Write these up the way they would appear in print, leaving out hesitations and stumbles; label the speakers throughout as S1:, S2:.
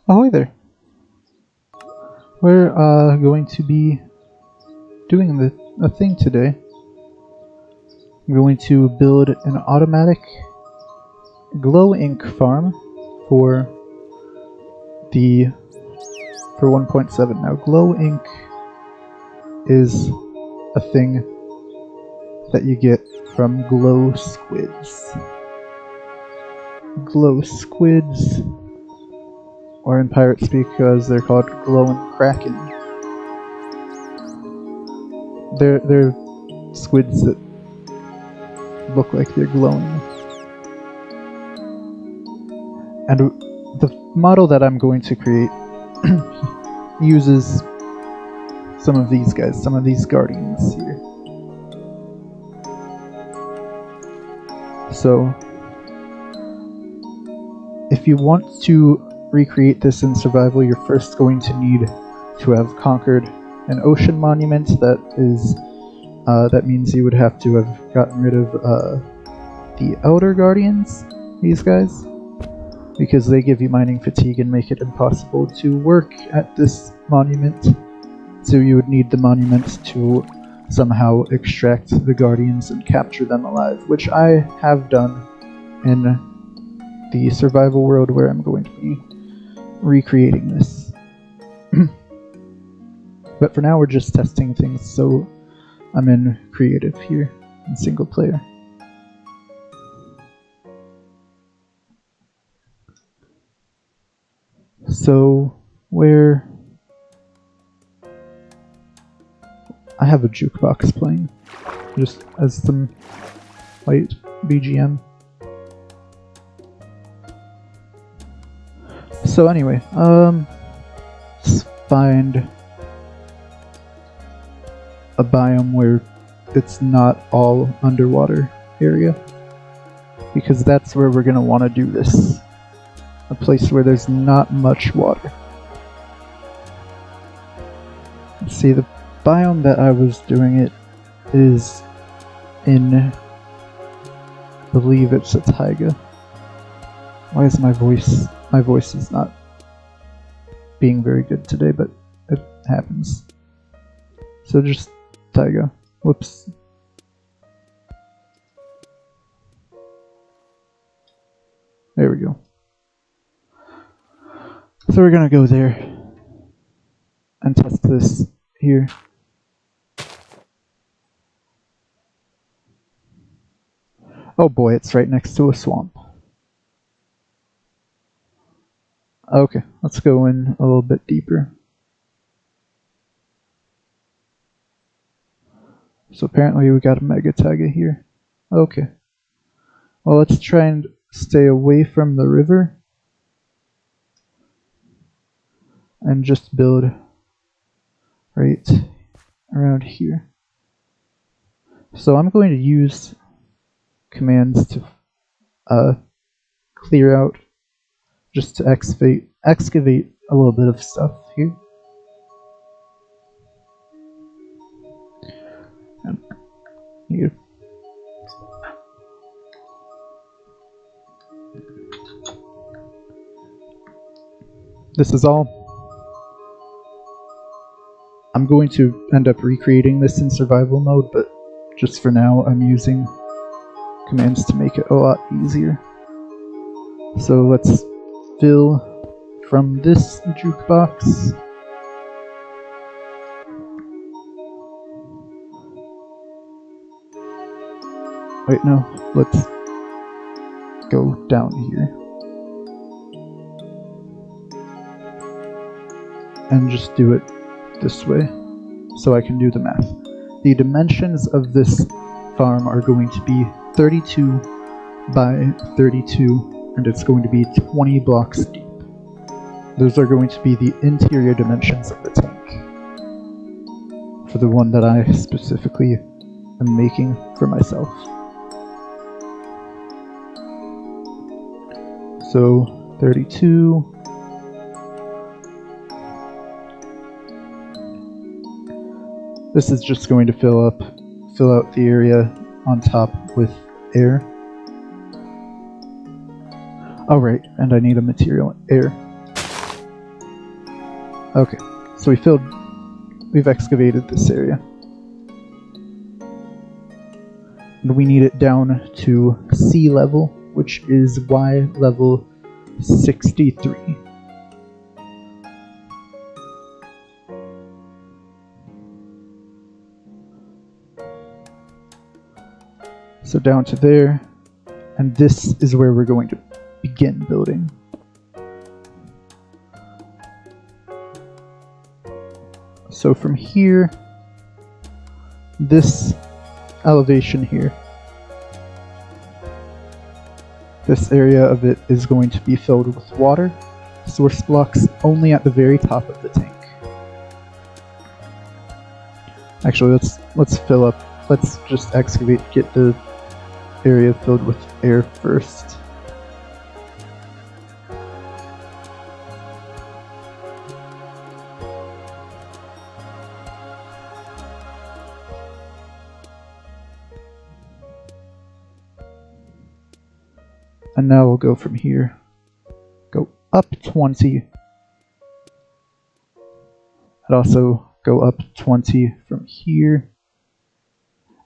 S1: Ahoy there! We're going to be doing a thing today. I'm going to build an automatic glow ink farm for 1.7. Now glow ink is a thing that you get from glow squids. Glow squids, or in pirate speak, because they're called glowing kraken. They're squids that look like they're glowing. And the model that I'm going to create uses some of these guys, some of these guardians here. So, if you want to recreate this in survival, you're first going to need to have conquered an ocean monument. That means you would have to have gotten rid of the Elder Guardians, these guys, because they give you mining fatigue and make it impossible to work at this monument. So you would need the monument to somehow extract the Guardians and capture them alive, which I have done in the survival world where I'm going to be recreating this. But for now we're just testing things, so I'm in creative here, in single player. So, where I have a jukebox playing, just as some light BGM. So anyway, let's find a biome where it's not all underwater area, because that's where we're gonna want to do this. A place where there's not much water. Let's see, the biome that I was doing it is in, I believe it's a taiga. Why is my voice is not being very good today, but it happens. So just taiga. Whoops. There we go. So we're gonna go there and test this here. Oh boy, it's right next to a swamp. Okay, let's go in a little bit deeper. So apparently we got a mega taiga here. Okay. Well, let's try and stay away from the river and just build right around here. So I'm going to use commands to clear out, just to excavate a little bit of stuff here. And here. This is all. I'm going to end up recreating this in survival mode, but just for now I'm using commands to make it a lot easier. So let's fill from this jukebox. Wait, no, let's go down here. And just do it this way, so I can do the math. The dimensions of this farm are going to be 32 by 32, and it's going to be 20 blocks deep. Those are going to be the interior dimensions of the tank, for the one that I specifically am making for myself. So 32. This is just going to fill out the area on top with air. Oh right, and I need a material, air. Okay, so we've excavated this area. And we need it down to sea level, which is Y level 63. So down to there, and this is where we're going to begin building. So from here, this elevation here, this area of it is going to be filled with water, source blocks only at the very top of the tank. Actually, let's fill up, let's just excavate, get the area filled with air first. And now we'll go from here. Go up 20. And also go up 20 from here.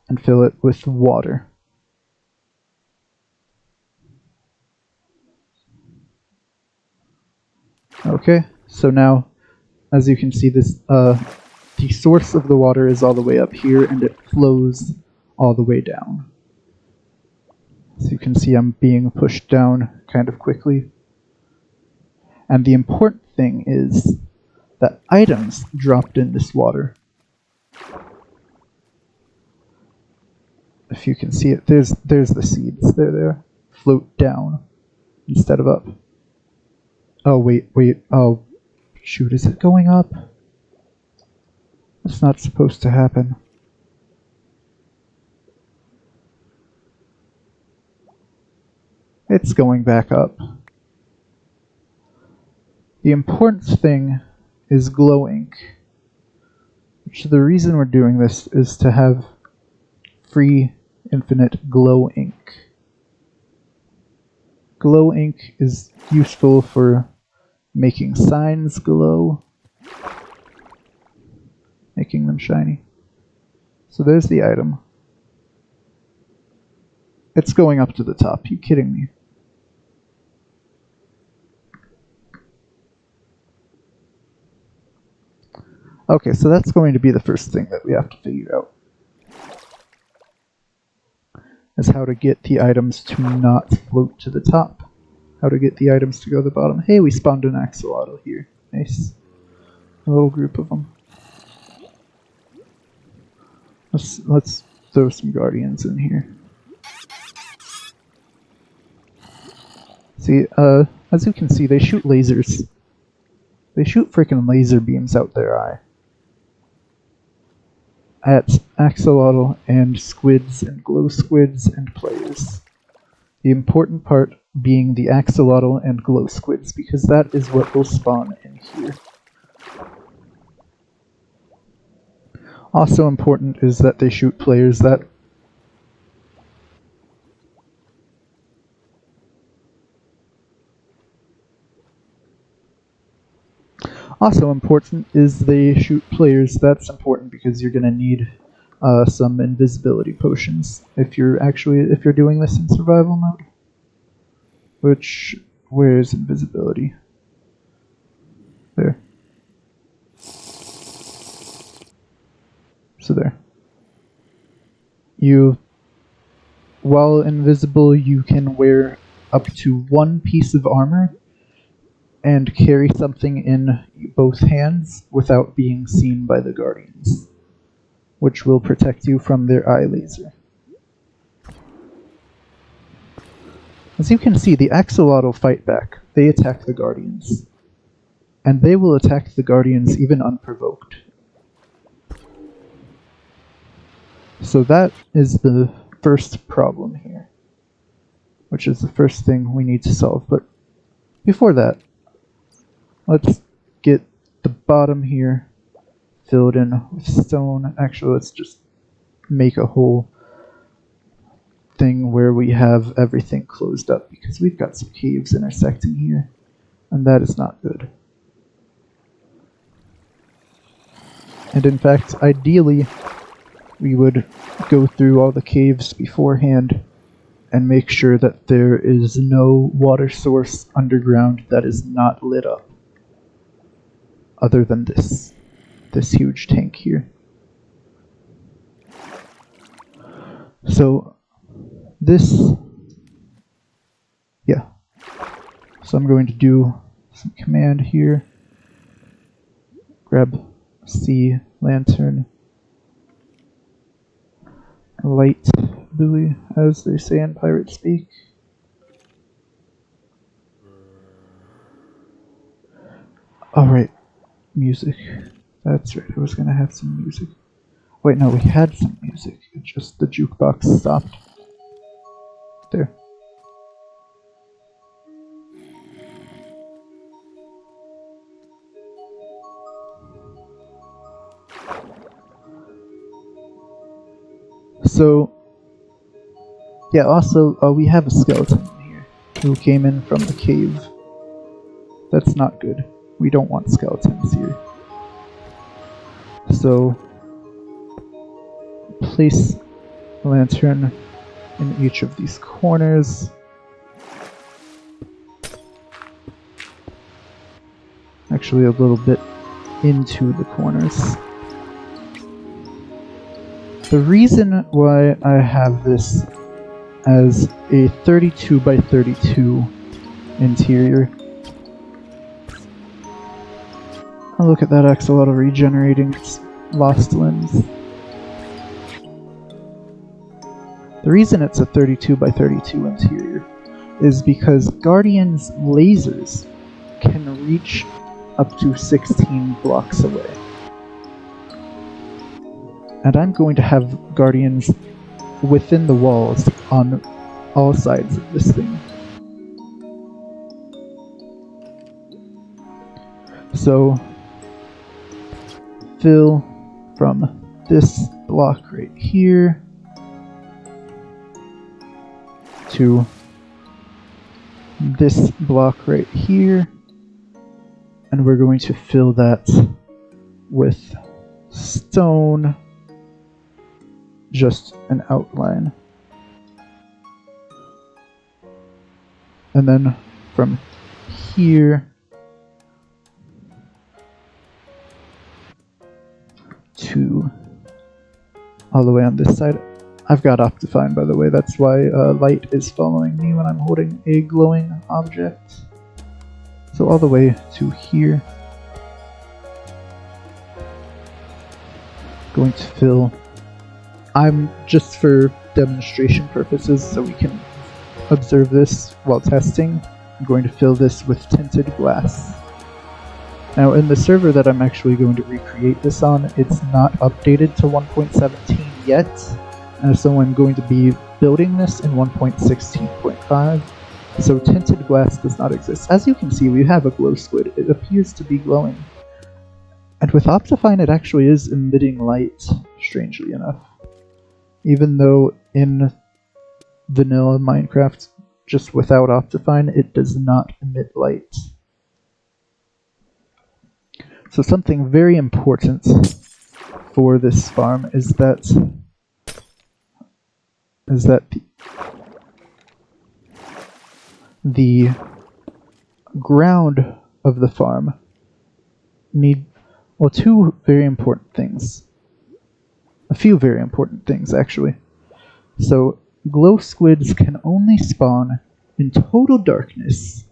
S1: And fill it with water. Okay, so now, as you can see, this the source of the water is all the way up here, and it flows all the way down. So you can see I'm being pushed down kind of quickly. And the important thing is that items dropped in this water. If you can see it, there's the seeds. They're there. Float down instead of up. Oh, wait. Oh, shoot, is it going up? That's not supposed to happen. It's going back up. The important thing is glow ink. Which the reason we're doing this is to have free infinite glow ink. Glow ink is useful for making signs glow, making them shiny. So there's the item. It's going up to the top. You kidding me? Okay, so that's going to be the first thing that we have to figure out. Is how to get the items to not float to the top. How to get the items to go to the bottom. Hey, we spawned an axolotl here. Nice. A little group of them. Let's throw some guardians in here. See, as you can see, they shoot lasers. They shoot freaking laser beams out their eye. At axolotl and squids and glow squids and players. The important part being the axolotl and glow squids, because that is what will spawn in here. Also important is that they shoot players that Also important is they shoot players. That's important because you're gonna need some invisibility potions if you're doing this in survival mode. Where's invisibility? There. So there. While invisible, you can wear up to one piece of armor and carry something in both hands without being seen by the guardians, which will protect you from their eye laser. As you can see, the axolotl fight back. They attack the guardians. And they will attack the guardians even unprovoked. So that is the first problem here, which is the first thing we need to solve. But before that, let's get the bottom here filled in with stone. Actually, let's just make a whole thing where we have everything closed up, because we've got some caves intersecting here, and that is not good. And in fact, ideally, we would go through all the caves beforehand and make sure that there is no water source underground that is not lit up, other than this huge tank here. So so I'm going to do some command here, grab C lantern, light buoy, as they say in pirate speak. Alright, music. That's right, I was gonna have some music. Wait, no, we had some music. It just the jukebox stopped. There. So, yeah, also, we have a skeleton here who came in from the cave. That's not good. We don't want skeletons here. So, place a lantern in each of these corners. Actually, a little bit into the corners. The reason why I have this as a 32 by 32 interior. Oh, look at that axolotl regenerating its lost limbs. The reason it's a 32 by 32 interior is because Guardian's lasers can reach up to 16 blocks away. And I'm going to have Guardians within the walls on all sides of this thing. So, fill from this block right here to this block right here, and we're going to fill that with stone, just an outline. And then from here to all the way on this side. I've got Optifine, by the way, that's why light is following me when I'm holding a glowing object. So all the way to here. Going to fill. I'm just for demonstration purposes, so we can observe this while testing. I'm going to fill this with tinted glass. Now, in the server that I'm actually going to recreate this on, it's not updated to 1.17 yet, so I'm going to be building this in 1.16.5, so tinted glass does not exist. As you can see, we have a glow squid. It appears to be glowing. And with Optifine, it actually is emitting light, strangely enough. Even though in vanilla Minecraft, just without Optifine, it does not emit light. So something very important for this farm is that the ground of the farm need, well, two very important things. A few very important things, actually. So, glow squids can only spawn in total darkness,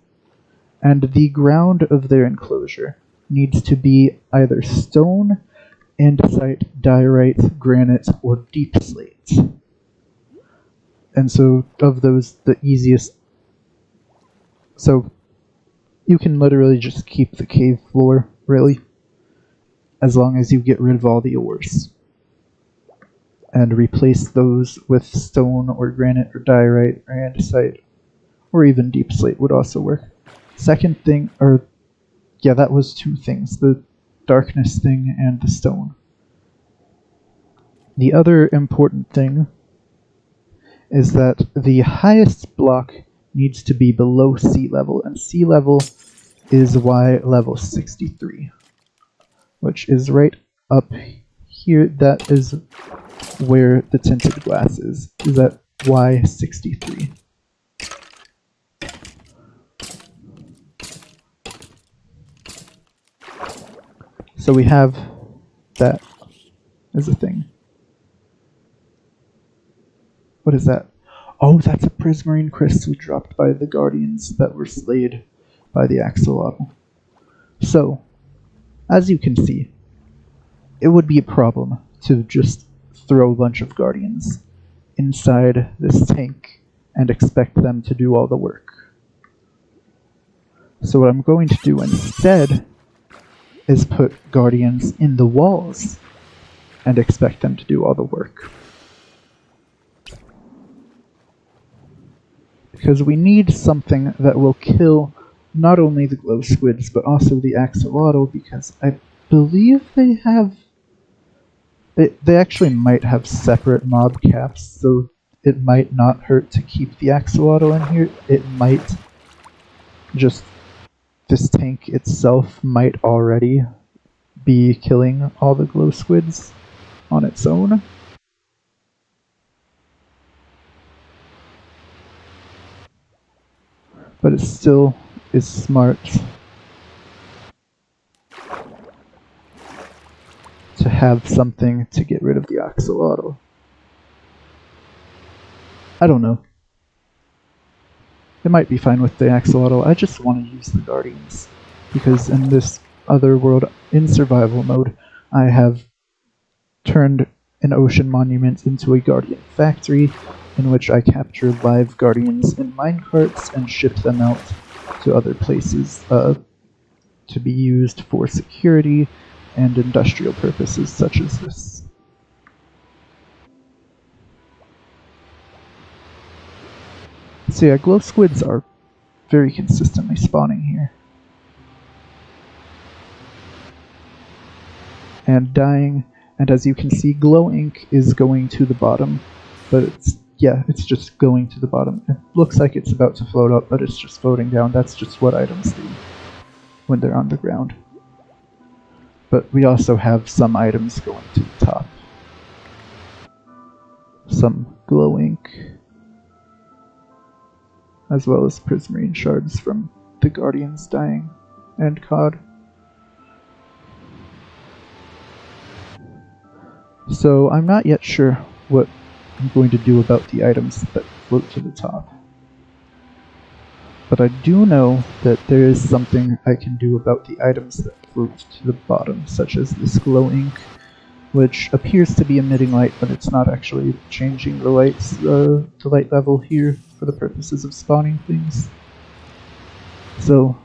S1: and the ground of their enclosure needs to be either stone, andesite, diorite, granite, or deep slate. And so, of those, the easiest... So, you can literally just keep the cave floor, really, as long as you get rid of all the ores. And replace those with stone, or granite, or diorite, or andesite, or even deep slate would also work. Second thing, or... yeah, that was two things, the darkness thing and the stone. The other important thing is that the highest block needs to be below sea level, and sea level is Y level 63, which is right up here, that is where the tinted glass is at Y63. So we have that as a thing. What is that? Oh, that's a prismarine crystal dropped by the Guardians that were slayed by the axolotl. So, as you can see, it would be a problem to just throw a bunch of Guardians inside this tank and expect them to do all the work. So what I'm going to do instead is put Guardians in the walls and expect them to do all the work. Because we need something that will kill not only the glow squids, but also the axolotl, because I believe they have... They actually might have separate mob caps, so it might not hurt to keep the axolotl in here. It might just... This tank itself might already be killing all the glow squids on its own. But it still is smart to have something to get rid of the axolotl. I don't know. It might be fine with the axolotl. I just want to use the Guardians, because in this other world, in survival mode, I have turned an ocean monument into a Guardian factory, in which I capture live Guardians in minecarts and ship them out to other places to be used for security and industrial purposes such as this. So yeah, glow squids are very consistently spawning here. And dying, and as you can see, glow ink is going to the bottom, but it's just going to the bottom. It looks like it's about to float up, but it's just floating down. That's just what items do when they're on the ground. But we also have some items going to the top. Some glow ink, as well as prismarine shards from the Guardians dying, and cod. So I'm not yet sure what I'm going to do about the items that float to the top. But I do know that there is something I can do about the items that float to the bottom, such as this glow ink, which appears to be emitting light, but it's not actually changing the light level here for the purposes of spawning things. So,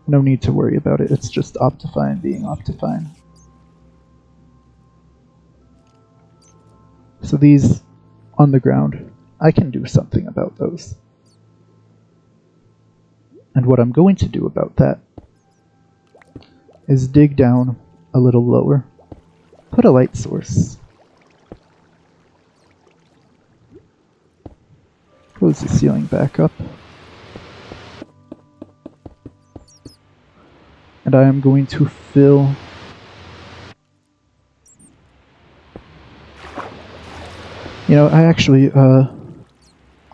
S1: no need to worry about it, it's just Optifine being Optifine. So these on the ground, I can do something about those. And what I'm going to do about that is dig down a little lower, put a light source, close the ceiling back up, and I am going to fill I actually,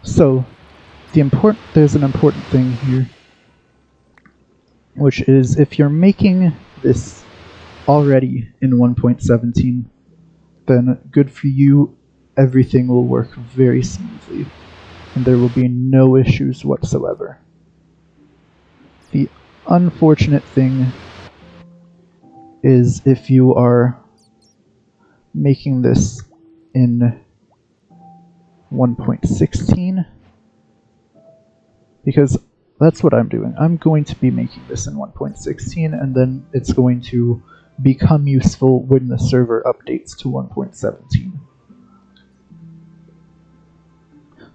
S1: so there's an important thing here, which is if you're making this already in 1.17, then good for you, everything will work very smoothly, and there will be no issues whatsoever. The unfortunate thing is if you are making this in 1.16, because that's what I'm doing. I'm going to be making this in 1.16, and then it's going to become useful when the server updates to 1.17.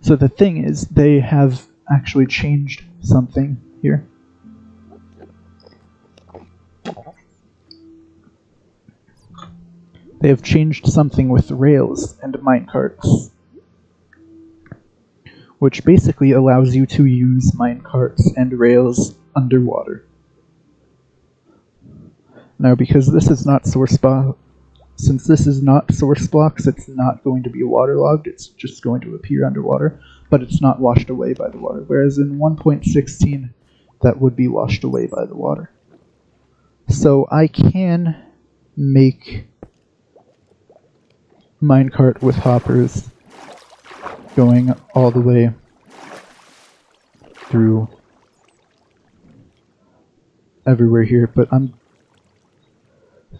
S1: So the thing is, they have actually changed something here. They have changed something with rails and minecarts, which basically allows you to use minecarts and rails underwater. Now, because this is not source block, since this is not source blocks, it's not going to be waterlogged. It's just going to appear underwater, but it's not washed away by the water. Whereas in 1.16, that would be washed away by the water. So I can make minecart with hoppers going all the way through everywhere here, but I'm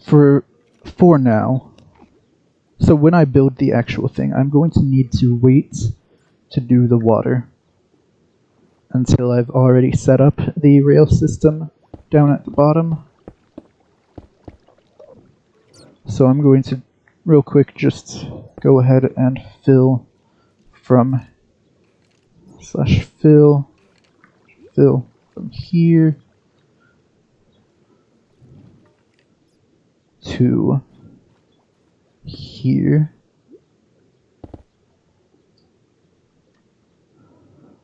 S1: for now. So when I build the actual thing, I'm going to need to wait to do the water until I've already set up the rail system down at the bottom. So I'm going to real quick just go ahead and fill from fill from here to here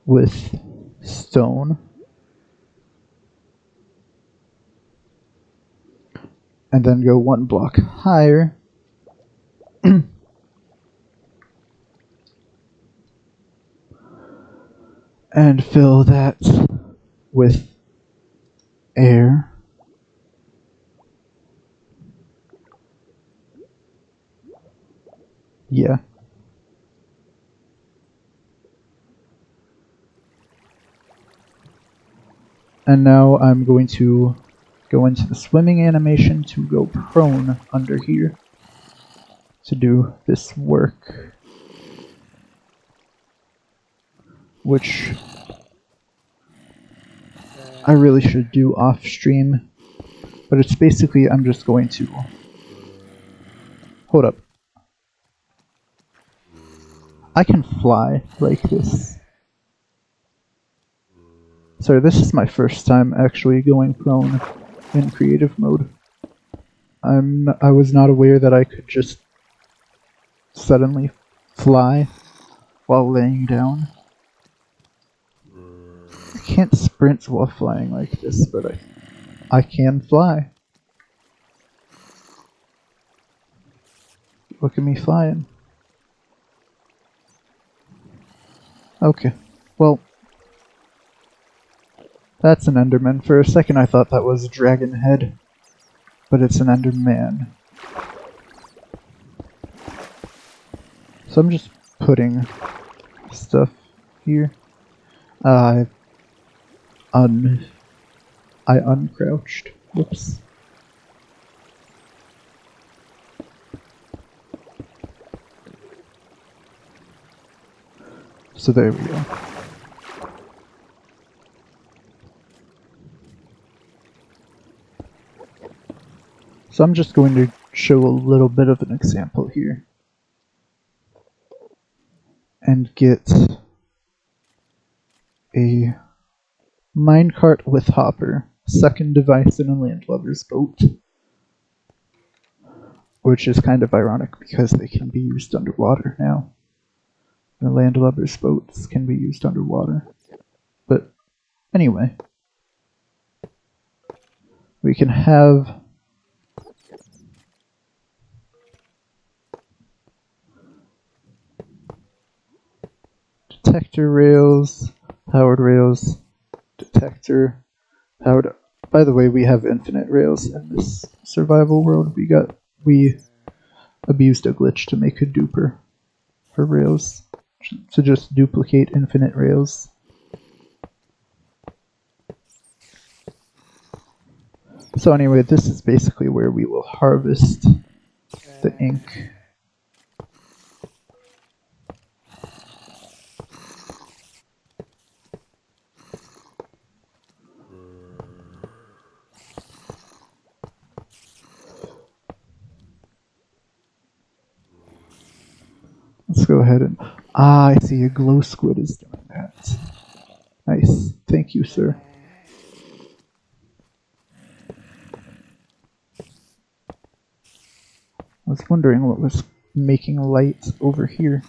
S1: with stone, and then go one block higher and fill that with air. Yeah. And now I'm going to go into the swimming animation to go prone under here to do this work, which I really should do off stream, but it's basically I'm just going to hold up. I can fly like this. So this is my first time actually going prone in creative mode. I was not aware that I could just suddenly fly while laying down. I can't sprint while flying like this, but I can fly. Look at me flying. Okay, well, that's an Enderman. For a second I thought that was a dragon head, but it's an Enderman. So I'm just putting stuff here. I uncrouched. Whoops. So there we go. So I'm just going to show a little bit of an example here. And get a minecart with hopper, second device in a landlubber's boat. Which is kind of ironic because they can be used underwater now. The landlubber's boats can be used underwater. But anyway, we can have detector rails, powered rails, detector, powered. By the way, we have infinite rails in this survival world. We abused a glitch to make a duper for rails, to just duplicate infinite rails. So anyway, this is basically where we will harvest the ink. Let's go ahead and... Ah, I see a glow squid is doing that. Nice. Thank you, sir. I was wondering what was making light over here.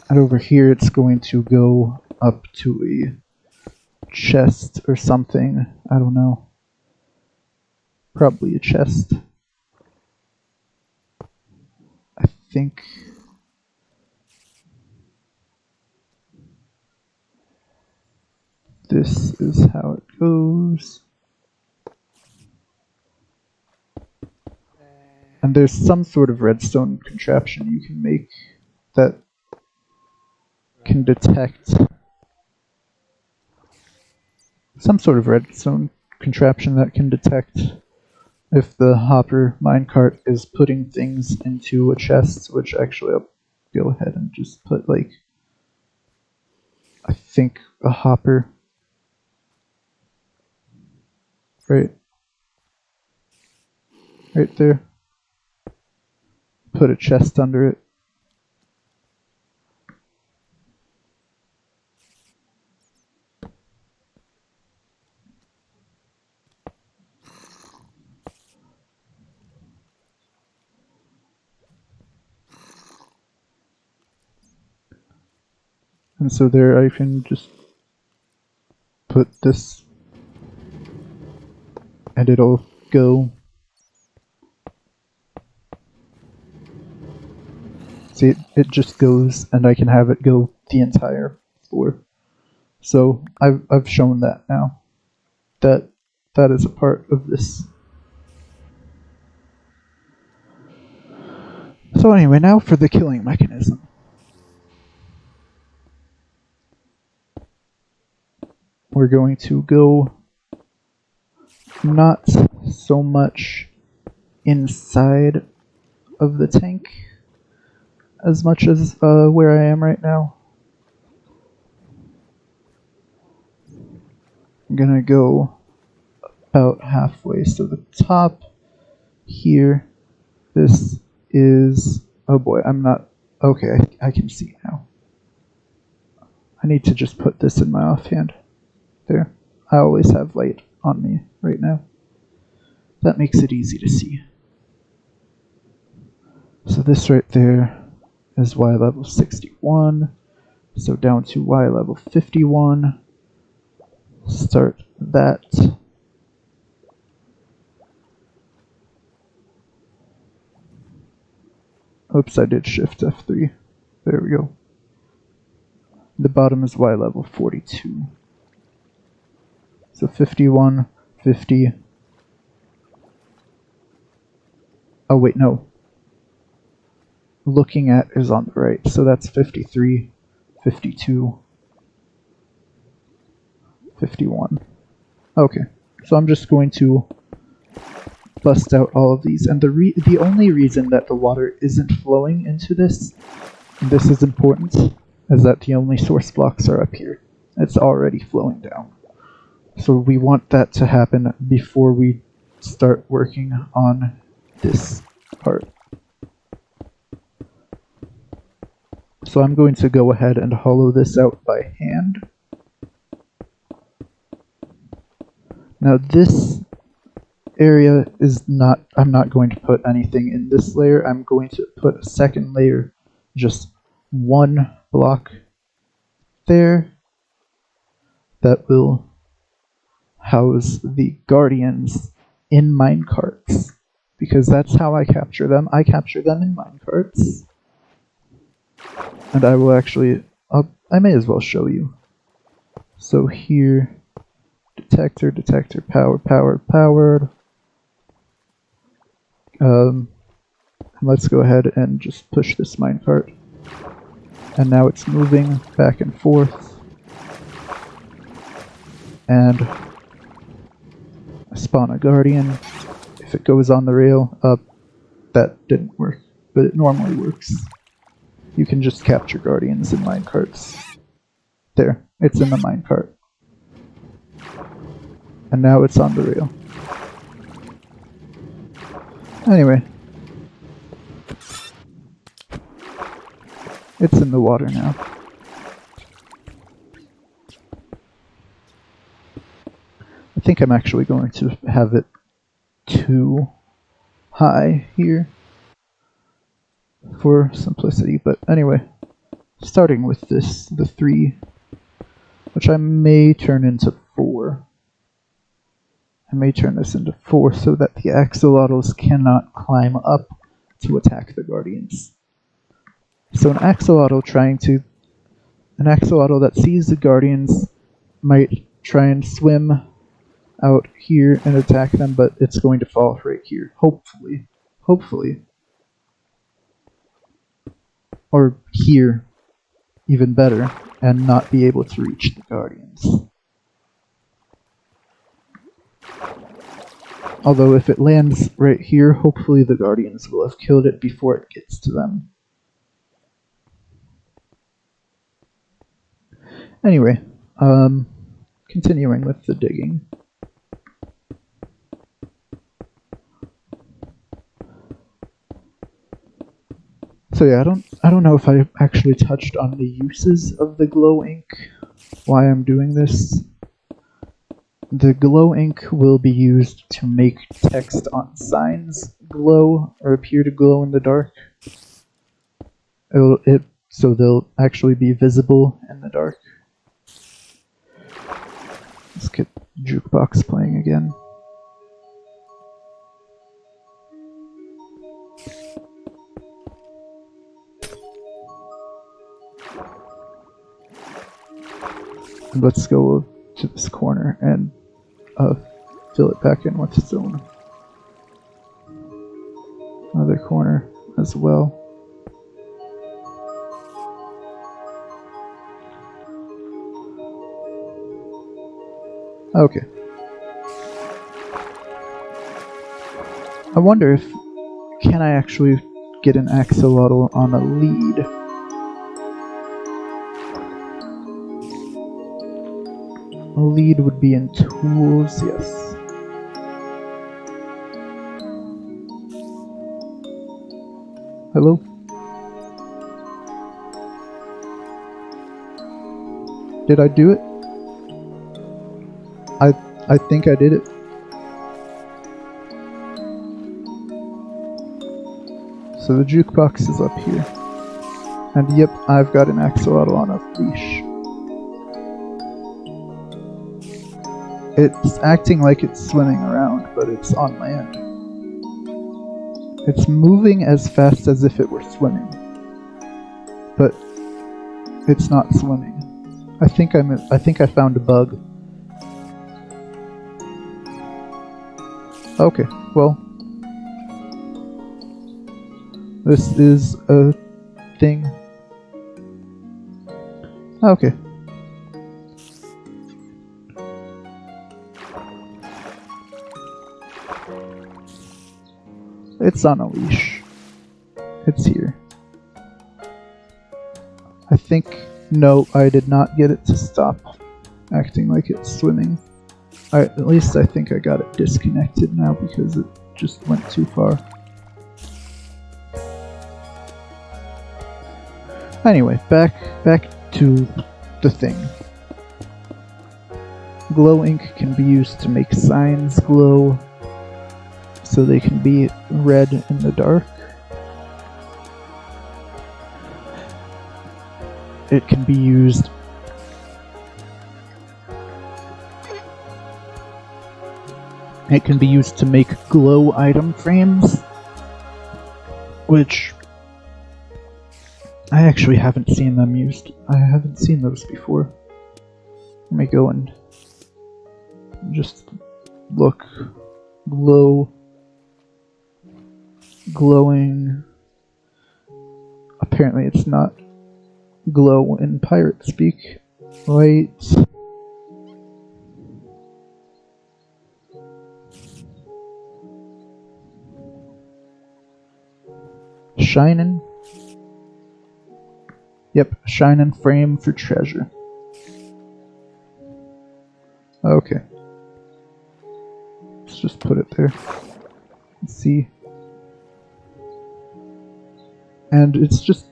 S1: And over here it's going to go up to a chest or something. I don't know. Probably a chest. I think. This is how it goes. And there's some sort of redstone contraption you can make that can detect some sort of redstone contraption that can detect if the hopper minecart is putting things into a chest, which actually I'll go ahead and just put, like, I think a hopper right there. Put a chest under it. And so there I can just put this and it'll go. See, it just goes and I can have it go the entire floor. So I've shown that now. That is a part of this. So anyway, now for the killing mechanism. We're going to go not so much inside of the tank as much as where I am right now. I'm gonna go about halfway. So the top here, this is, oh boy, I'm not, okay, I can see now. I need to just put this in my offhand. There. I always have light on me right now. That makes it easy to see. So this right there is Y level 61. So down to Y level 51. Start that. Oops, I did shift F3. There we go. The bottom is Y level 42. So 51, 50. Oh wait, no. Looking at is on the right, so that's 53, 52, 51. Okay, so I'm just going to bust out all of these, and the only reason that the water isn't flowing into this, and this is important, is that the only source blocks are up here. It's already flowing down. So we want that to happen before we start working on this part. So I'm going to go ahead and hollow this out by hand. Now this area is not, I'm not going to put anything in this layer. I'm going to put a second layer, just one block there, that will house the guardians in minecarts, because that's how I capture them. I capture them in minecarts. And I will actually, I may as well show you. So here, detector, powered. Let's go ahead and just push this minecart. And now it's moving back and forth. And I spawn a guardian. If it goes on the rail, that didn't work, but it normally works. You can just capture guardians in minecarts. There, it's in the minecart. And now it's on the rail. Anyway. It's in the water now. I think I'm actually going to have it too high here for simplicity, but anyway. starting with the 3, which I may turn into 4. I may turn this into 4 so that the axolotls cannot climb up to attack the guardians. So an axolotl that sees the guardians might try and swim out here and attack them, but it's going to fall right here. Hopefully. Or here, even better, and not be able to reach the guardians. Although if it lands right here, hopefully the guardians will have killed it before it gets to them. Anyway, continuing with the digging. So yeah, I don't know if I actually touched on the uses of the glow ink, why I'm doing this. The glow ink will be used to make text on signs glow or appear to glow in the dark. So they'll actually be visible in the dark. Let's get jukebox playing again. And let's go to this corner and fill it back in with stone. Another corner as well. Okay. I wonder if can I actually get an axolotl on a lead? A lead would be in tools, yes. Hello? Did I do it? I think I did it. So the jukebox is up here. And yep, I've got an axolotl on a leash. It's acting like it's swimming around, but it's on land. It's moving as fast as if it were swimming. But it's not swimming. I think I found a bug. Okay, well, this is a thing. Okay. It's on a leash. It's here. I think, no, I did not get it to stop acting like it's swimming. At least I think I got it disconnected now because it just went too far. Anyway, back to the thing. Glow ink can be used to make signs glow so they can be read in the dark. It can be used to make glow item frames, which I actually haven't seen them used. I haven't seen those before. Let me go and just look. Glowing. Apparently it's not glow in pirate speak. Right. Shinin'. Yep, shinin' frame for treasure. Okay. Let's just put it there. Let's see. And it's just...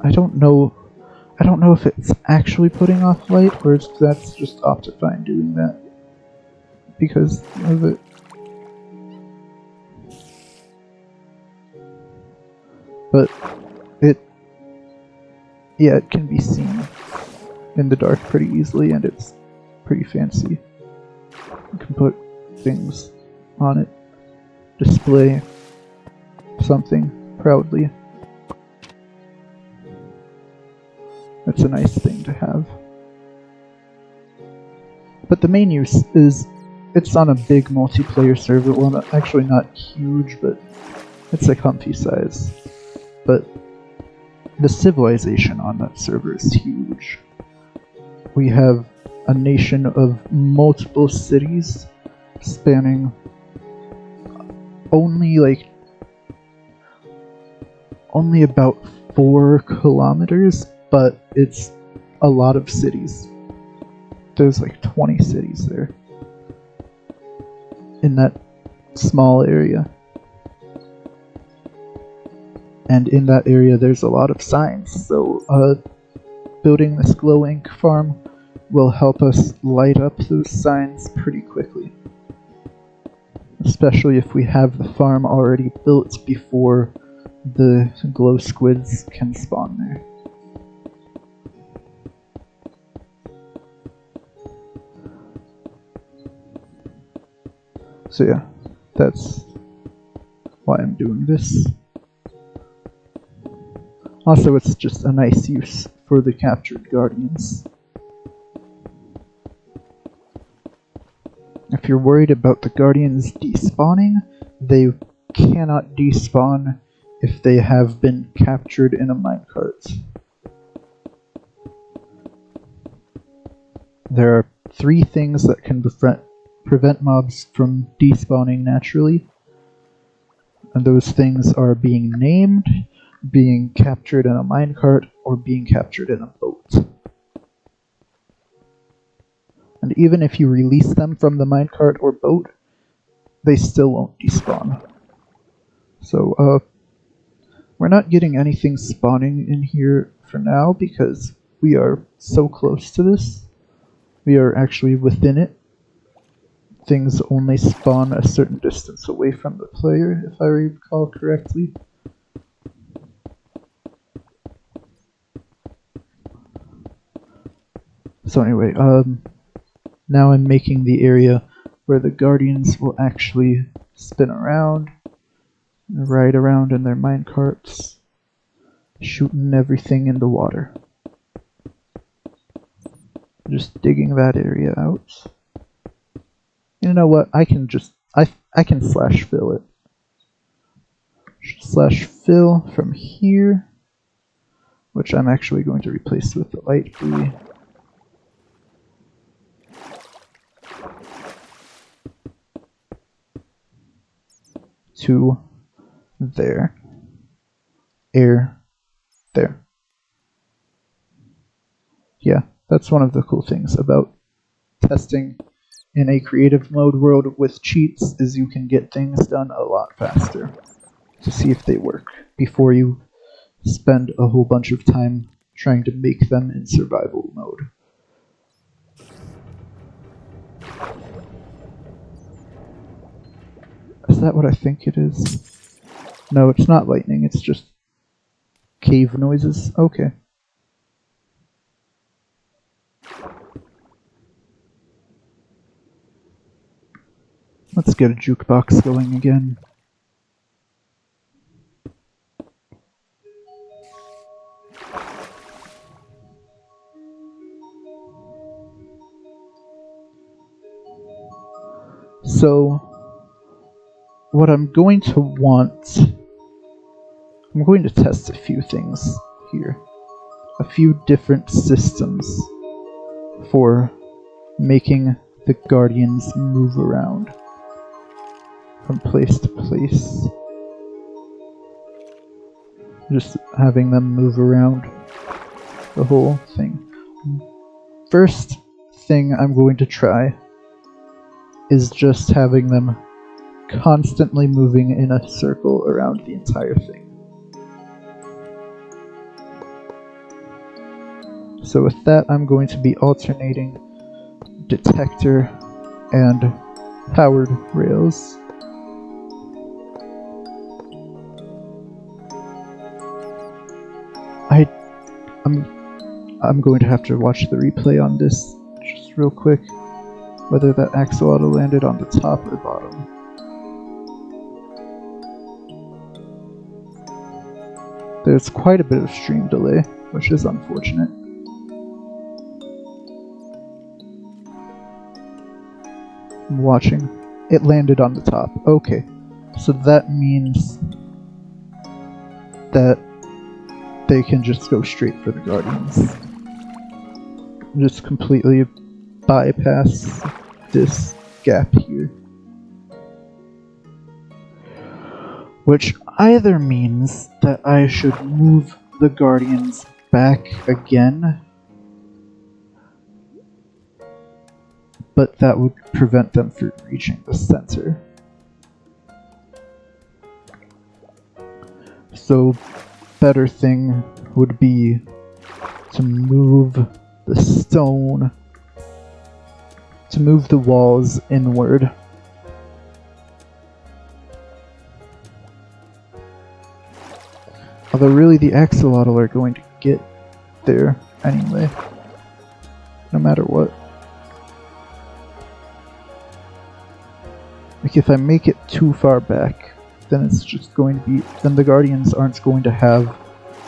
S1: I don't know if it's actually putting off light or if that's just Optifine doing that because of it. But Yeah, it can be seen in the dark pretty easily, and it's pretty fancy. You can put things on it, display something proudly. That's a nice thing to have. But the main use is it's on a big multiplayer server. Well, actually not huge, but it's a comfy size. But the civilization on that server is huge. We have a nation of multiple cities spanning only about 4 kilometers, but it's a lot of cities. There's like 20 cities there in that small area. And in that area there's a lot of signs, so building this glow ink farm will help us light up those signs pretty quickly. Especially if we have the farm already built before the glow squids can spawn there. So yeah, that's why I'm doing this. Also, it's just a nice use for the captured guardians. If you're worried about the guardians despawning, they cannot despawn if they have been captured in a minecart. There are 3 things that can prevent mobs from despawning naturally, and those things are being named, being captured in a minecart, or being captured in a boat. And even if you release them from the minecart or boat, they still won't despawn. So, we're not getting anything spawning in here for now because we are so close to this. We are actually within it. Things only spawn a certain distance away from the player, if I recall correctly. So anyway, now I'm making the area where the guardians will actually spin around, ride around in their minecarts, shooting everything in the water. Just digging that area out. You know what? I can slash fill it. Slash fill from here, which I'm actually going to replace with the light blue. To there. Air there. Yeah, that's one of the cool things about testing in a creative mode world with cheats, is you can get things done a lot faster to see if they work before you spend a whole bunch of time trying to make them in survival mode. Is that what I think it is? No, it's not lightning, it's just cave noises. Okay. Let's get a jukebox going again. So, what I'm going to want, I'm going to test a few things here. A few different systems for making the guardians move around from place to place. Just having them move around the whole thing. First thing I'm going to try is just having them constantly moving in a circle around the entire thing. So with that, I'm going to be alternating detector and powered rails. I'm going to have to watch the replay on this just real quick, whether that axolotl landed on the top or bottom. There's quite a bit of stream delay, which is unfortunate. I'm watching. It landed on the top. Okay. So that means that they can just go straight for the Guardians. Just completely bypass this gap here. Which either means that I should move the Guardians back again, but that would prevent them from reaching the center. So, better thing would be to move the stone, to move the walls inward. Although really the axolotl are going to get there anyway, no matter what. Like if I make it too far back, then it's just going to be, then the Guardians aren't going to have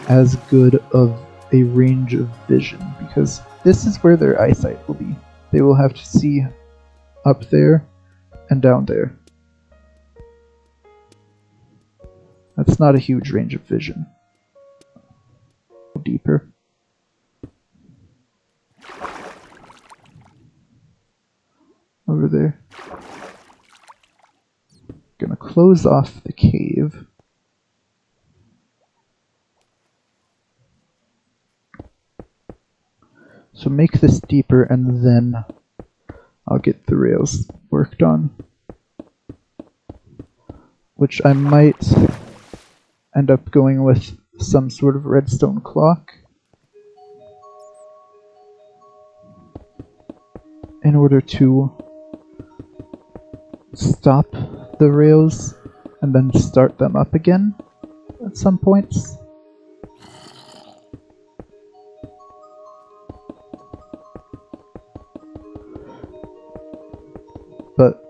S1: as good of a range of vision, because this is where their eyesight will be. They will have to see up there and down there. That's not a huge range of vision. Deeper. Over there. Gonna close off the cave. So make this deeper and then I'll get the rails worked on. Which I might end up going with some sort of redstone clock in order to stop the rails and then start them up again at some points. But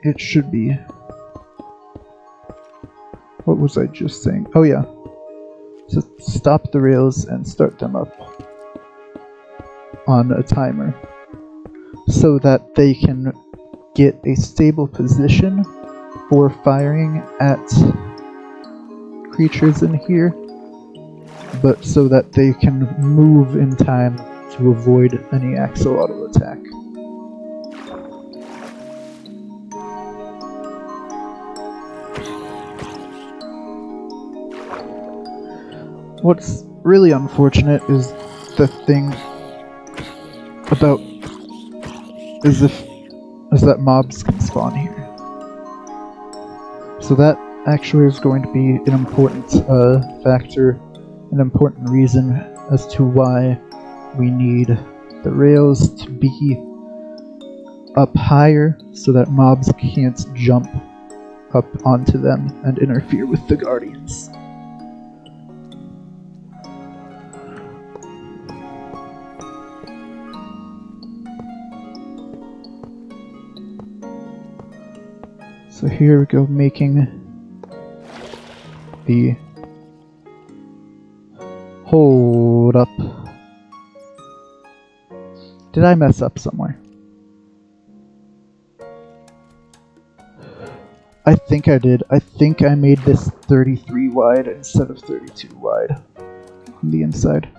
S1: it should be... What was I just saying? Oh yeah. So stop the rails and start them up on a timer so that they can get a stable position for firing at creatures in here, but so that they can move in time to avoid any axolotl attack. What's really unfortunate is the thing about is that mobs can spawn here. So that actually is going to be an important factor, an important reason as to why we need the rails to be up higher so that mobs can't jump up onto them and interfere with the Guardians. So here we go, making the... Hold up. Did I mess up somewhere? I think I did. I think I made this 33 wide instead of 32 wide on the inside.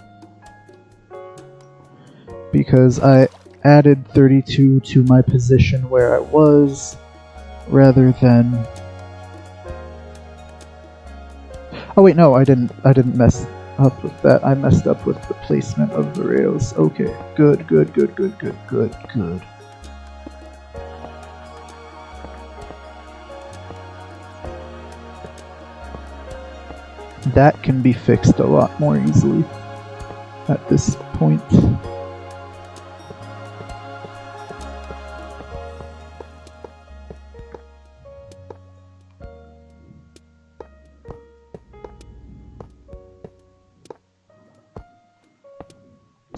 S1: Because I added 32 to my position where I was, rather than... Oh wait, no, I didn't mess up with that. I messed up with the placement of the rails. Okay, good. That can be fixed a lot more easily at this point.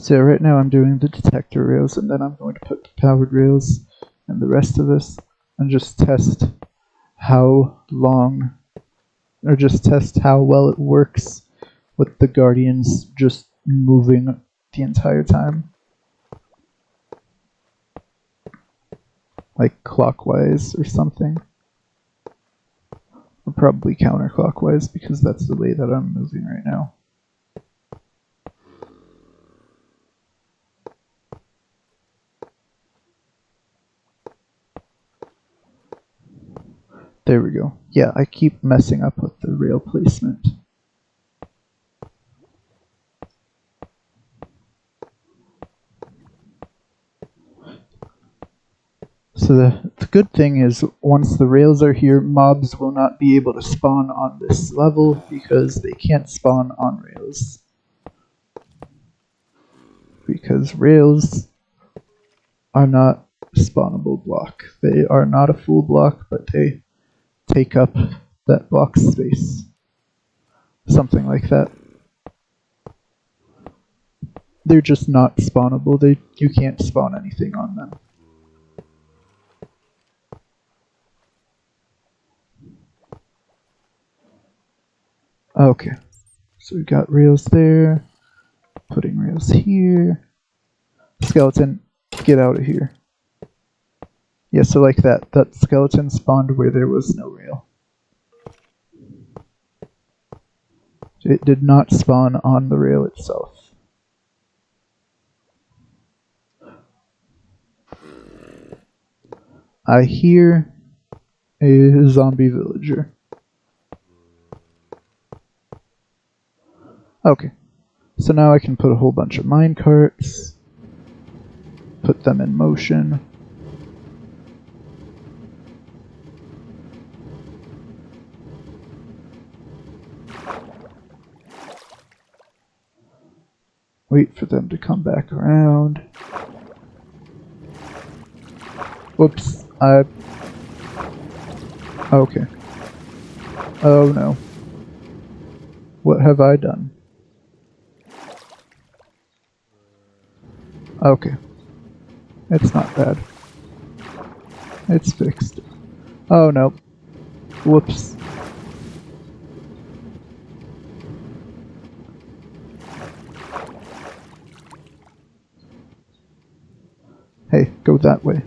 S1: So right now I'm doing the detector rails, and then I'm going to put the powered rails and the rest of this, and just test how long, or just test how well it works with the Guardians just moving the entire time. Like clockwise or something. Or probably counterclockwise, because that's the way that I'm moving right now. There we go. Yeah, I keep messing up with the rail placement. So the good thing is, once the rails are here, mobs will not be able to spawn on this level because they can't spawn on rails. Because rails are not a spawnable block. They are not a full block, but they take up that block space. Something like that. They're just not spawnable. You can't spawn anything on them. Okay, so we've got rails there, putting rails here. Skeleton, get out of here. Yeah, so like that skeleton spawned where there was no rail. It did not spawn on the rail itself. I hear a zombie villager. Okay, so now I can put a whole bunch of minecarts, put them in motion. Wait for them to come back around. Whoops, okay. Oh no. What have I done? Okay. It's not bad. It's fixed. Oh no. Whoops. Hey, go that way.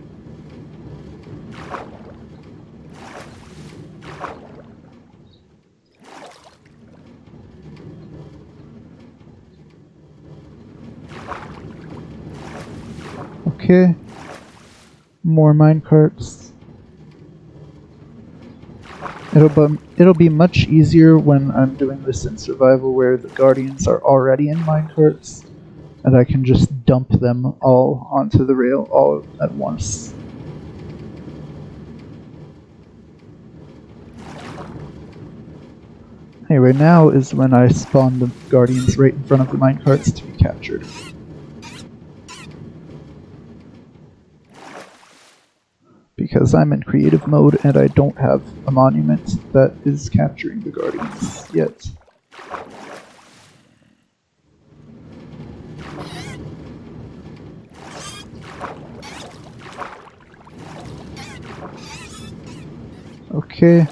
S1: Okay. More minecarts. It'll be much easier when I'm doing this in survival where the guardians are already in minecarts, and I can just dump them all onto the rail all at once. Anyway, now is when I spawn the guardians right in front of the minecarts to be captured. Because I'm in creative mode and I don't have a monument that is capturing the guardians yet. Okay.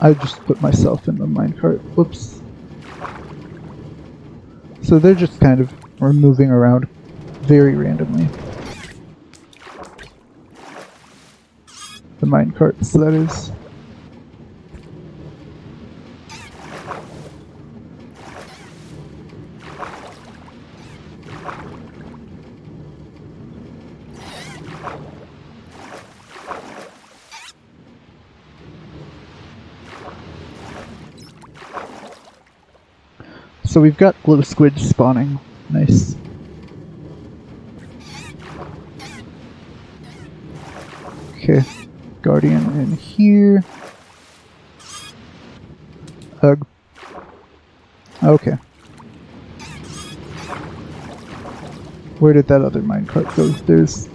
S1: I just put myself in the minecart. Whoops. So they're just kind of moving around very randomly. The minecarts, that is. So we've got glow squid spawning. Nice. Okay, guardian in here. Ugh. Okay. Where did that other minecart go? There's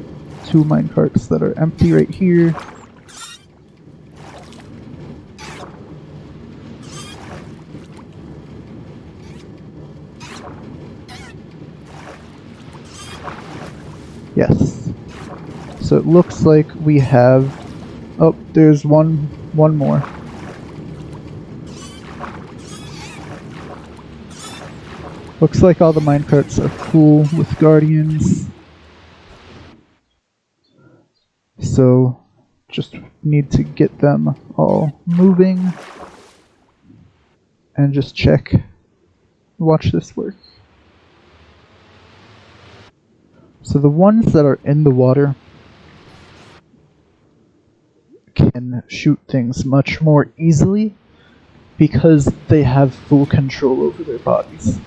S1: two minecarts that are empty right here. So it looks like we have... Oh, there's one more. Looks like all the minecarts are full with guardians. So, just need to get them all moving. And just check. Watch this work. So the ones that are in the water can shoot things much more easily because they have full control over their bodies.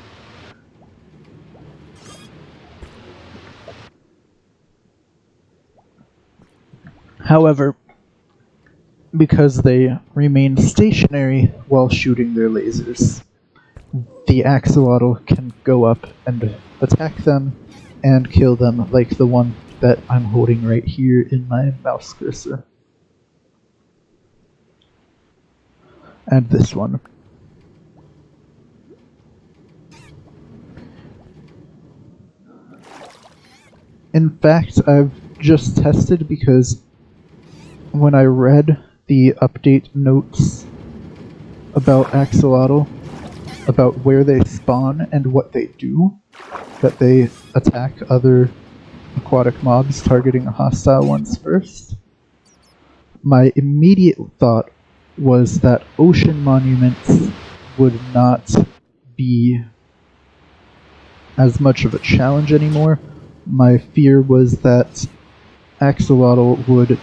S1: However, because they remain stationary while shooting their lasers, the axolotl can go up and attack them and kill them, like the one that I'm holding right here in my mouse cursor. And this one. In fact, I've just tested because when I read the update notes about axolotl, about where they spawn and what they do, that they attack other aquatic mobs, targeting hostile ones first, my immediate thought was that ocean monuments would not be as much of a challenge anymore. My fear was that axolotl would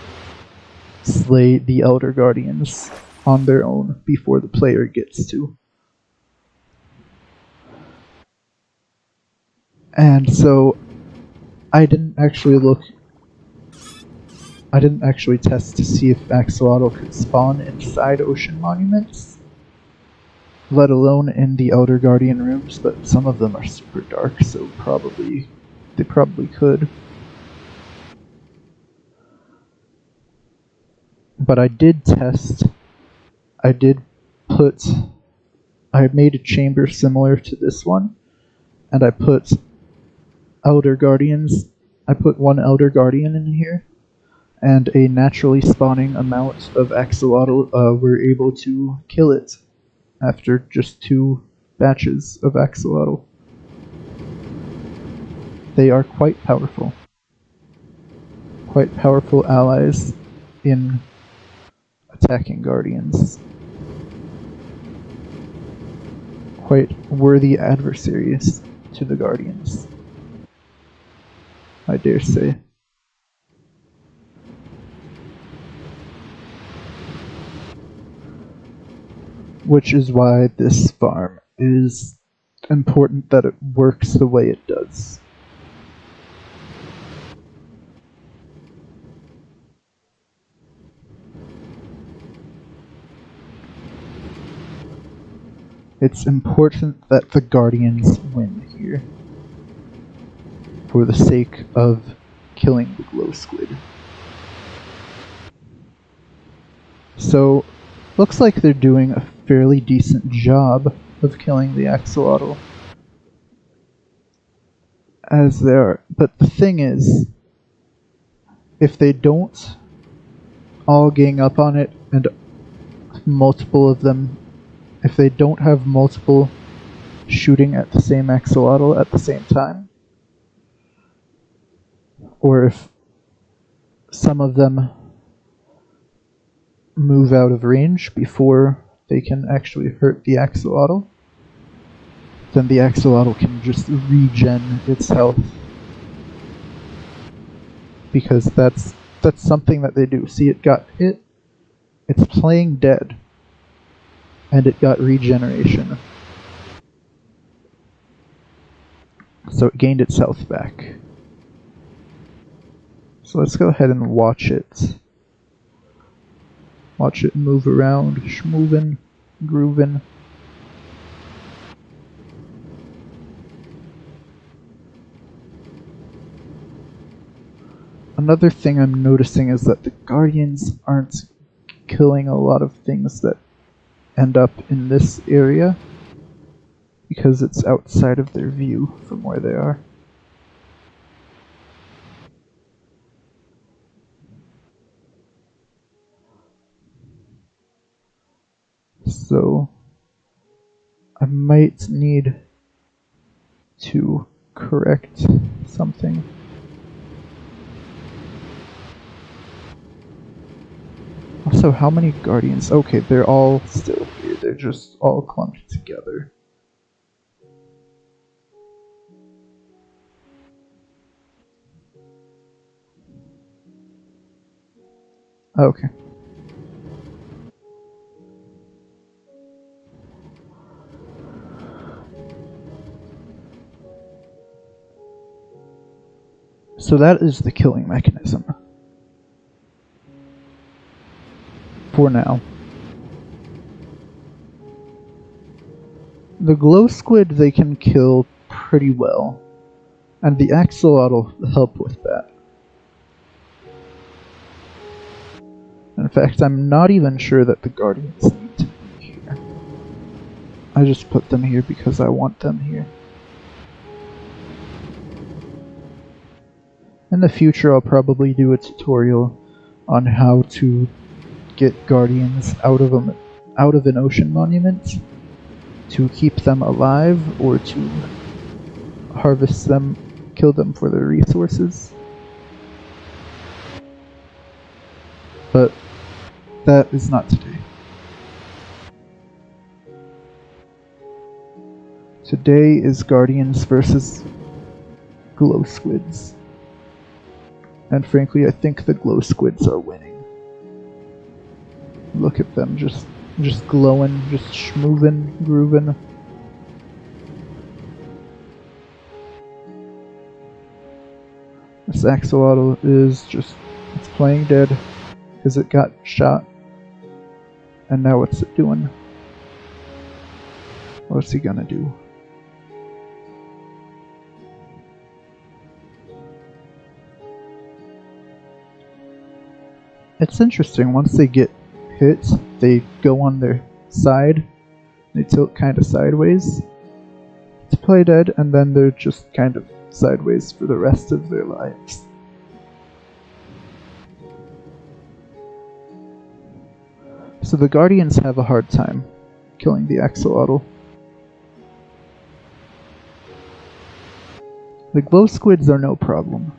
S1: slay the Elder Guardians on their own before the player gets to. And so I didn't actually test to see if axolotl could spawn inside ocean monuments, let alone in the Elder Guardian rooms, but some of them are super dark, so they probably could. But I did test. I made a chamber similar to this one, and I put Elder Guardians. I put one Elder Guardian in here, and a naturally spawning amount of axolotl were able to kill it after just 2 batches of axolotl. They are quite powerful. Quite powerful allies in attacking guardians. Quite worthy adversaries to the guardians, I dare say. Which is why this farm is important, that it works the way it does. It's important that the Guardians win here, for the sake of killing the glow squid. So, looks like they're doing a fairly decent job of killing the axolotl, as they are. But the thing is, if they don't all gang up on it, and multiple of them, if they don't have multiple shooting at the same axolotl at the same time, or if some of them move out of range before they can actually hurt the axolotl, then the axolotl can just regen its health. Because that's something that they do. See, it got hit, it's playing dead, and it got regeneration. So it gained its health back. So let's go ahead and watch it. Watch it move around, schmoovin', groovin'. Another thing I'm noticing is that the Guardians aren't killing a lot of things that end up in this area, because it's outside of their view from where they are. So I might need to correct something. Also, how many guardians? Okay, they're all still here. They're just all clumped together. Okay. So that is the killing mechanism. For now. The glow squid they can kill pretty well, and the axolotl will help with that. In fact, I'm not even sure that the guardians need to be here. I just put them here because I want them here. In the future, I'll probably do a tutorial on how to get guardians out of an ocean monument to keep them alive or to harvest them, kill them for their resources. But that is not today. Today is Guardians versus Glow Squids. And frankly, I think the Glow Squids are winning. Look at them, just glowing, just schmoving, grooving. This axolotl is just, it's playing dead because it got shot. And now what's it doing? What's he gonna do? It's interesting, once they get hit, they go on their side, they tilt kind of sideways to play dead, and then they're just kind of sideways for the rest of their lives. So the Guardians have a hard time killing the axolotl. The glow squids are no problem.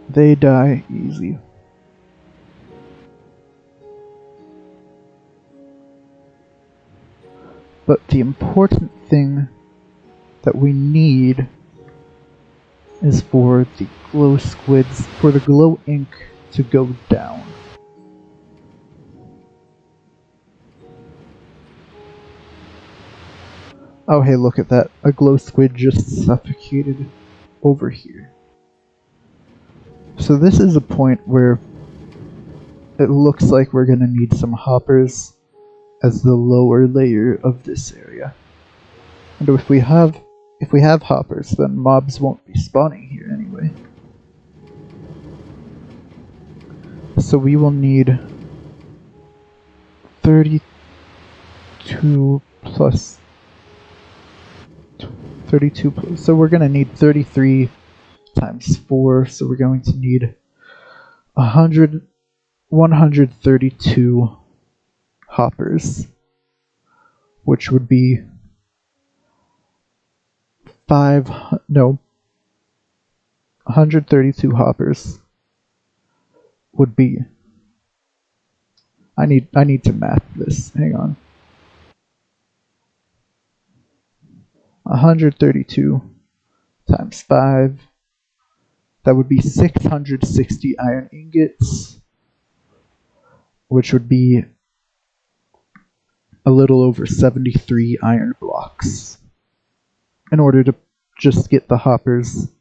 S1: They die easy. But the important thing that we need is for the glow squids, for the glow ink to go down. Oh hey, look at that. A glow squid just suffocated over here. So this is a point where it looks like we're gonna need some hoppers as the lower layer of this area. And if we have hoppers, then mobs won't be spawning here anyway. So we will need 32 plus, so we're gonna need 33 times 4, so we're going to need 132 hoppers, which would be 132 hoppers would be, I need to math this, hang on. 132 times 5, that would be 660 iron ingots, which would be a little over 73 iron blocks, in order to just get the hoppers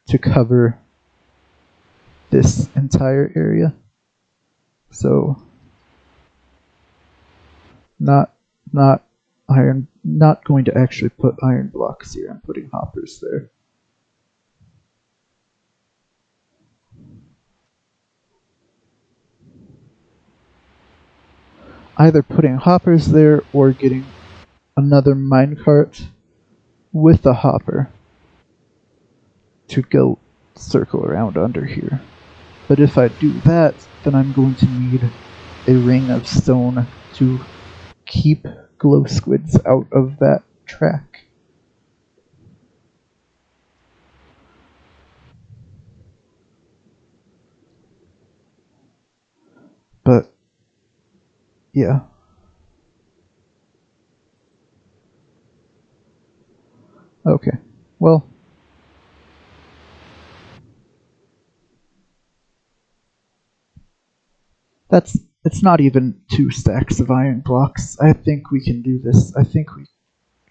S1: to cover this entire area. So not going to actually put iron blocks here, I'm putting hoppers there. Either putting hoppers there or getting another minecart with a hopper to go circle around under here. But if I do that, then I'm going to need a ring of stone to keep glow squids out of that track. But yeah. Okay. Well, it's not even 2 stacks of iron blocks. I think we can do this. I think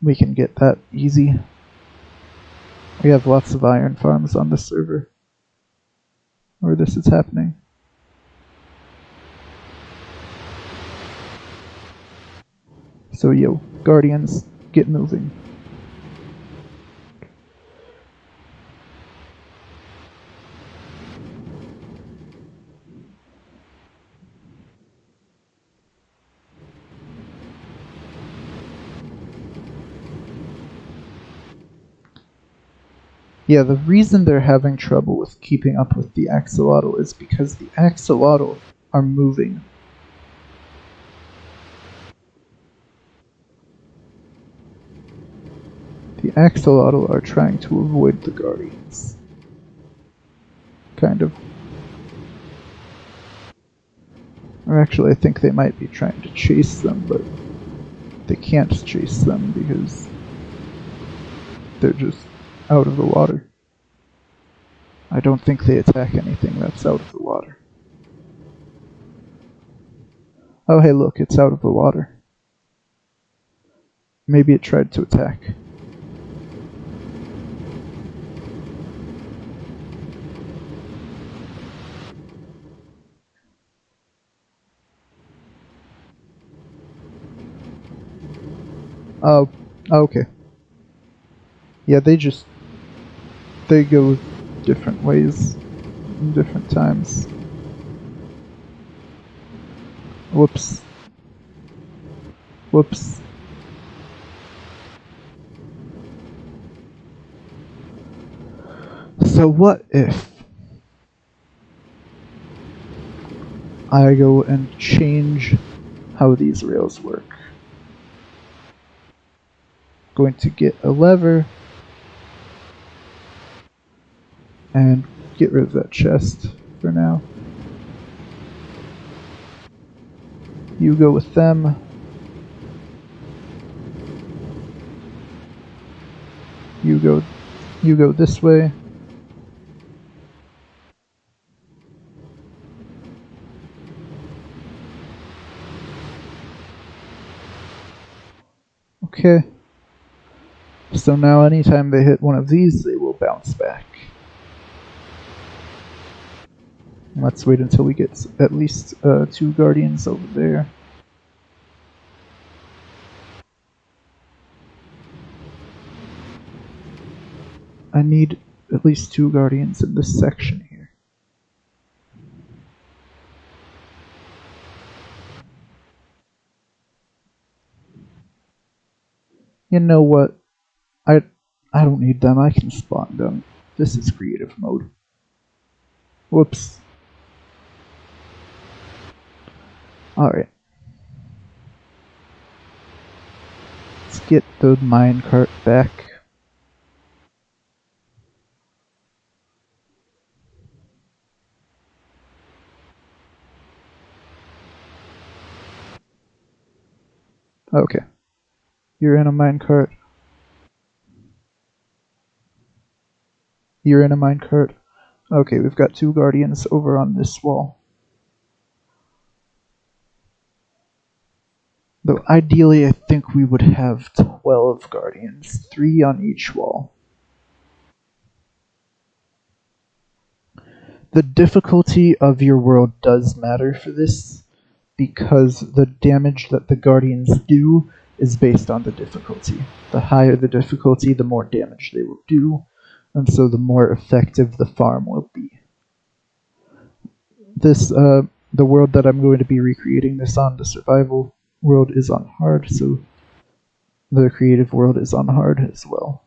S1: we can get that easy. We have lots of iron farms on the server where this is happening. So yo, Guardians, get moving. Yeah, the reason they're having trouble with keeping up with the axolotl is because the axolotl are moving. The axolotl are trying to avoid the Guardians. Kind of. Or actually, I think they might be trying to chase them, but they can't chase them because they're just out of the water. I don't think they attack anything that's out of the water. Oh hey look, it's out of the water. Maybe it tried to attack. Oh, okay. Yeah, they go different ways in different times. Whoops. Whoops. So what if I go and change how these rails work? Going to get a lever and get rid of that chest for now. You go with them. You go this way. Okay. So now anytime they hit one of these, they will bounce back. Let's wait until we get at least 2 Guardians over there. I need at least 2 Guardians in this section here. You know what? I don't need them. I can spawn them. This is creative mode. Whoops. Alright. Let's get the minecart back. Okay. You're in a minecart. You're in a minecart. Okay, we've got 2 Guardians over on this wall. Though ideally I think we would have 12 Guardians, 3 on each wall. The difficulty of your world does matter for this, because the damage that the Guardians do is based on the difficulty. The higher the difficulty, the more damage they will do, and so the more effective the farm will be. The world that I'm going to be recreating this on, the survival world, is on hard, so the creative world is on hard as well.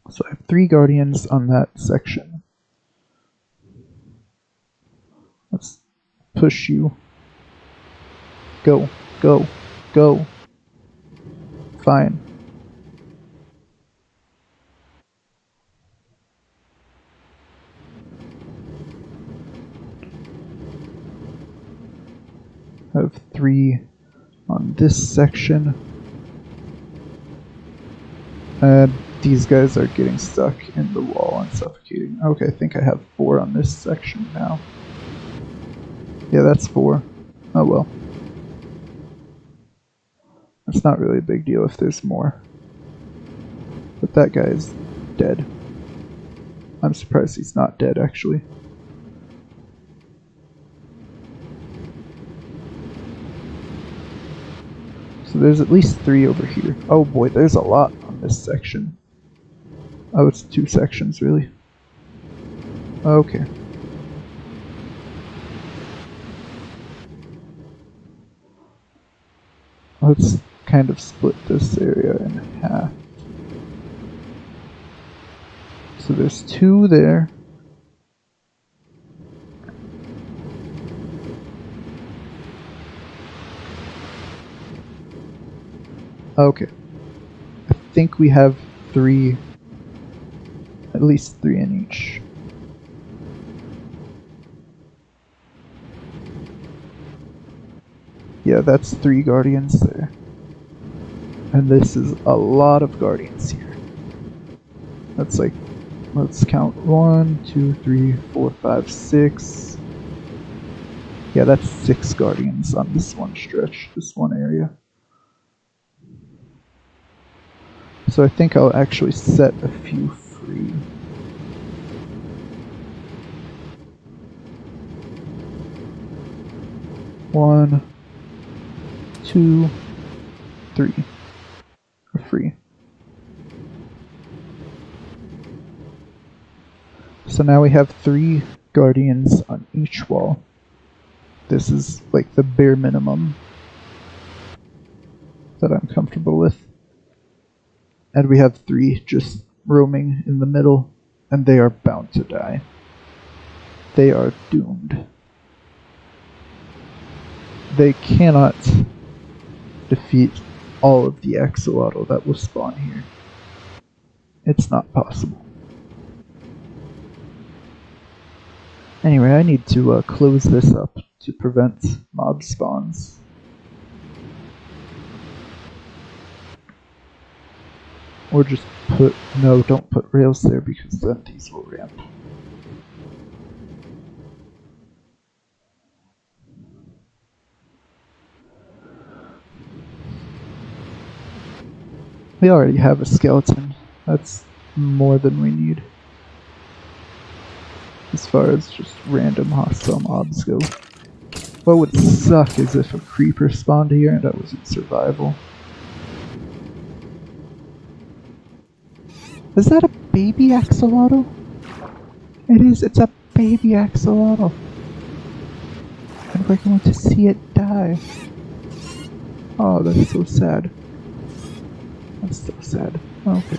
S1: So I have 3 guardians on that section. Let's push you. Go, go, go. Fine. I have 3 on this section. And these guys are getting stuck in the wall and suffocating. Okay, I think I have 4 on this section now. Yeah, that's 4. Oh well. It's not really a big deal if there's more. But that guy is dead. I'm surprised he's not dead, actually. So there's at least 3 over here. Oh boy, there's a lot on this section. Oh, it's 2 sections, really. Okay. Let's kind of split this area in half. So there's 2 there. Okay. I think we have 3, at least 3 in each. Yeah, that's 3 guardians there. And this is a lot of guardians here. That's like, let's count 1, 2, 3, 4, 5, 6. Yeah, that's 6 guardians on this one stretch, this one area. So I think I'll actually set a few free. One, 2, 3 are free. So now we have 3 guardians on each wall. This is like the bare minimum that I'm comfortable with. And we have 3 just roaming in the middle, and they are bound to die. They are doomed. They cannot defeat all of the axolotl that will spawn here. It's not possible. Anyway, I need to close this up to prevent mob spawns. Or just put, no, don't put rails there because then these will ramp. We already have a skeleton. That's more than we need. As far as just random hostile mobs go. What would suck is if a creeper spawned here and I was in survival. Is that a baby axolotl? It is, it's a baby axolotl. And we're going to see it die. Oh, that's so sad. That's so sad. Okay.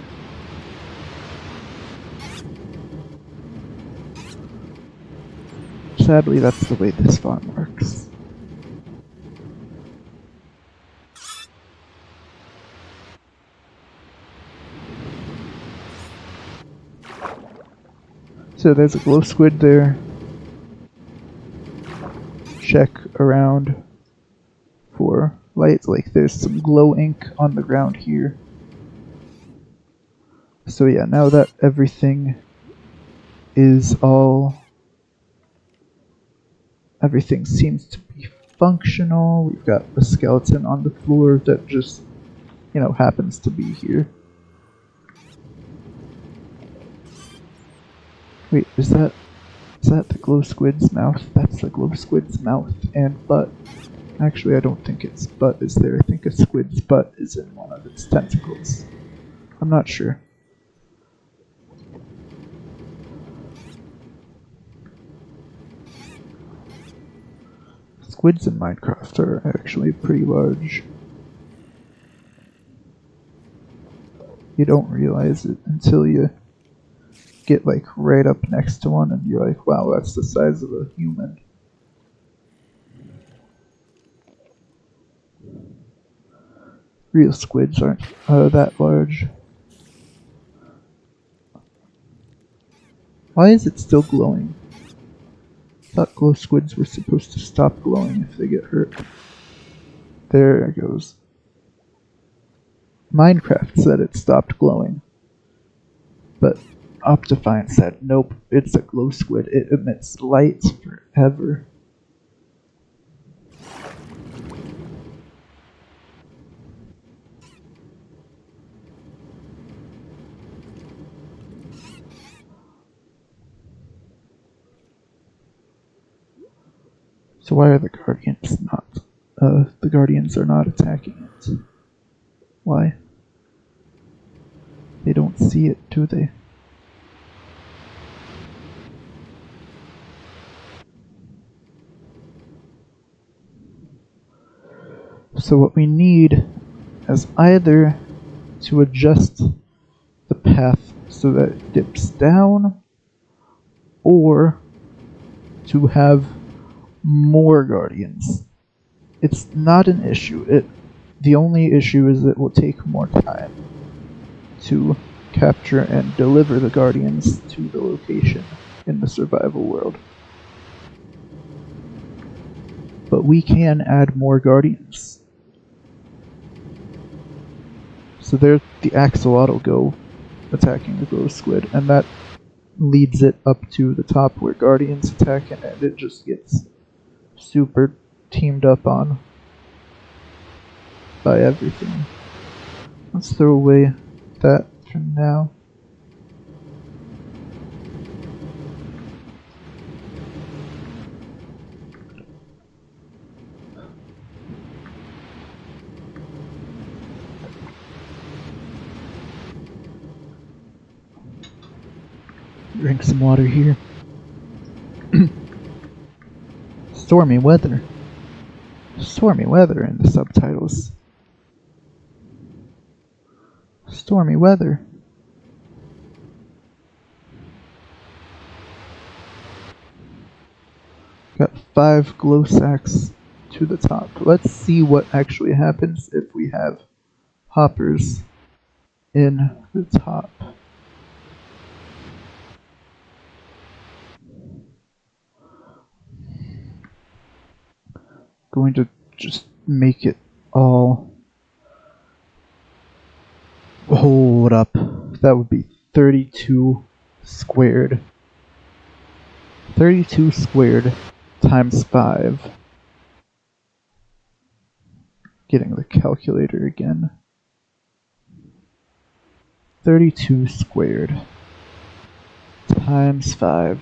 S1: Sadly, that's the way this farm works. So there's a glow squid there. Check around for light. Like there's some glow ink on the ground here. So yeah, now that everything is everything seems to be functional. We've got a skeleton on the floor that just, you know, happens to be here. Wait, is that the glow squid's mouth? That's the glow squid's mouth and butt. Actually, I don't think its butt is there. I think a squid's butt is in one of its tentacles. I'm not sure. Squids in Minecraft are actually pretty large. You don't realize it until you get like right up next to one and you're like, wow, that's the size of a human. Real squids aren't that large. Why is it still glowing? I thought glow squids were supposed to stop glowing if they get hurt. There it goes. Minecraft said it stopped glowing. But Optifine said, nope, it's a glow squid. It emits light forever. So why are the Guardians not? The Guardians are not attacking it. Why? They don't see it, do they? So what we need is either to adjust the path so that it dips down, or to have more Guardians. It's not an issue. The only issue is it will take more time to capture and deliver the Guardians to the location in the survival world. But we can add more Guardians. So there, the axolotl will go attacking the glow squid, and that leads it up to the top where Guardians attack, and it just gets super teamed up on by everything. Let's throw away that for now. Drink some water here. Stormy weather. Stormy weather in the subtitles. Stormy weather. Got 5 glow sacks to the top. Let's see what actually happens if we have hoppers in the top. Going to just make it all. Hold up. That would be 32 squared. 32 squared times 5. Getting the calculator again. 32 squared times 5.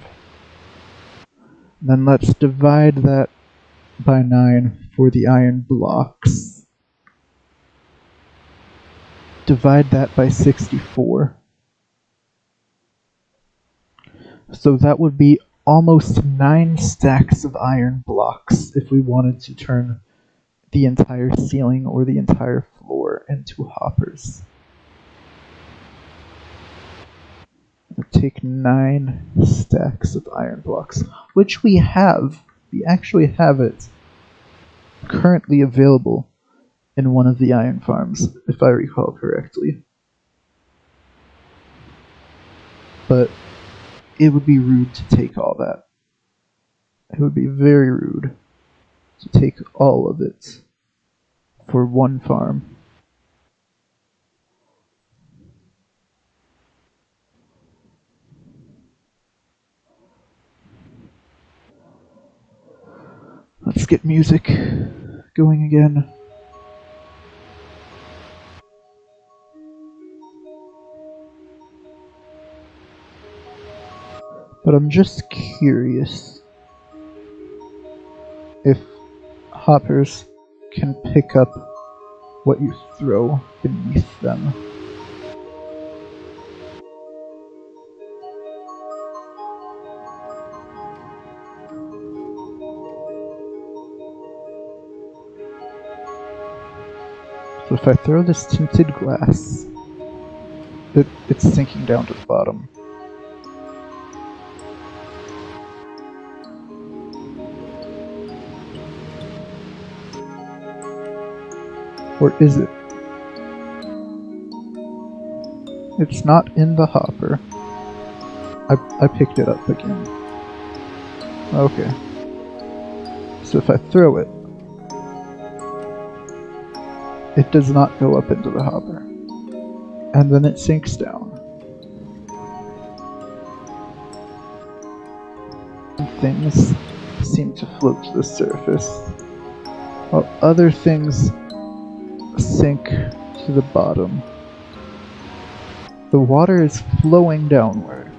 S1: Then let's divide that by 9 for the iron blocks. Divide that by 64. So that would be almost 9 stacks of iron blocks if we wanted to turn the entire ceiling or the entire floor into hoppers. It would take 9 stacks of iron blocks, which we have. We actually have it currently available in one of the iron farms, if I recall correctly. But it would be rude to take all that. It would be very rude to take all of it for one farm. Let's get music going again. But I'm just curious if hoppers can pick up what you throw beneath them. So if I throw this tinted glass it's sinking down to the bottom. Or is it? It's not in the hopper. I picked it up again. Okay. So if I throw it, it does not go up into the hopper. And then it sinks down. Things seem to float to the surface, while other things sink to the bottom. The water is flowing downward.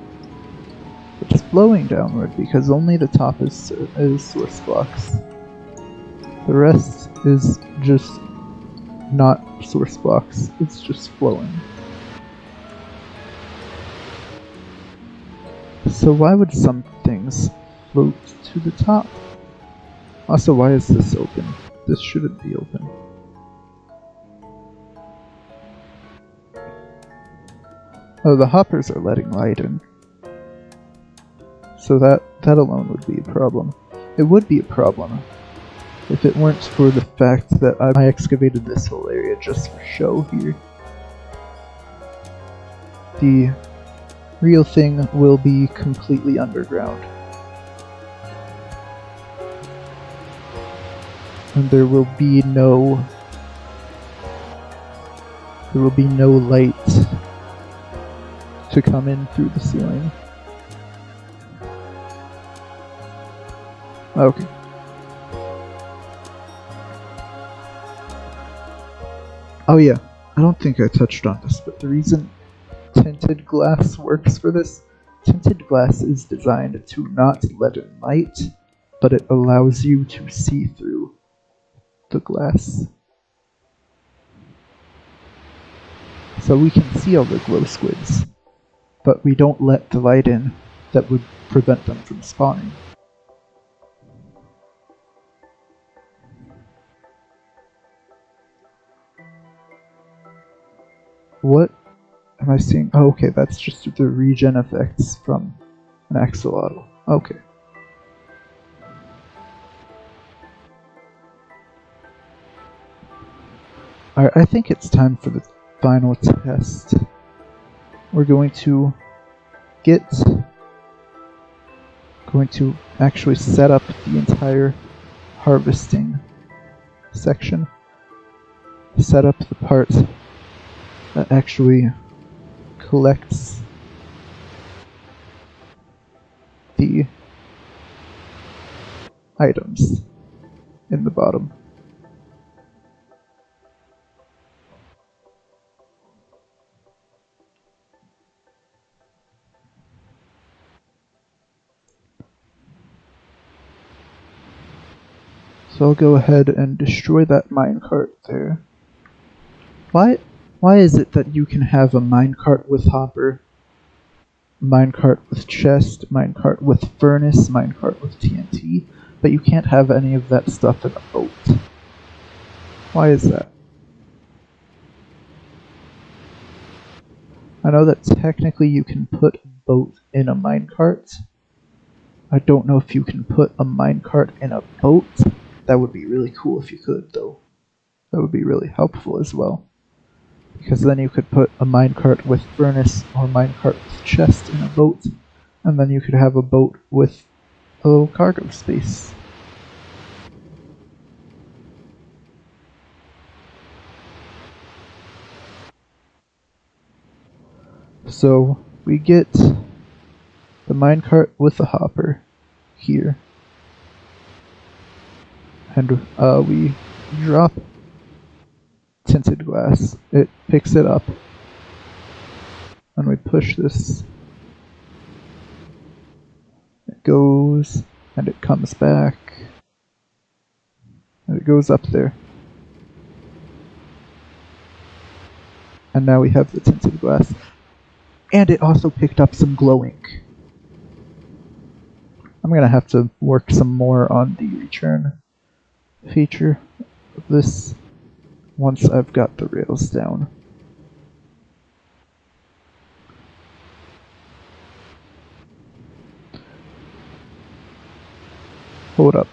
S1: It's flowing downward because only the top is source blocks. The rest is just not source blocks, it's just flowing. So why would some things float to the top? Also, why is this open? This shouldn't be open. Oh, the hoppers are letting light in. So that alone would be a problem. It would be a problem if it weren't for the fact that I excavated this whole area just for show here. The real thing will be completely underground. And there will be no light to come in through the ceiling. Okay. Oh yeah, I don't think I touched on this, but the reason tinted glass works for this, tinted glass is designed to not let in light, but it allows you to see through the glass. So we can see all the glow squids, but we don't let the light in that would prevent them from spawning. What am I seeing? Oh, okay, that's just the regen effects from an axolotl. Okay. Alright, I think it's time for the final test. We're going to actually set up the entire harvesting section. Set up the part that actually collects the items in the bottom. So I'll go ahead and destroy that minecart there. Why is it that you can have a minecart with hopper, minecart with chest, minecart with furnace, minecart with TNT, but you can't have any of that stuff in a boat? Why is that? I know that technically you can put a boat in a minecart. I don't know if you can put a minecart in a boat. That would be really cool if you could, though. That would be really helpful as well. Because then you could put a minecart with furnace or minecart with chest in a boat, and then you could have a boat with a little cargo space. So we get the minecart with the hopper here, and we drop tinted glass. It picks it up, and we push this. It goes, and it comes back, and it goes up there. And now we have the tinted glass. And it also picked up some glow ink. I'm gonna have to work some more on the return feature of this once I've got the rails down. Hold up.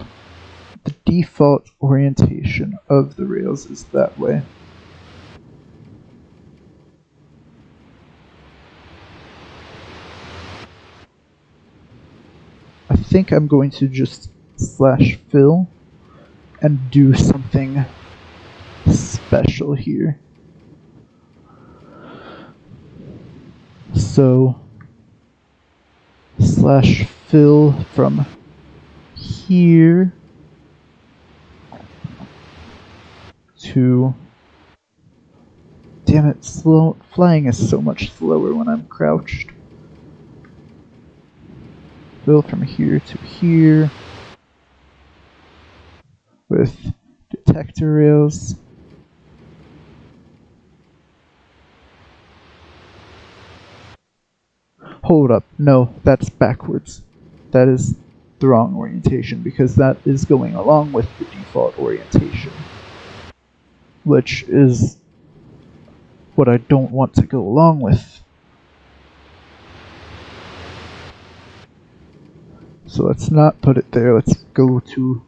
S1: The default orientation of the rails is that way. I think I'm going to just /fill and do something special here. So /fill from here to, damn it, flying is so much slower when I'm crouched. Fill from here to here with detector rails. Hold up, no, that's backwards. That is the wrong orientation because that is going along with the default orientation, which is what I don't want to go along with. So let's not put it there, let's go to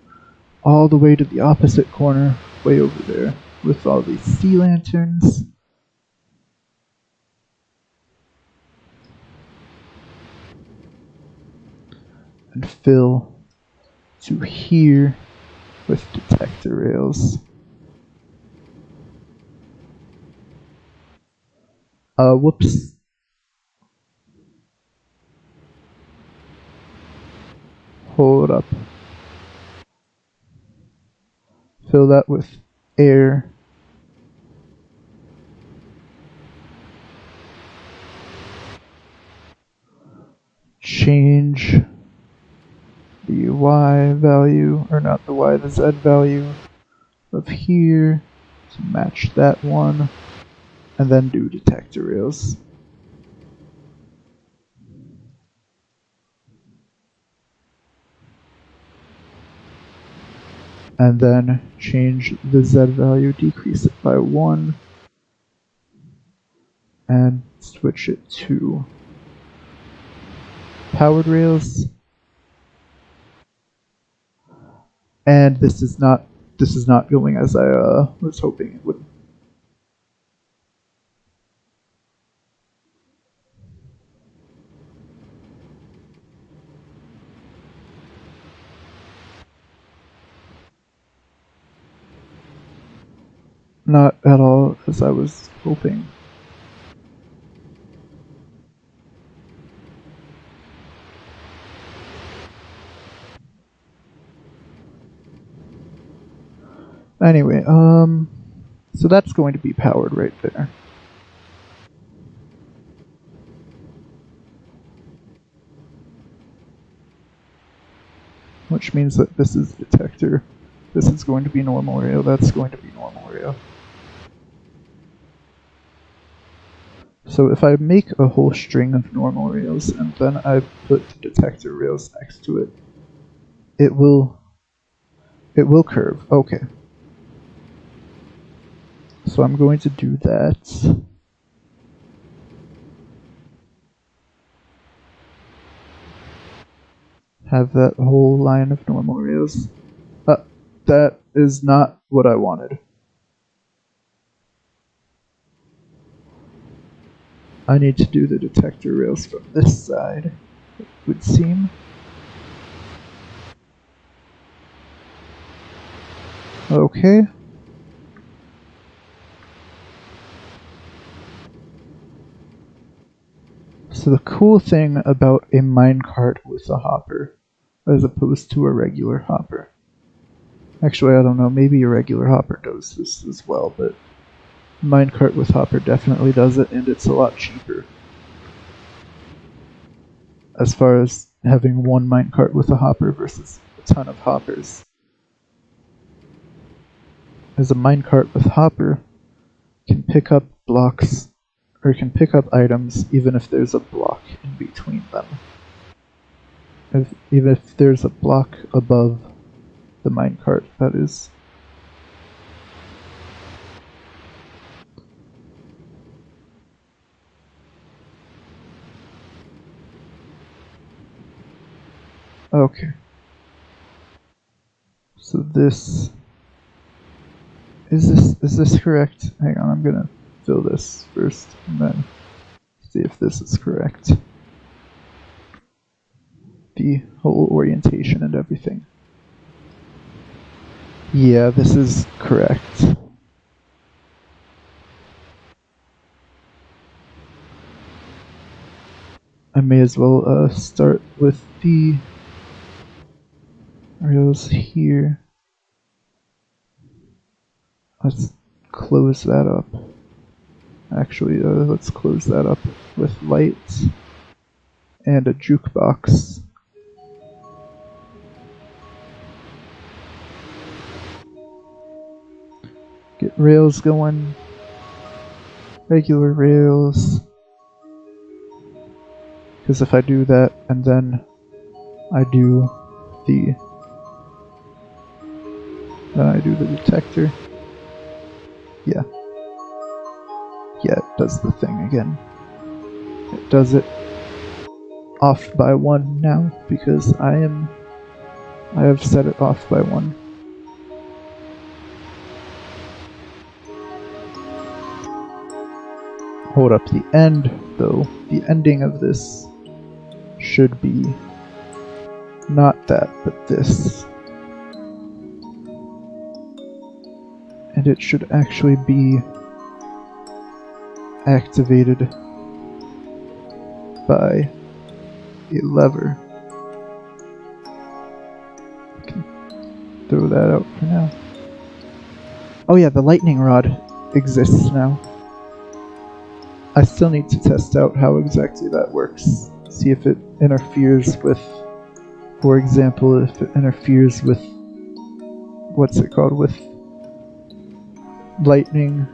S1: all the way to the opposite corner, way over there, with all these sea lanterns. And fill to here with detector rails. Whoops. Hold up. Fill that with air. Change the Y value, or not the Y, the Z value of here to match that one, and then do detector rails. And then change the Z value, decrease it by 1, and switch it to powered rails. And this is not going as I was hoping it would. Not at all as I was hoping. Anyway, so that's going to be powered right there. Which means that this is detector. This is going to be normal rail, that's going to be normal rail. So if I make a whole string of normal rails and then I put detector rails next to it, it will curve. Okay. So I'm going to do that. Have that whole line of normal rails. That is not what I wanted. I need to do the detector rails from this side, it would seem. Okay. So the cool thing about a minecart with a hopper, as opposed to a regular hopper. Actually, I don't know, maybe a regular hopper does this as well, but minecart with hopper definitely does it, and it's a lot cheaper. As far as having one minecart with a hopper versus a ton of hoppers. As a minecart with hopper can pick up blocks, or can pick up items even if there's a block in between them. Even if there's a block above the minecart, that is. Okay. this. Is this correct? Hang on, I'm gonna fill this first and then see if this is correct. The whole orientation and everything. Yeah, this is correct. I may as well start with the rails here. Let's close that up. Actually, let's close that up with lights and a jukebox. Get rails going. Regular rails. Because if I do that and then I do the detector. Yeah, it does the thing again. It does it off by 1 now because I have set it off by 1. Hold up, the end though, the ending of this should be not that, but this. And it should actually be activated by a lever. I can throw that out for now. Oh yeah, the lightning rod exists now. I still need to test out how exactly that works. See if it interferes with, for example, if it interferes with, what's it called, with lightning,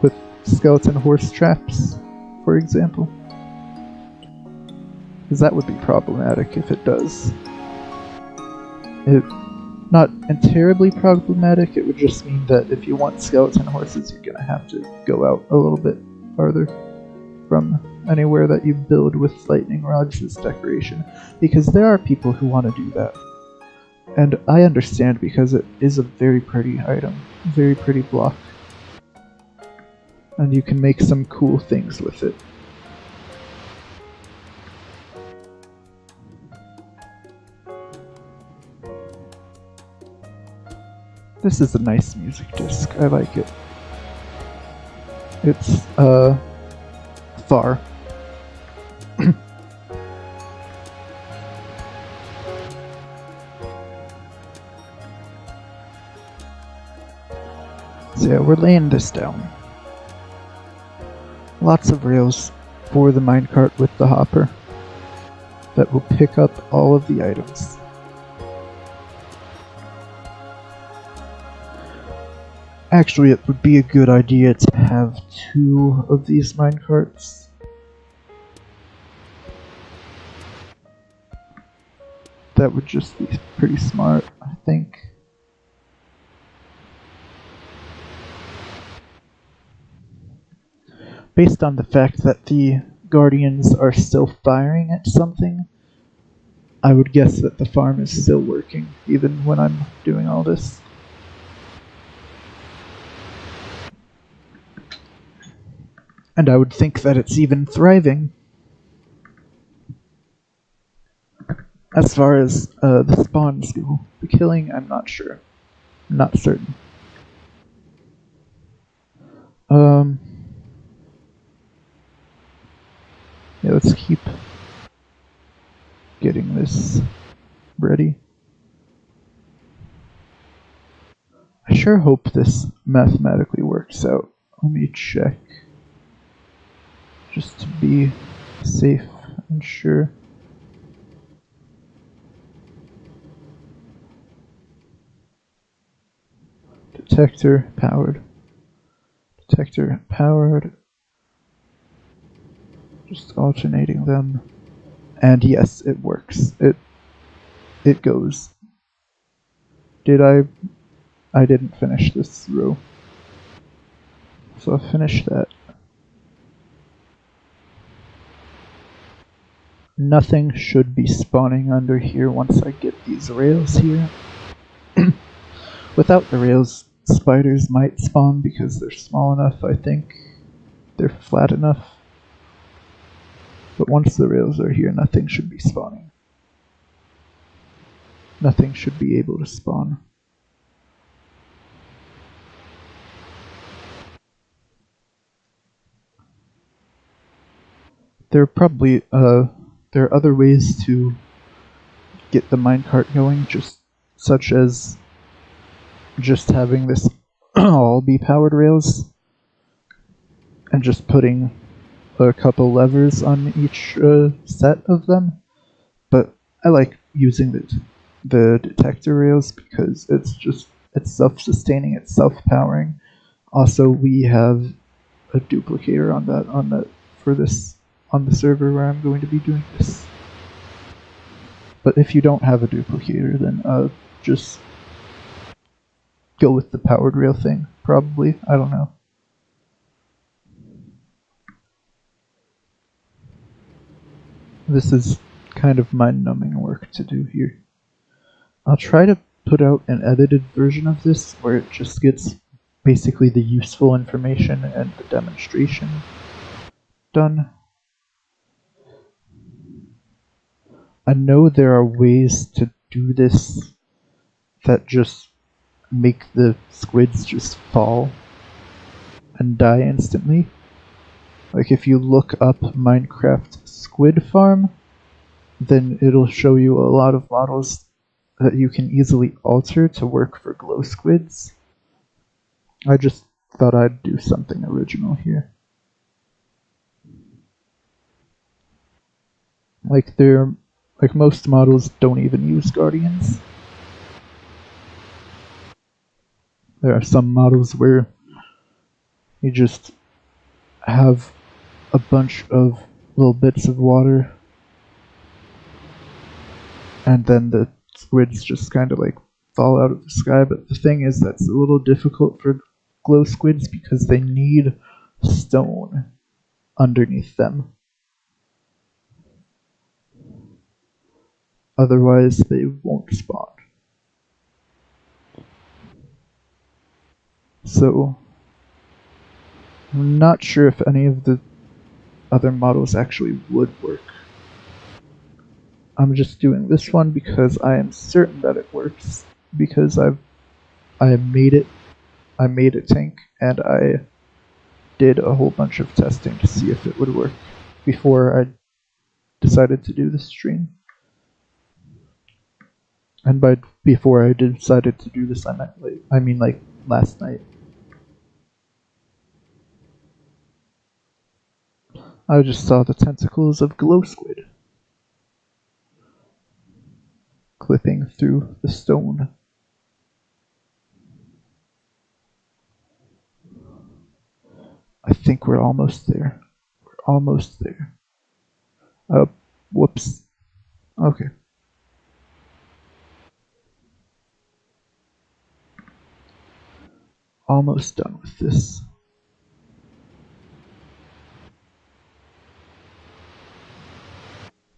S1: with skeleton horse traps, for example. Because that would be problematic if it does. Not terribly problematic, it would just mean that if you want skeleton horses, you're gonna have to go out a little bit farther from anywhere that you build with lightning rods as decoration, because there are people who want to do that. And I understand, because it is a very pretty item, very pretty block. And you can make some cool things with it. This is a nice music disc, I like it. It's, far. So yeah, we're laying this down. Lots of rails for the minecart with the hopper that will pick up all of the items. Actually, it would be a good idea to have 2 of these minecarts. That would just be pretty smart, I think. Based on the fact that the Guardians are still firing at something, I would guess that the farm is still working, even when I'm doing all this. And I would think that it's even thriving. As far as the spawns go, the killing, I'm not sure. I'm not certain. Yeah, let's keep getting this ready. I sure hope this mathematically works out. Let me check. Just to be safe and sure. Detector powered. Detector powered. Just alternating them. And yes, it works. It goes. I didn't finish this row. So I'll finish that. Nothing should be spawning under here once I get these rails here. Without the rails, spiders might spawn because they're small enough, I think. They're flat enough. But once the rails are here, nothing should be spawning. Nothing should be able to spawn. There are probably, there are other ways to get the minecart going, just such as just having this all be powered rails and just putting a couple levers on each set of them. But I like using the detector rails because it's self-sustaining, it's self-powering. Also, we have a duplicator on that for this on the server where I'm going to be doing this. But if you don't have a duplicator, then just go with the powered rail thing, probably. I don't know. This is kind of mind-numbing work to do here. I'll try to put out an edited version of this where it just gets basically the useful information and the demonstration done. I know there are ways to do this that just make the squids just fall and die instantly. Like if you look up Minecraft squid farm, then it'll show you a lot of models that you can easily alter to work for glow squids. I just thought I'd do something original here. Like most models don't even use guardians. There are some models where you just have a bunch of little bits of water and then the squids just kind of like fall out of the sky. But the thing is, that's a little difficult for glow squids because they need stone underneath them. Otherwise, they won't spawn. So, I'm not sure if any of the other models actually would work. I'm just doing this one because I am certain that it works, because I made it. I made a tank and I did a whole bunch of testing to see if it would work before I decided to do the stream. And by before I decided to do this, I mean like last night. I just saw the tentacles of glow squid clipping through the stone. I think we're almost there. We're almost there. Whoops. Okay. Almost done with this.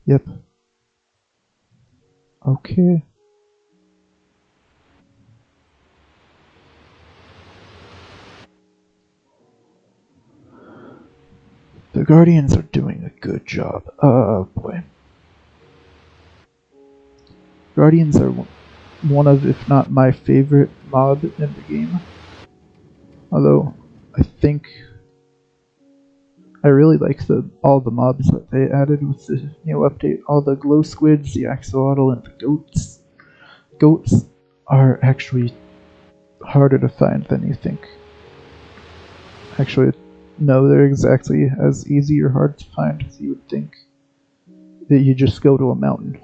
S1: Yep. Okay. The Guardians are doing a good job. Oh boy. Guardians are one of, if not my favorite mob in the game. Although, I think I really like all the mobs that they added with the new update. All the glow squids, the axolotl, and the goats. Goats are actually harder to find than you think. Actually, no, they're exactly as easy or hard to find as you would think. That you just go to a mountain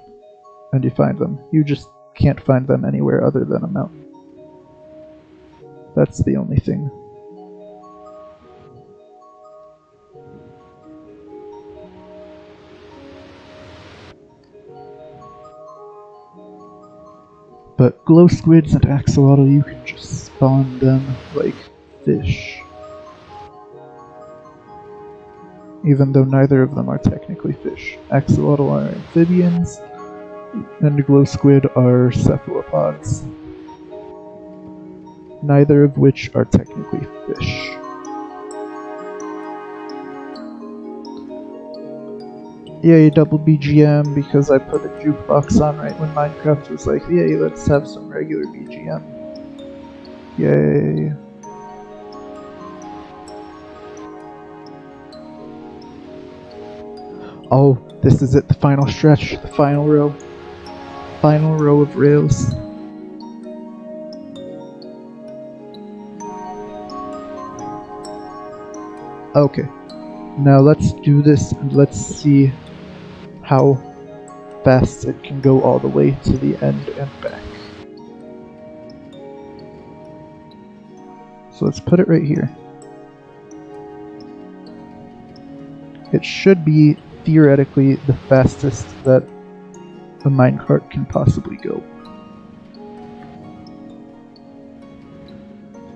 S1: and you find them. You just can't find them anywhere other than a mountain. That's the only thing. But glow squids and axolotl, you can just spawn them like fish. Even though neither of them are technically fish. Axolotl are amphibians, and glow squid are cephalopods. neither of which are technically fish. Yay, double BGM, because I put a jukebox on right when Minecraft was like, yay, let's have some regular BGM. Yay. Oh, this is it, the final stretch, the final row. Final row of rails. Okay, now let's do this and let's see how fast it can go all the way to the end and back. So let's put it right here. It should be theoretically the fastest that a minecart can possibly go.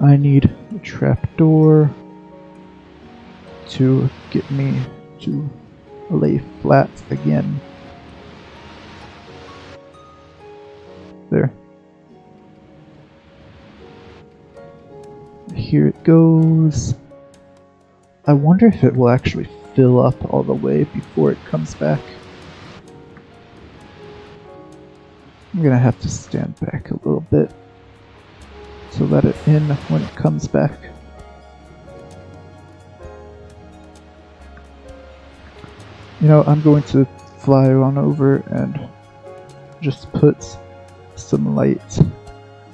S1: I need a trapdoor to get me to lay flat again. There. Here it goes. I wonder if it will actually fill up all the way before it comes back. I'm gonna have to stand back a little bit to let it in when it comes back. You know, I'm going to fly on over and just put some light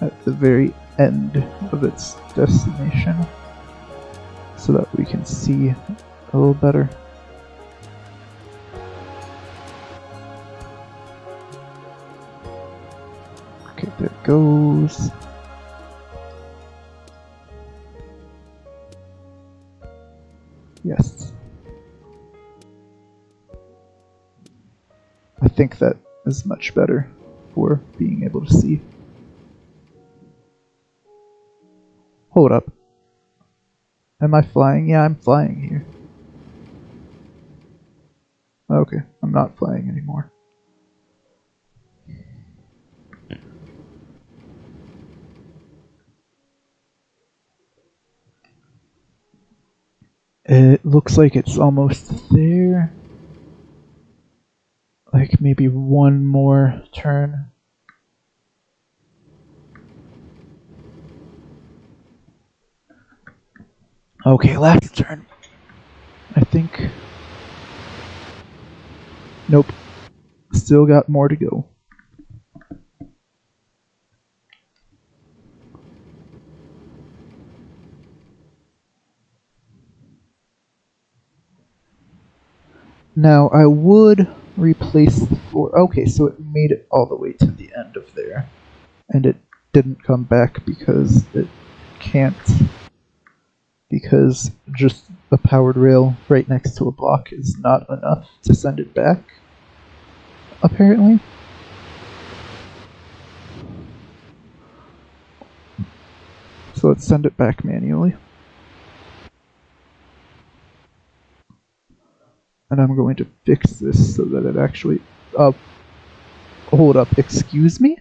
S1: at the very end of its destination so that we can see a little better. Okay, there it goes. Yes. I think that is much better for being able to see. Hold up. Am I flying? Yeah, I'm flying here. Okay, I'm not flying anymore. It looks like it's almost there. Like maybe one more turn. Okay, last turn. I think. Nope. Still got more to go. Now I would replace the floor. Okay, so it made it all the way to the end of there. And it didn't come back because it can't. Because just a powered rail right next to a block is not enough to send it back, apparently. So let's send it back manually. And I'm going to fix this so that it actually... hold up, excuse me?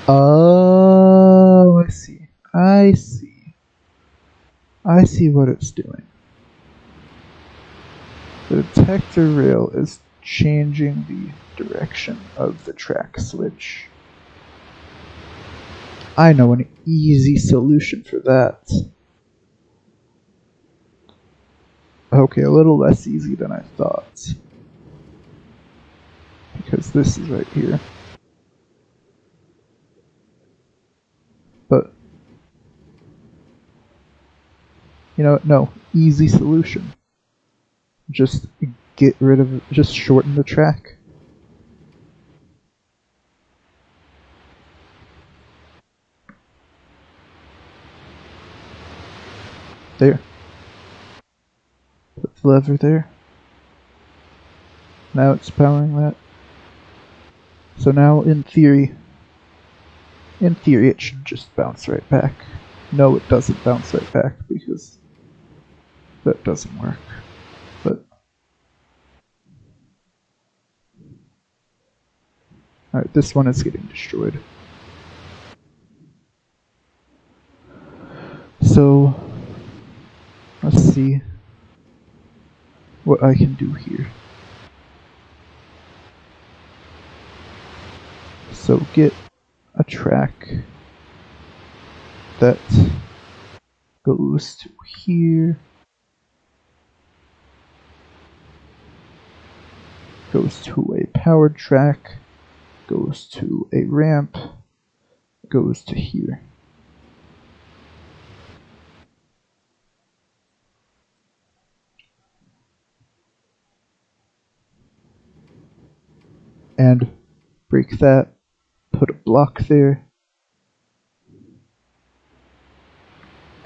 S1: Oh, I see. I see. I see what it's doing. The detector rail is changing the direction of the track switch. I know an easy solution for that. Okay, a little less easy than I thought. Because this is right here. But, you know, no, easy solution. Just get rid of, just shorten the track. There. Put the lever there. Now it's powering that. So now, in theory, it should just bounce right back. No, it doesn't bounce right back because that doesn't work. Alright, this one is getting destroyed. So, let's see what I can do here. So get a track that goes to here, goes to a powered track, goes to a ramp, goes to here. And break that, put a block there,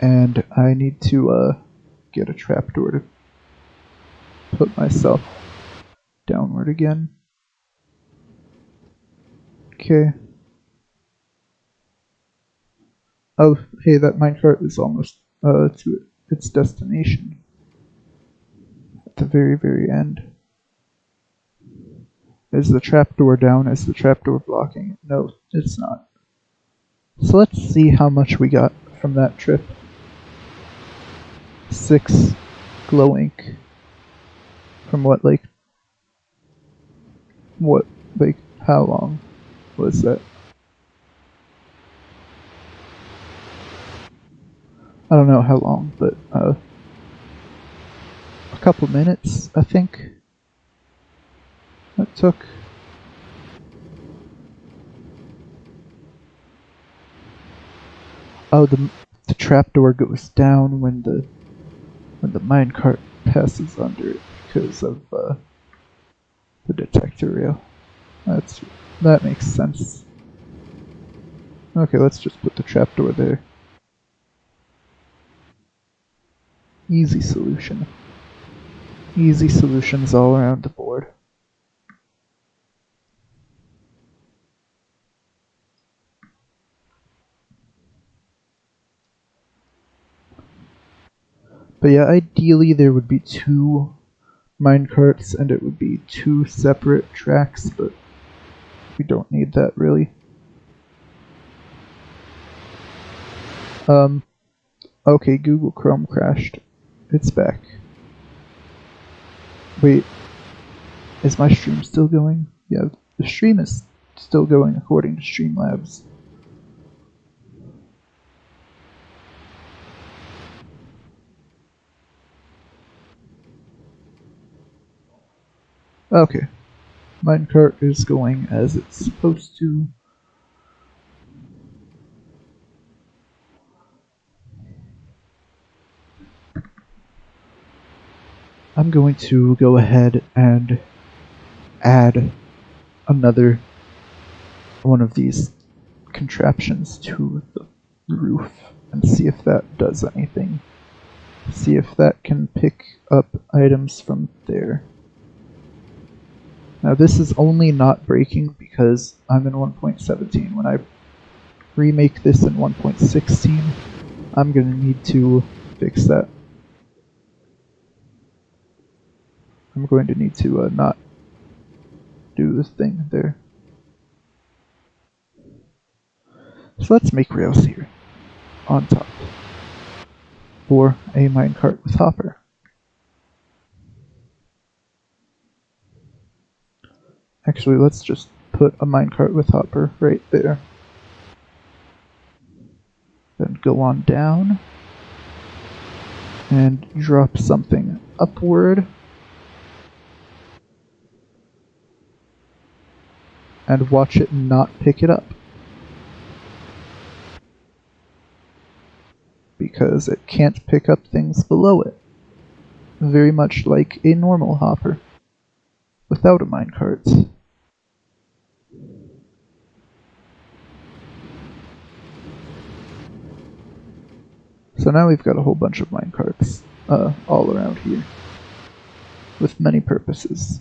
S1: and I need to get a trapdoor to put myself downward again. Okay. Oh, hey, that minecart is almost to its destination. At the very, very end. Is the trapdoor down? Is the trapdoor blocking? No, it's not. So let's see how much we got from that trip. 6 glow ink. From what, like... What, like, how long was that? I don't know how long, but, a couple minutes, I think. That took. Oh, the trapdoor goes down when the minecart passes under it because of the detector rail. That makes sense. Okay, let's just put the trapdoor there. Easy solution. Easy solutions all around the board. But yeah, ideally there would be 2 minecarts and it would be 2 separate tracks, but we don't need that really. Okay, Google Chrome crashed. It's back. Wait, is my stream still going? Yeah, the stream is still going according to Streamlabs. Okay, minecart is going as it's supposed to. I'm going to go ahead and add another one of these contraptions to the roof and see if that does anything. See if that can pick up items from there. Now this is only not breaking because I'm in 1.17. When I remake this in 1.16, I'm going to need to fix that. I'm going to need to not do this thing there. So let's make rails here, on top, for a minecart with hopper. Actually, let's just put a minecart with hopper right there. Then go on down, and drop something upward. And watch it not pick it up. Because it can't pick up things below it. Very much like a normal hopper. Without a minecart. So now we've got a whole bunch of minecarts all around here. With many purposes.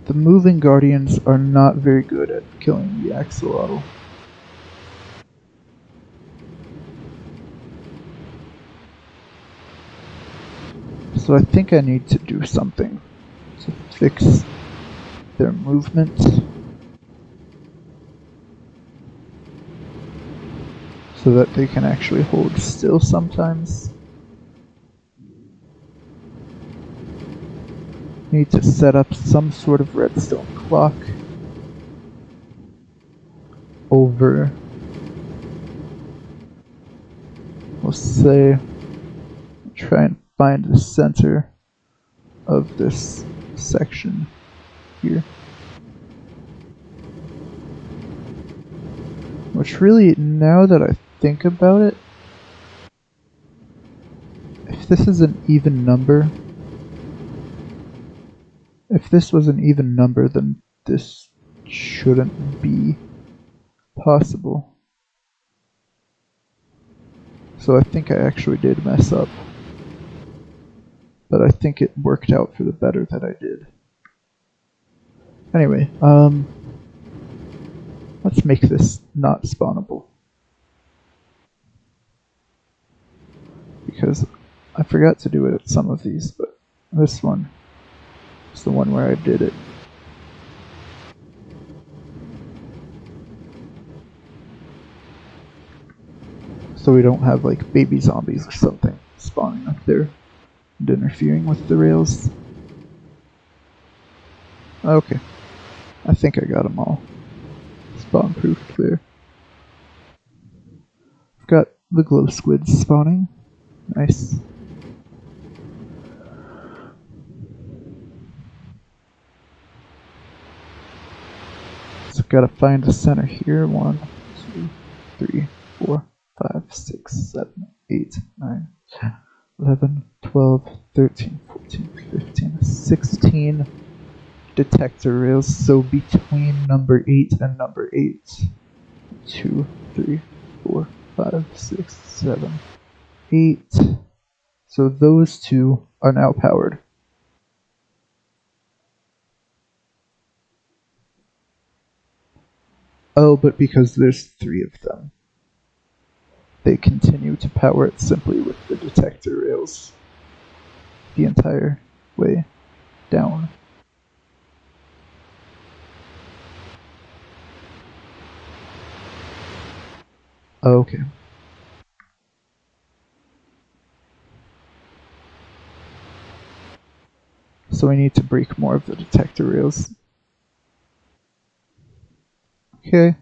S1: The moving guardians are not very good at killing the axolotl. So I think I need to do something to fix their movement. So that they can actually hold still sometimes. Need to set up some sort of redstone clock over, we'll say, try and find the center of this section here. Which really, now that I think about it, if this is an even number, if this was an even number, then this shouldn't be possible. So I think I actually did mess up. But I think it worked out for the better that I did. Anyway, let's make this not spawnable. Because I forgot to do it at some of these, but this one is the one where I did it. So we don't have like baby zombies or something spawning up there and interfering with the rails. Okay, I think I got them all spawn proofed there. I've got the glow squids spawning. Nice. So I've got to find the center here. 1, 2, 3, 4, 5, 6, 7, 8, 9, 10, 11, 12, 13, 14, 15, 16 detector rails. So between number 8 and number 8. 2, 3, 4, 5, 6, 7, 8. So those two are now powered. Oh, but because there's 3 of them, they continue to power it simply with the detector rails the entire way down. Okay. So we need to break more of the detector rails. Okay.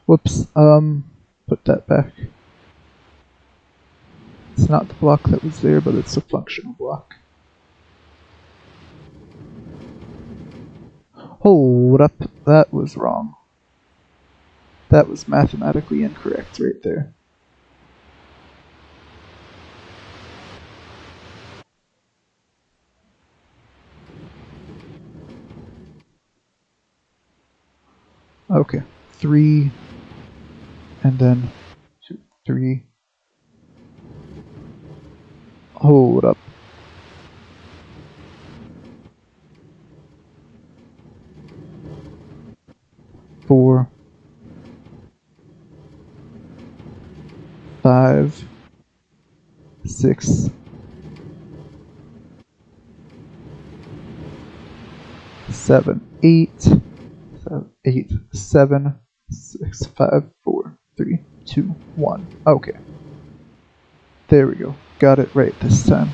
S1: Whoops, put that back. It's not the block that was there, but it's a functional block. Hold up, that was wrong. That was mathematically incorrect right there. Okay, 3, and then 2, 3. Hold up. Four, 5, 6, 7, 8, 8, 7, 6, 5, 4, 3, 2, 1. Okay. There we go. Got it right this time.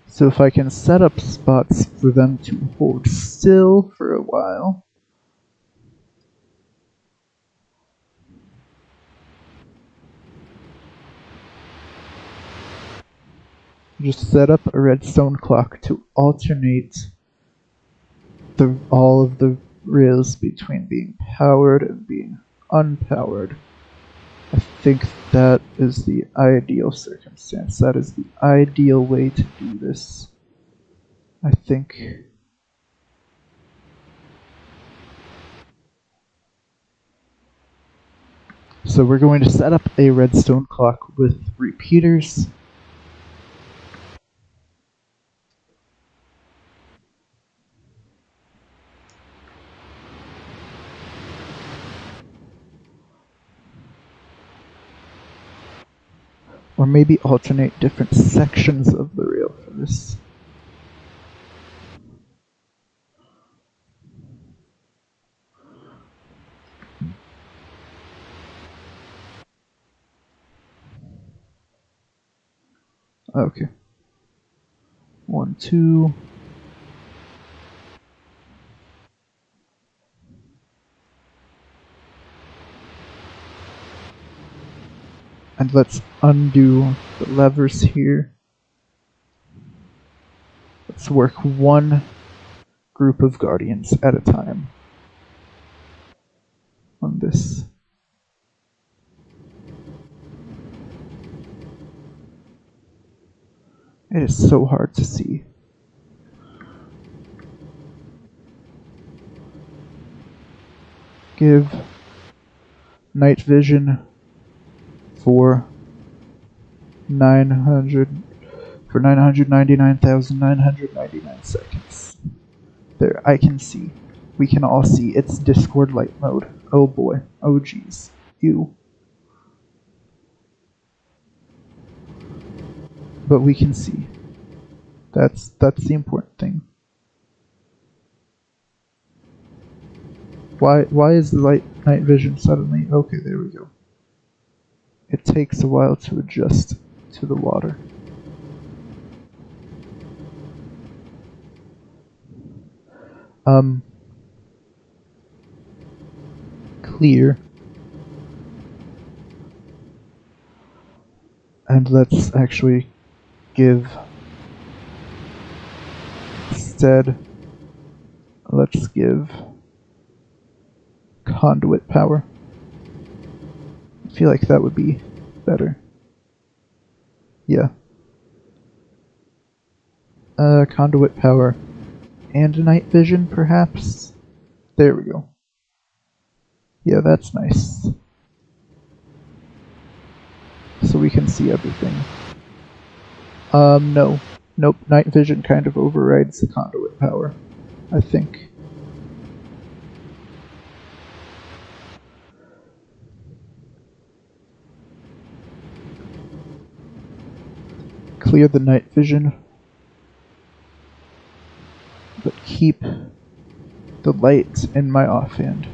S1: So if I can set up spots for them to hold still for a while. Just set up a redstone clock to alternate all of the rails between being powered and being unpowered. I think that is the ideal circumstance. That is the ideal way to do this. I think. So we're going to set up a redstone clock with repeaters. Or maybe alternate different sections of the rail for this. Okay. 1, 2. And let's undo the levers here. Let's work one group of guardians at a time on this. It is so hard to see. Give night vision for 999,999 seconds. There, I can see. We can all see. It's Discord light mode. Oh boy. Oh geez. Ew. But we can see. That's the important thing. Why is the night vision suddenly? Okay, there we go. It takes a while to adjust to the water. Clear. And let's actually give, instead, let's give conduit power. I feel like that would be better. Yeah. Conduit power and night vision, perhaps? There we go. Yeah, that's nice. So we can see everything. No. Nope, night vision kind of overrides the conduit power, I think. Clear the night vision, but keep the light in my offhand.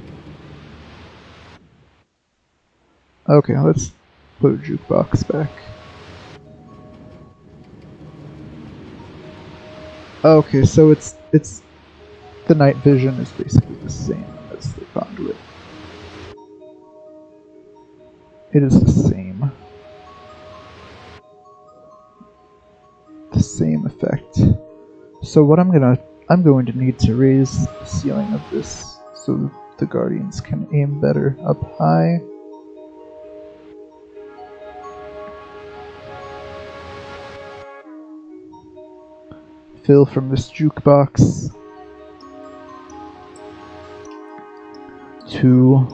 S1: Okay, let's put a jukebox back. Okay, so it's the night vision is basically the same as the conduit. It is the same. The same effect. So what I'm going to need to raise the ceiling of this so the guardians can aim better up high. Fill from this jukebox to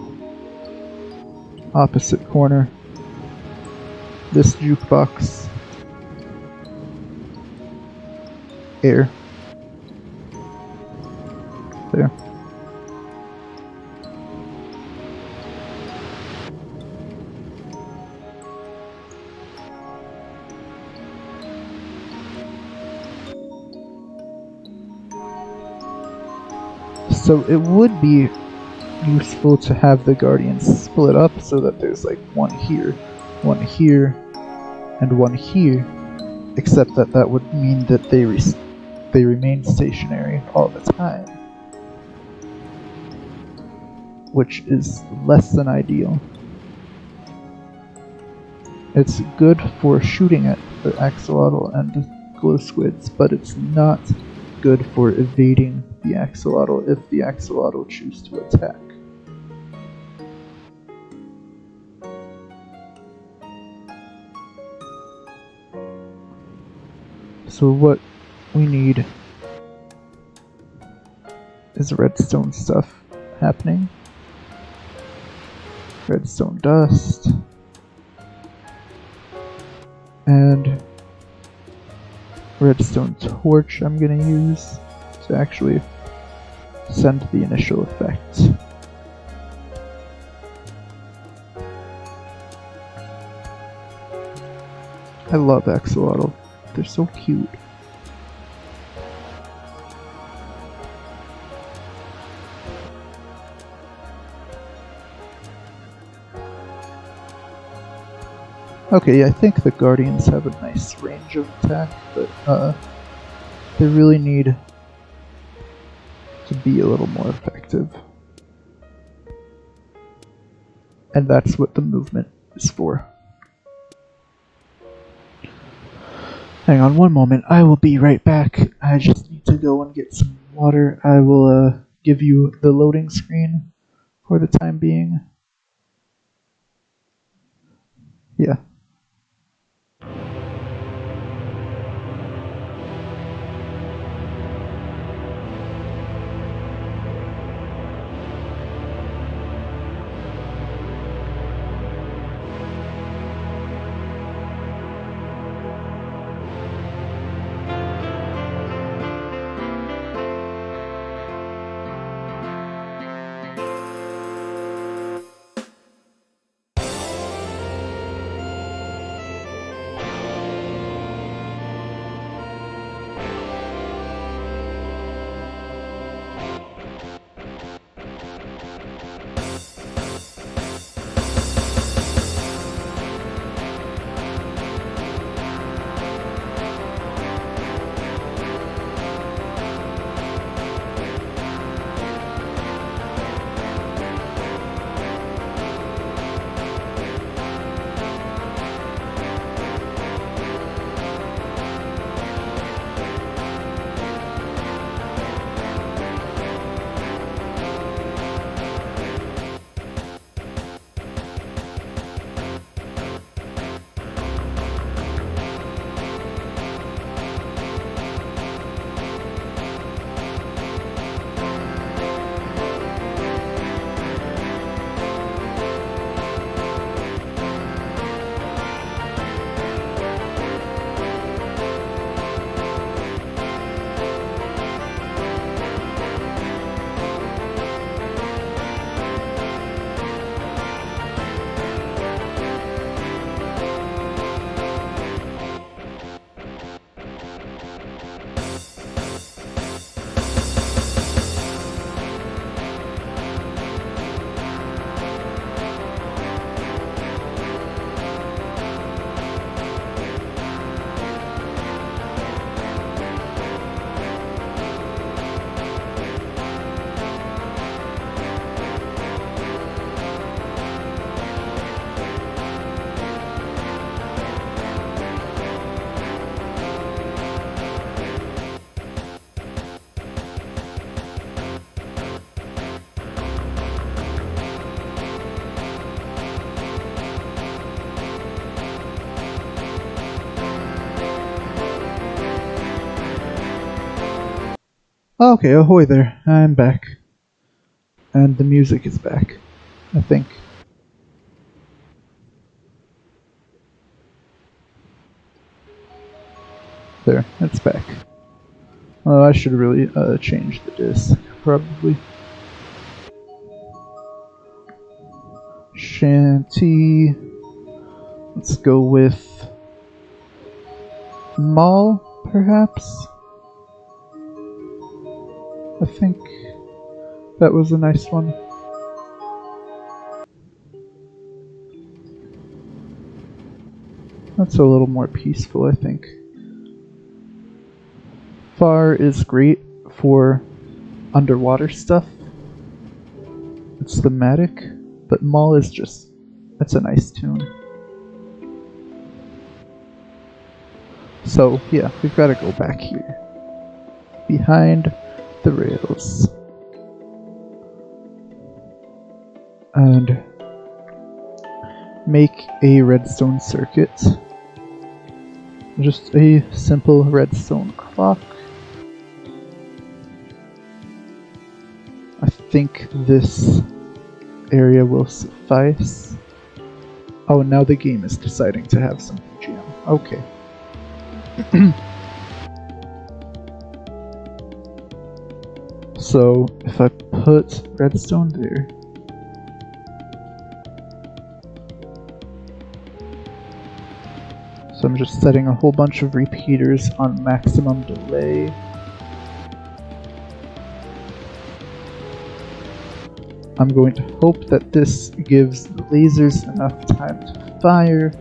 S1: opposite corner. This jukebox. Air. There. So it would be useful to have the guardians split up so that there's like one here, and one here, except that would mean that they remain stationary all the time, which is less than ideal. It's good for shooting at the axolotl and glow squids, but it's not good for evading the axolotl if the axolotl choose to attack. So what we need is redstone stuff happening. redstone dust, and redstone torch I'm gonna use to actually send the initial effect. I love axolotl. They're so cute. Okay, I think the Guardians have a nice range of attack, but they really need to be a little more effective. And that's what the movement is for. Hang on one moment, I will be right back. I just need to go and get some water. I will give you the loading screen for the time being. Yeah. Okay, ahoy there. I'm back. And the music is back, I think. There, it's back. Oh, I should really change the disc, probably. Shanty. Let's go with Mall, perhaps? I think that was a nice one. That's a little more peaceful, I think. Far is great for underwater stuff. It's thematic, but Mall is just, that's a nice tune. So yeah, we've got to go back here. Behind the rails. And make a redstone circuit. Just a simple redstone clock. I think this area will suffice. Oh, now the game is deciding to have some BGM. Okay. So, if I put redstone there, so I'm just setting a whole bunch of repeaters on maximum delay. I'm going to hope that this gives the lasers enough time to fire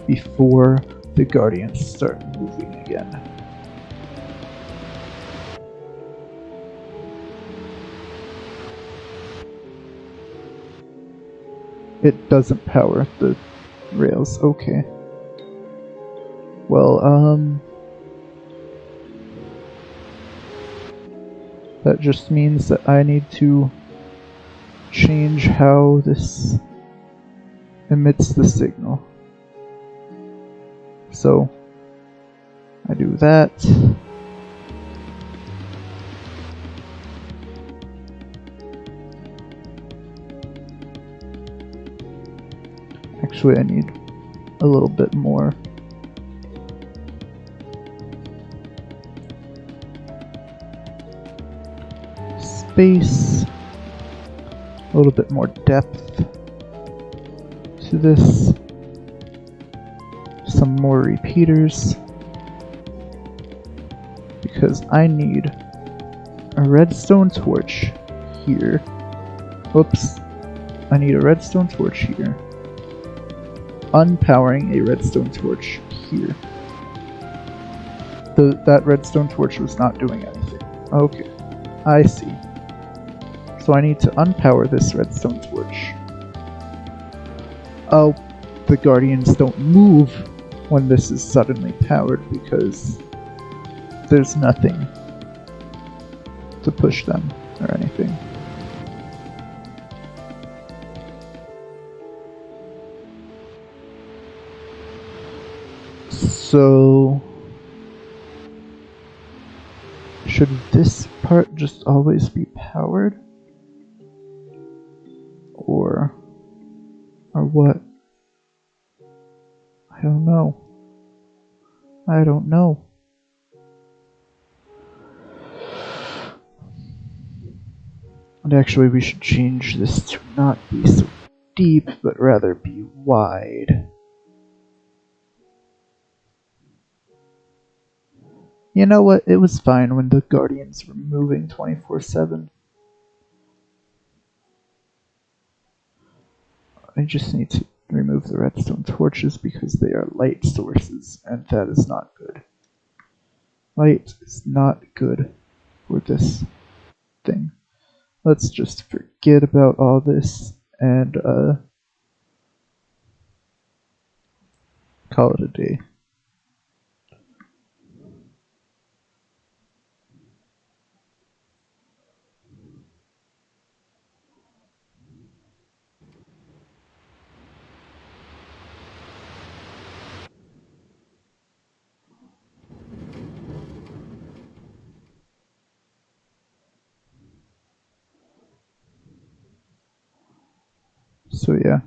S1: before the Guardians start moving again. It doesn't power the rails, okay. Well, that just means that I need to change how this emits the signal. So, I do that. Actually, I need a little bit more. Space, a little bit more depth to this, some more repeaters, because I need a redstone torch here. Whoops, I need a redstone torch here, unpowering a redstone torch here. That redstone torch was not doing anything. Okay, I see. So I need to unpower this redstone torch. Oh, the Guardians don't move when this is suddenly powered because there's nothing to push them or anything. So, should this part just always be powered? Or what? I don't know. I don't know. And actually we should change this to not be so deep, but rather be wide. You know what? It was fine when the Guardians were moving 24/7. I just need to remove the redstone torches because they are light sources, and that is not good. Light is not good for this thing. Let's just forget about all this and call it a day. So yeah.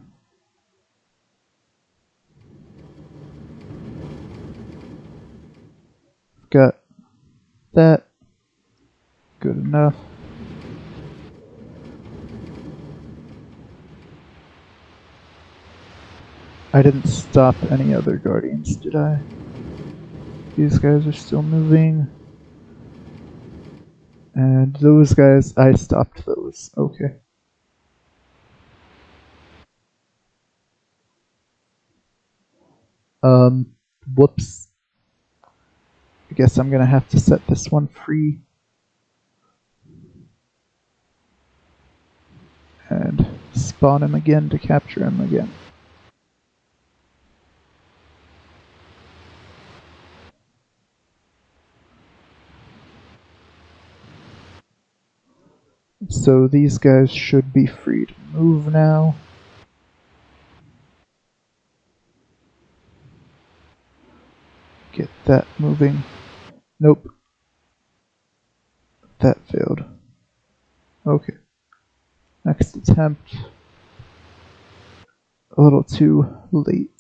S1: Got that. Good enough. I didn't stop any other Guardians, did I? These guys are still moving. And those guys, I stopped those. Okay. Whoops. I guess I'm gonna have to set this one free. And spawn him again to capture him again. So these guys should be free to move now. Get that moving. Nope. That failed. Okay. Next attempt. a little too late.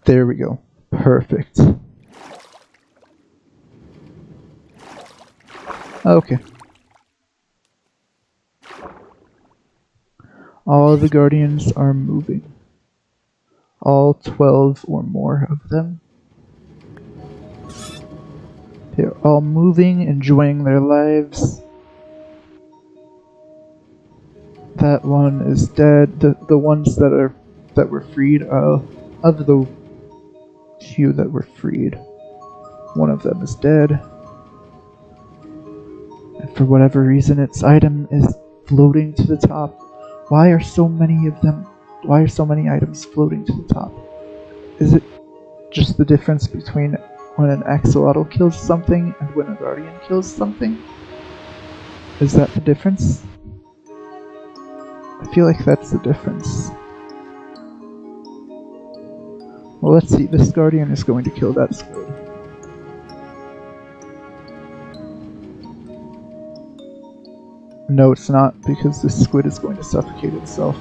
S1: There we go. Perfect. Okay. All the guardians are moving. All 12 or more of them. They're all moving, enjoying their lives. That one is dead. The ones that were freed, of the few that were freed, one of them is dead. And for whatever reason, its item is floating to the top. Why are so many of them? Why are so many items floating to the top? Is it just the difference between when an axolotl kills something and when a guardian kills something? Is that the difference? I feel like that's the difference. Well, let's see. This guardian is going to kill that squid. No, it's not, because this squid is going to suffocate itself.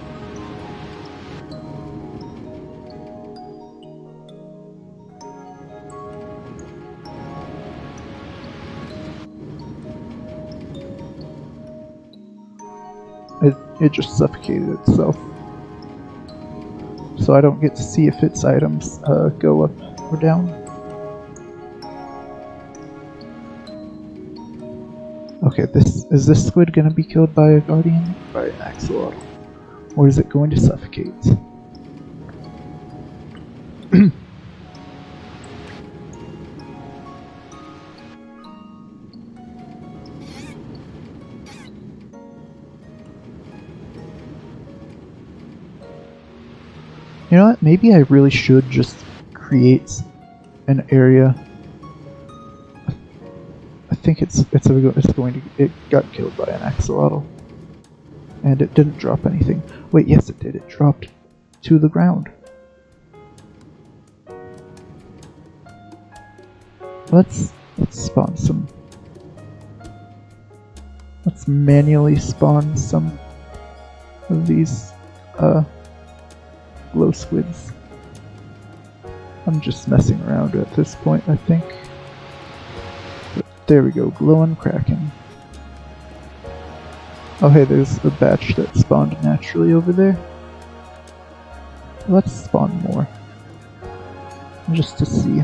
S1: It just suffocated itself. So I don't get to see if its items go up or down. Okay, is this squid gonna be killed by a guardian or by an axolotl? Or is it going to suffocate? You know what? Maybe I really should just create an area. I think it got killed by an axolotl, and it didn't drop anything. Wait, yes, it did. It dropped to the ground. Let's spawn some. Let's manually spawn some of these glow squids. I'm just messing around at this point, I think. But there we go, glowing Kraken. Oh hey, there's a batch that spawned naturally over there. Let's spawn more. Just to see.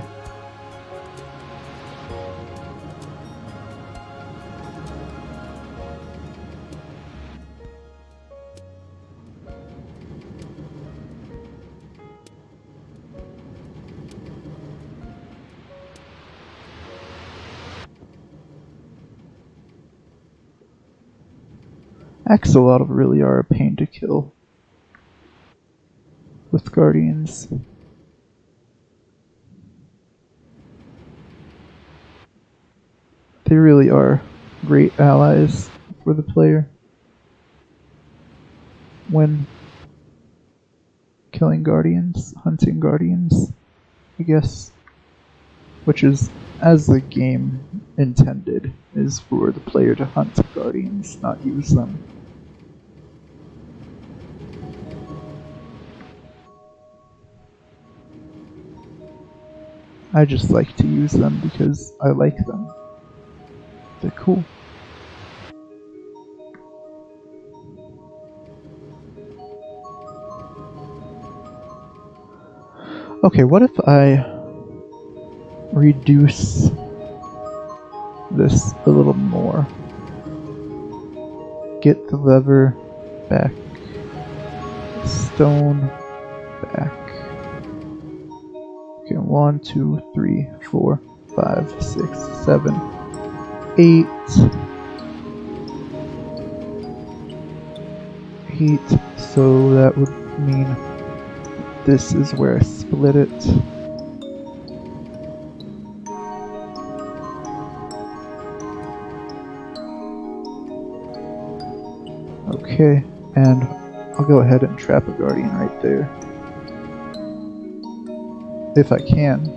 S1: Axolotl really are a pain to kill with guardians. They really are great allies for the player when killing guardians, hunting guardians, I guess. Which is, as the game intended, is for the player to hunt guardians, not use them. I just like to use them because I like them. They're cool. Okay, what if I reduce this a little more? Get the lever back. Stone back. Okay, 1, 2, 3, 4, 5, 6, 7, 8. 8, so that would mean this is where I split it. Okay, and I'll go ahead and trap a guardian right there. If I can.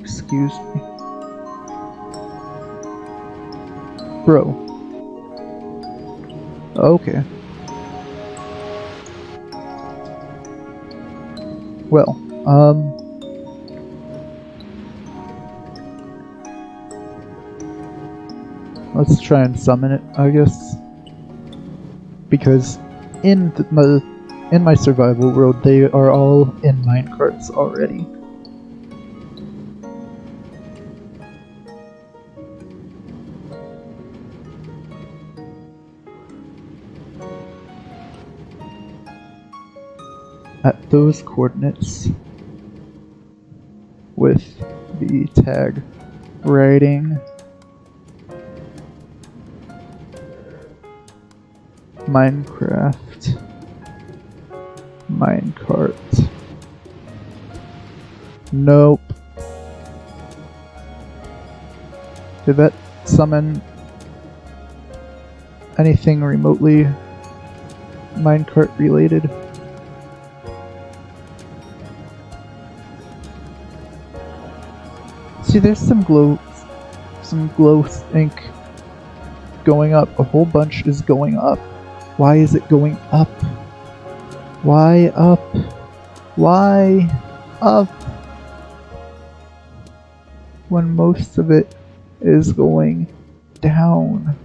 S1: Excuse me. Bro, Okay. Well, let's try and summon it, I guess. Because in my survival world, they are all in minecarts already. At those coordinates, with the tag writing Minecraft minecart. Nope. Did that summon anything remotely minecart related? See, there's some glow ink going up. A whole bunch is going up. Why is it going up? Why up? Why up? When most of it is going down.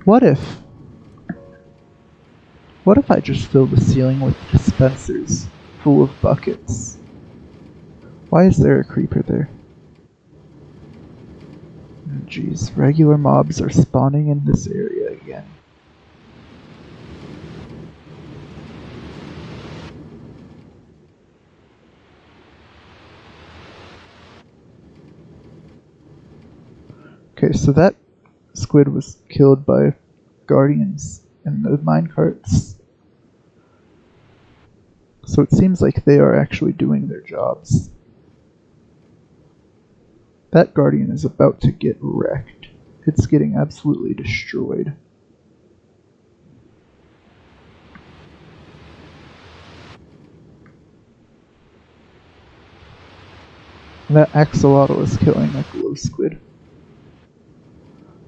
S1: What if I just fill the ceiling with dispensers full of buckets? Why is there a creeper there? Jeez, regular mobs are spawning in this area again. Okay, so that squid was killed by guardians in the minecarts. So it seems like they are actually doing their jobs. That guardian is about to get wrecked. It's getting absolutely destroyed. And that axolotl is killing a glow squid.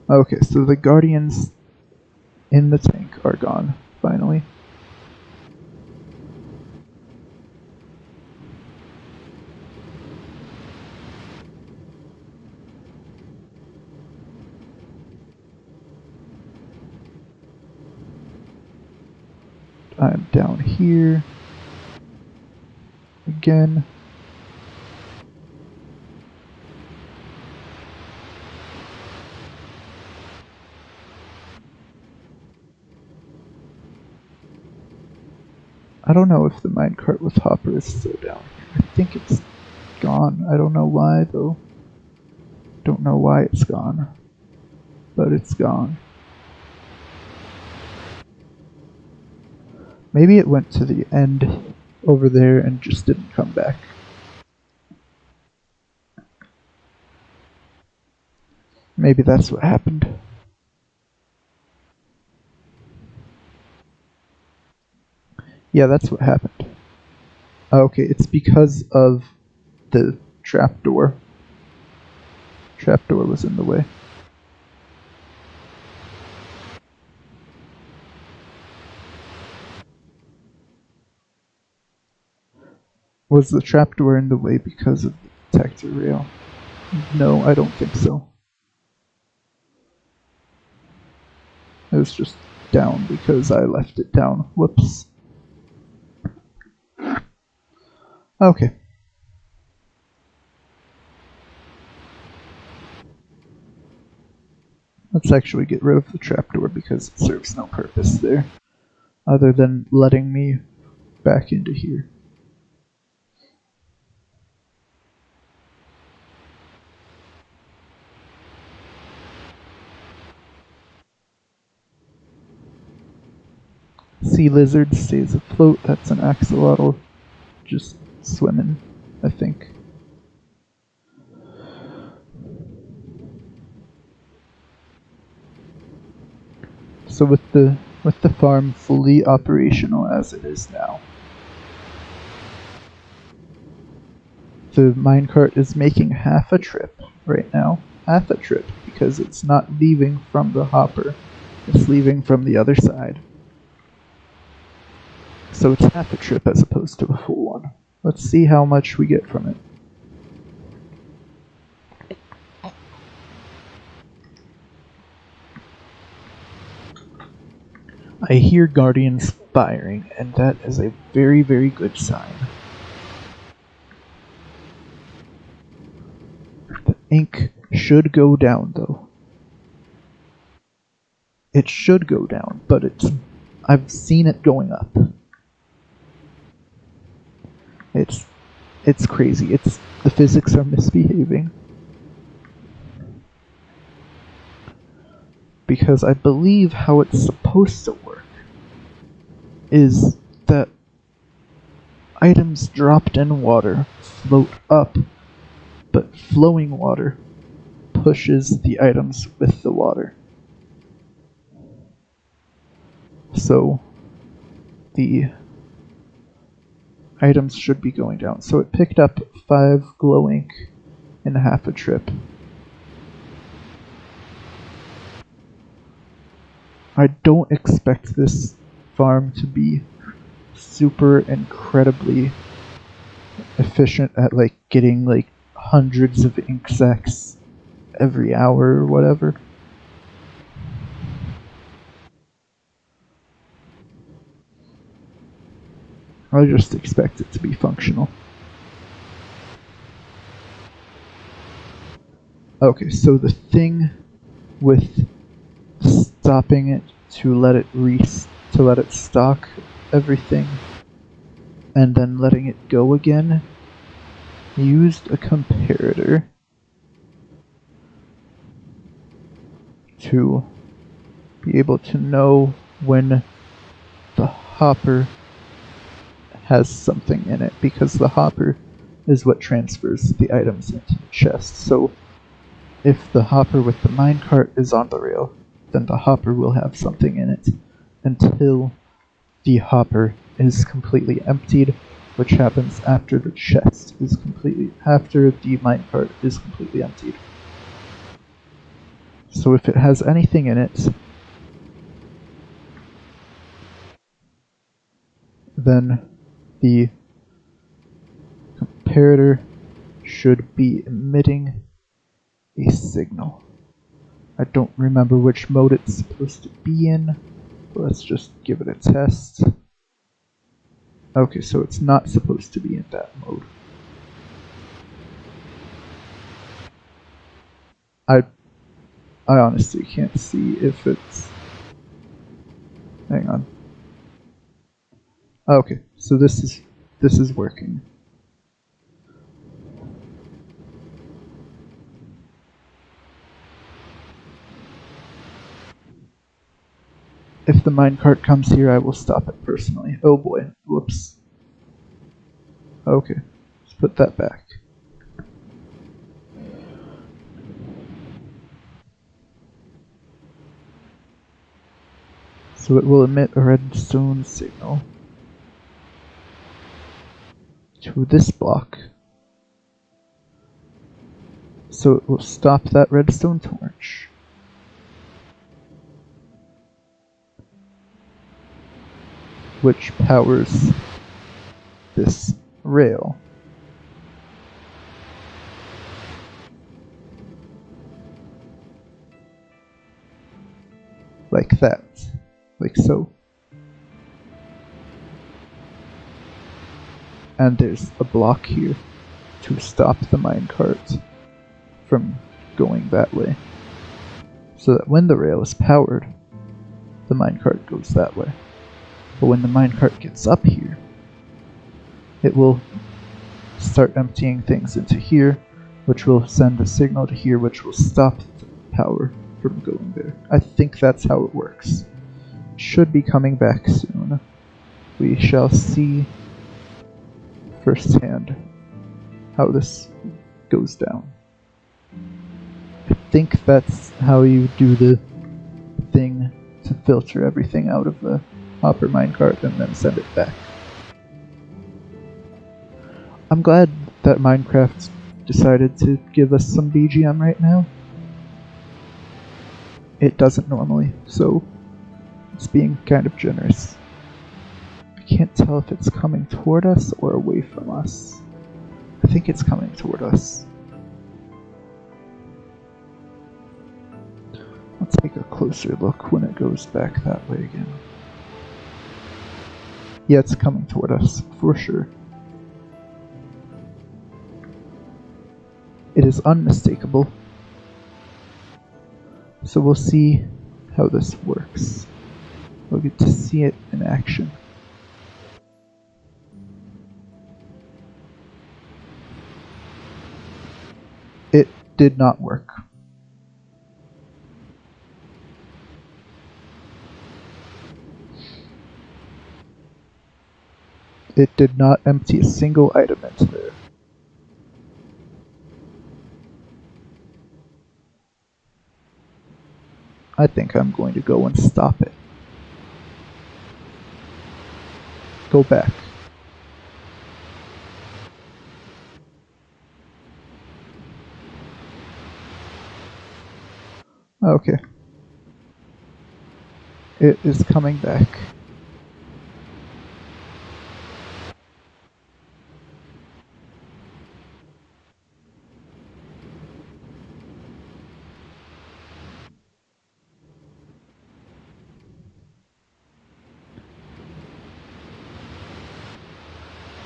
S1: Okay, so the guardians in the tank are gone, finally. I'm down here again. I don't know if the minecart with Hopper is still down here. I think it's gone. I don't know why though. Don't know why it's gone. But it's gone. Maybe it went to the end over there and just didn't come back. Maybe that's what happened. Yeah, that's what happened. Okay, it's because of the trapdoor. Trapdoor was in the way. Was the trapdoor in the way because of the detector rail? No, I don't think so. It was just down because I left it down. Whoops. Okay. Let's actually get rid of the trapdoor because it serves no purpose there, other than letting me back into here. Sea lizard stays afloat. That's an axolotl just swimming, I think. So with the farm fully operational as it is now, the minecart is making half a trip right now. half a trip because it's not leaving from the hopper, it's leaving from the other side. So it's half a trip as opposed to a full one. Let's see how much we get from it. I hear guardians firing, and that is a very, very good sign. The ink should go down, though. It should go down, but I've seen it going up. It's crazy. The physics are misbehaving. Because I believe how it's supposed to work is that items dropped in water float up, but flowing water pushes the items with the water. So the items should be going down. So it picked up 5 glow ink in half a trip. I don't expect this farm to be super incredibly efficient at like getting like hundreds of ink sacks every hour or whatever. I just expect it to be functional. Okay, so the thing with stopping it to let it stock everything and then letting it go again used a comparator to be able to know when the hopper has something in it, because the hopper is what transfers the items into the chest. So if the hopper with the minecart is on the rail, then the hopper will have something in it until the hopper is completely emptied, which happens after the minecart is completely emptied. So if it has anything in it, then the comparator should be emitting a signal. I don't remember which mode it's supposed to be in. Let's just give it a test. Okay, so it's not supposed to be in that mode. I honestly can't see if it's... Hang on. Okay, so this is working. If the minecart comes here, I will stop it personally. Oh boy, whoops. Okay, let's put that back. So it will emit a redstone signal to this block. So it will stop that redstone torch. Which powers this rail. Like that. Like so. And there's a block here to stop the minecart from going that way. So that when the rail is powered, the minecart goes that way. But when the minecart gets up here, it will start emptying things into here, which will send a signal to here, which will stop the power from going there. I think that's how it works. It should be coming back soon. We shall see firsthand how this goes down. I think that's how you do the thing to filter everything out of the hopper minecart and then send it back. I'm glad that Minecraft decided to give us some BGM right now. It doesn't normally, so it's being kind of generous. I can't tell if it's coming toward us or away from us. I think it's coming toward us. Let's take a closer look when it goes back that way again. Yeah, it's coming toward us, for sure. It is unmistakable. So we'll see how this works. We'll get to see it in action. It did not work. It did not empty a single item into there. I think I'm going to go and stop it. Go back. Okay. It is coming back.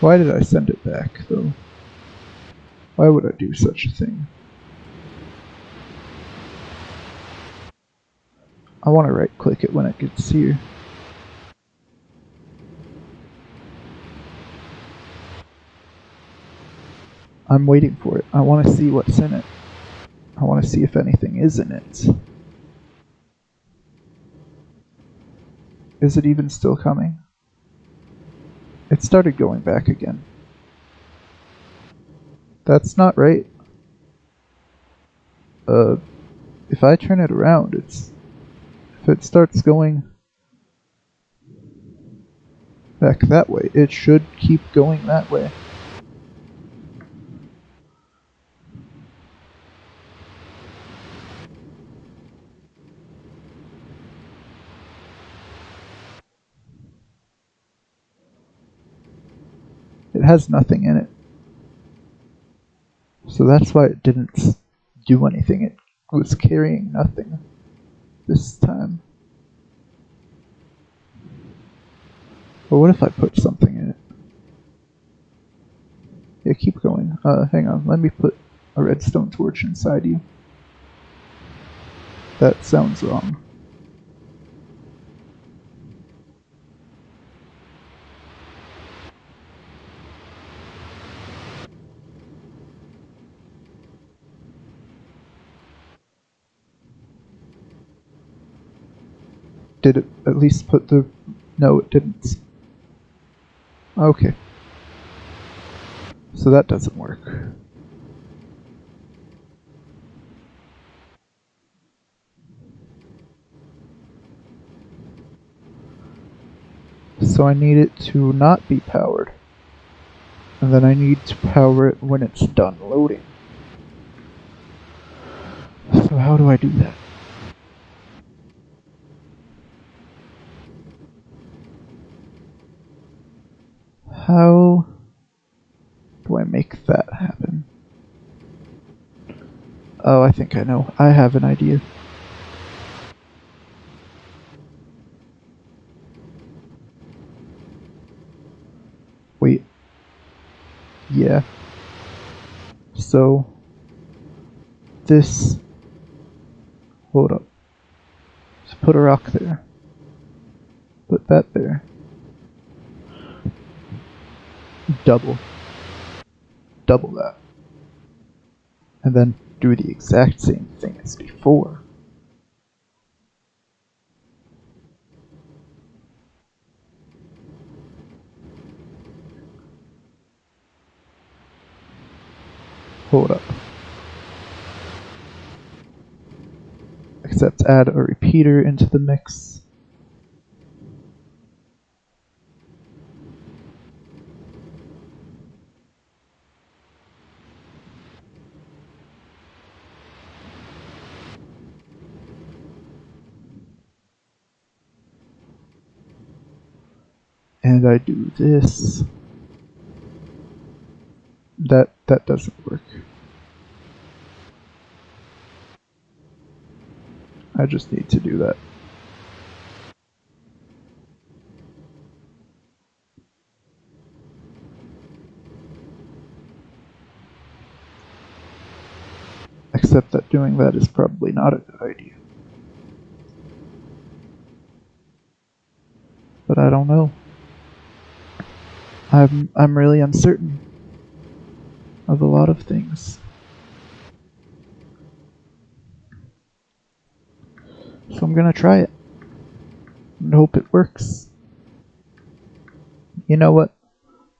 S1: Why did I send it back, though? Why would I do such a thing? I want to right-click it when it gets here. I'm waiting for it. I want to see what's in it. I want to see if anything is in it. Is it even still coming? It started going back again. That's not right. If I turn it around, if it starts going back that way, it should keep going that way. It has nothing in it. So that's why it didn't do anything. It was carrying nothing this time. But what if I put something in it? Yeah, keep going. Hang on. Let me put a redstone torch inside you. That sounds wrong. Did it at least put the... No, it didn't. Okay. So that doesn't work. So I need it to not be powered. And then I need to power it when it's done loading. So how do I do that? How do I make that happen? Oh, I think I know. I have an idea. Wait. Yeah. So this... Hold up. Just put a rock there. Put that there. Double that. And then do the exact same thing as before. Hold up. Except add a repeater into the mix. and I do this, that doesn't work. I just need to do that. Except that doing that is probably not a good idea. But I don't know. I'm really uncertain of a lot of things. So I'm gonna try it and hope it works. You know what?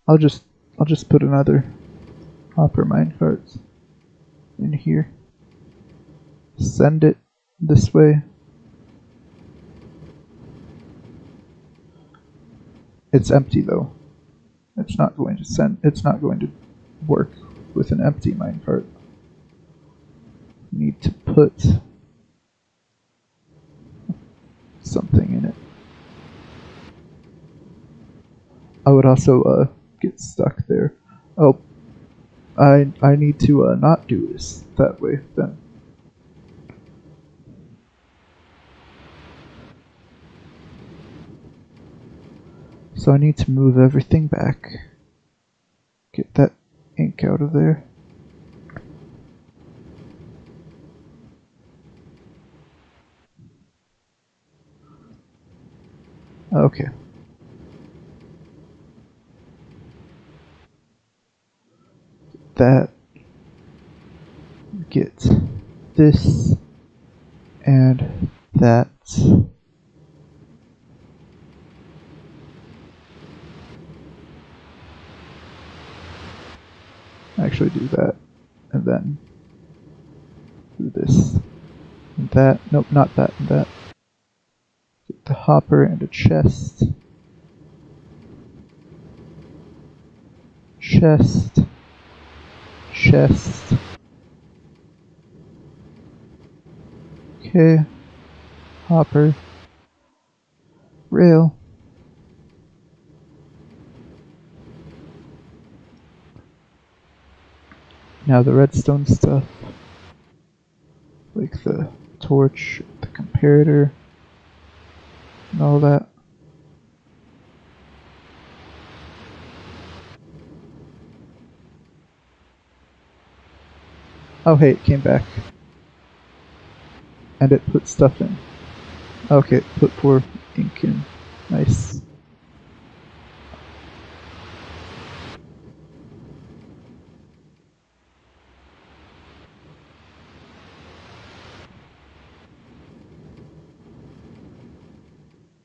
S1: I'll just put another hopper minecart in here. Send it this way. It's empty though. It's not going to work with an empty minecart. Need to put something in it. I would also get stuck there. Oh, I need to not do this that way then. So I need to move everything back. Get that ink out of there. Okay. That. Get this and that. Actually do that and then do this and that. Nope, not that and that. Get the hopper and a chest. Chest. Chest. Okay. Hopper. Rail. Now the redstone stuff. Like the torch, the comparator, and all that. Oh hey, it came back. And it put stuff in. Okay, put more ink in. Nice.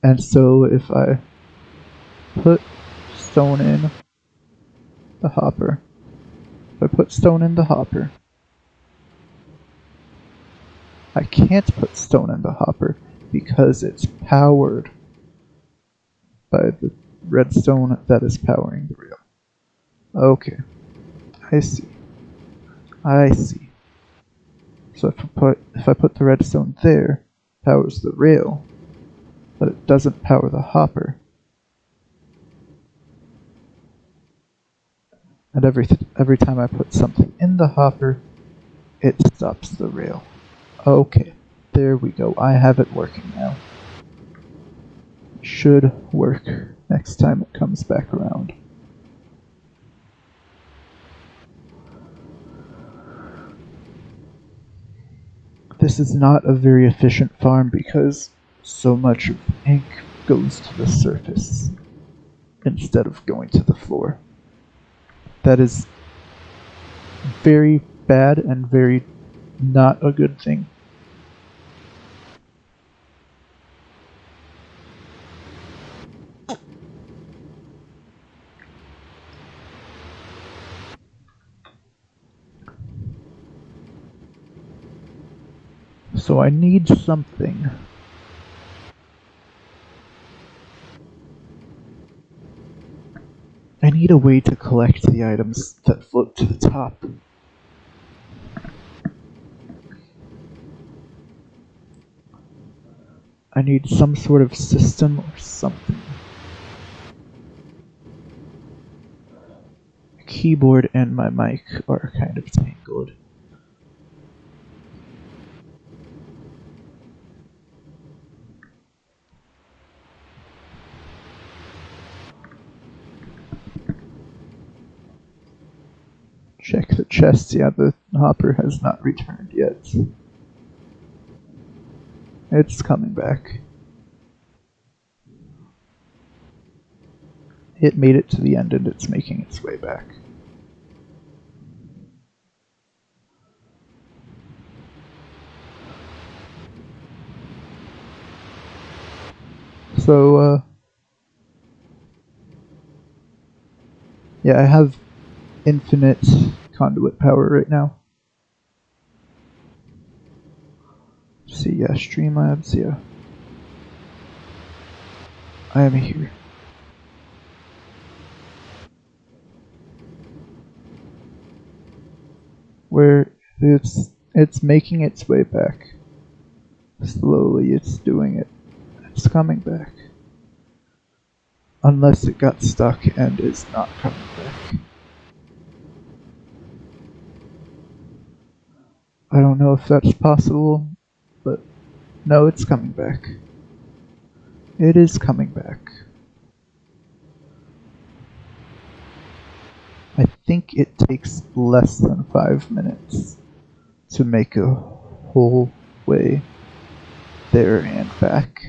S1: And so if I put stone in the hopper, I can't put stone in the hopper because it's powered by the redstone that is powering the rail. Okay, I see. So if I put the redstone there, it powers the rail, but it doesn't power the hopper. And every time I put something in the hopper, it stops the rail. Okay, there we go. I have it working now. Should work next time it comes back around. This is not a very efficient farm because so much of the ink goes to the surface instead of going to the floor. That is very bad and very not a good thing. So I need something. I need a way to collect the items that float to the top. I need some sort of system or something. keyboard and my mic are kind of tangled. Check the chest. Yeah, the hopper has not returned yet. It's coming back. It made it to the end and it's making its way back. So, yeah, I have infinite conduit power right now. See, yeah, Streamlabs, yeah. I am here. Where it's making its way back. Slowly it's doing it. It's coming back. Unless it got stuck and is not coming back. I don't know if that's possible, but no, it's coming back. It is coming back. I think it takes less than 5 minutes to make a whole way there and back.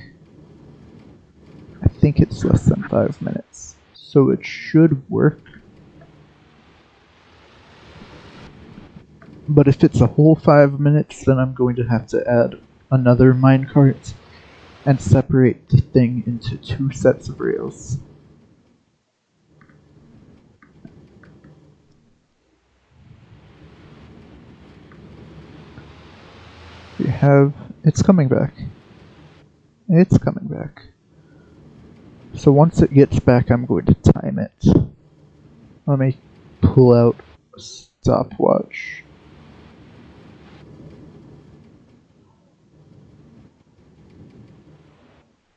S1: I think it's less than 5 minutes, so it should work. But if it's a whole 5 minutes, then I'm going to have to add another minecart and separate the thing into 2 sets of rails. We have... it's coming back. It's coming back. So once it gets back, I'm going to time it. Let me pull out a stopwatch.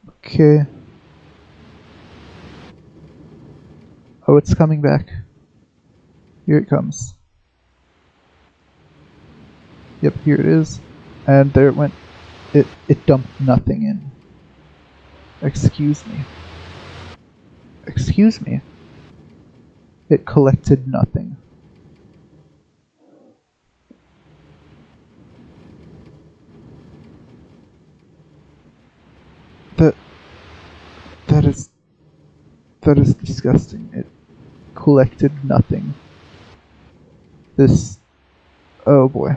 S1: Okay. Oh, it's coming back. Here it comes. Yep, here it is. And there it went. It dumped nothing in. Excuse me. Excuse me. It collected nothing. That is disgusting. It collected nothing. This... oh boy.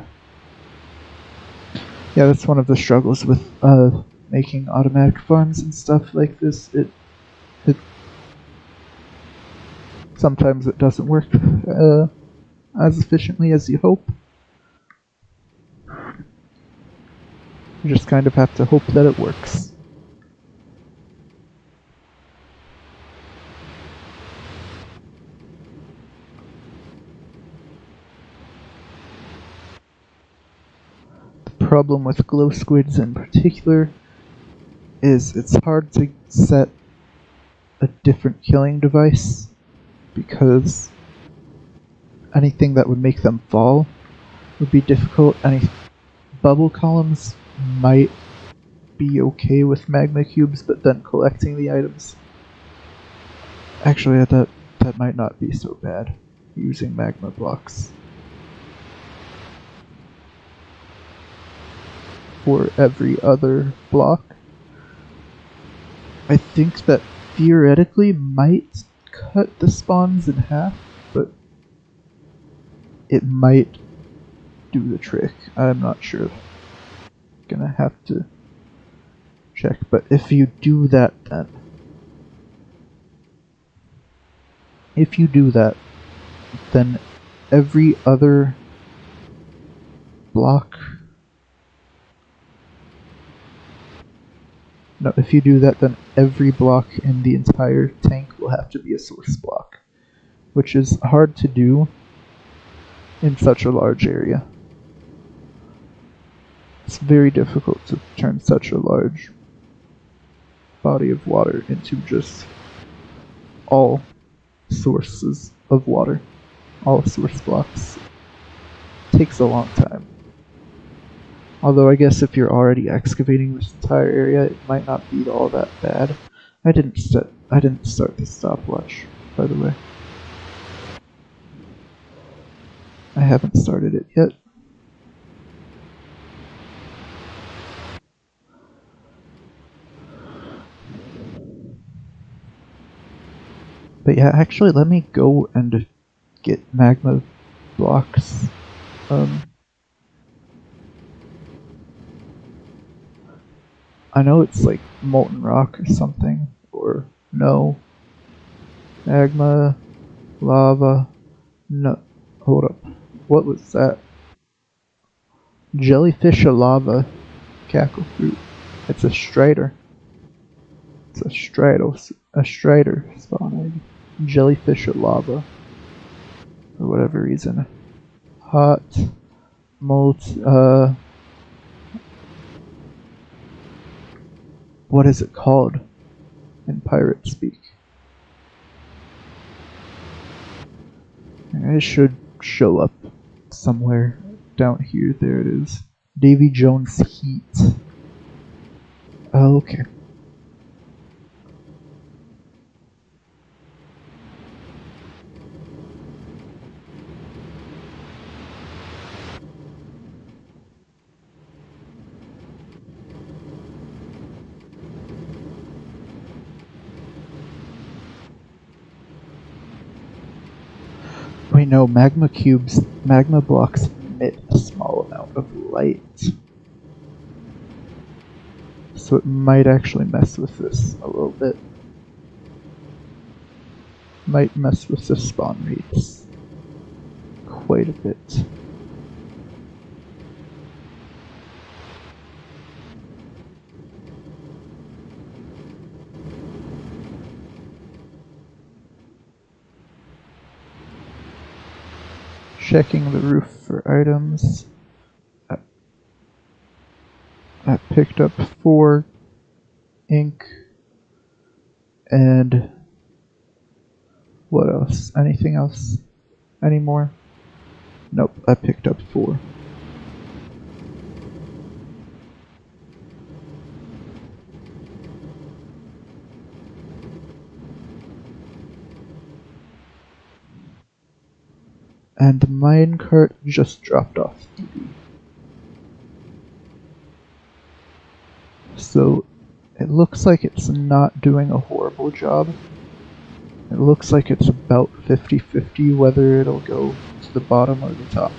S1: Yeah, that's one of the struggles with making automatic farms and stuff like this. It sometimes it doesn't work as efficiently as you hope. You just kind of have to hope that it works. The problem with glow squids in particular is it's hard to set a different killing device, because anything that would make them fall would be difficult. Any bubble columns might be okay with magma cubes, but then collecting the items... actually, that might not be so bad, using magma blocks for every other block. I think that theoretically might cut the spawns in half, but it might do the trick. I'm not sure. Gonna have to check, but if you do that, then every other block... no, if you do that, then every block in the entire tank will have to be a source block, which is hard to do in such a large area. It's very difficult to turn such a large body of water into just all sources of water. all source blocks. Takes a long time. Although I guess if you're already excavating this entire area, it might not be all that bad. I didn't start the stopwatch, by the way. I haven't started it yet. But yeah, actually, let me go and get magma blocks. I know it's like molten rock or something, or no. Magma, lava, no. Hold up. What was that? Jellyfish of lava, cackle fruit. It's a strider. It's a strider spawn egg. Jellyfish of lava. For whatever reason. Hot, what is it called in pirate speak? It should show up somewhere down here. There it is. Davy Jones Heat. Oh, okay. We know magma blocks emit a small amount of light. So it might actually mess with this a little bit. Might mess with the spawn rates quite a bit. Checking the roof for items. I picked up 4 ink and what else? Anything else? Any more? Nope, I picked up 4. And the minecart just dropped off duty. So it looks like it's not doing a horrible job. It looks like it's about 50-50 whether it'll go to the bottom or the top.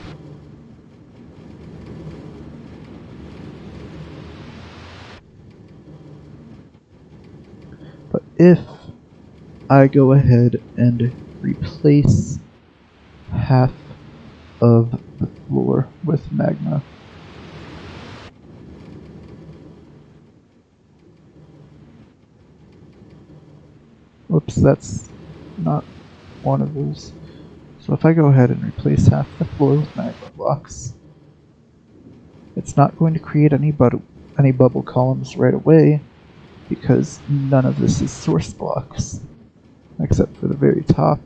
S1: But if I go ahead and replace half of the floor with magma, whoops, that's not one of those. So if I go ahead and replace half the floor with magma blocks, it's not going to create any bubble columns right away, because none of this is source blocks, except for the very top.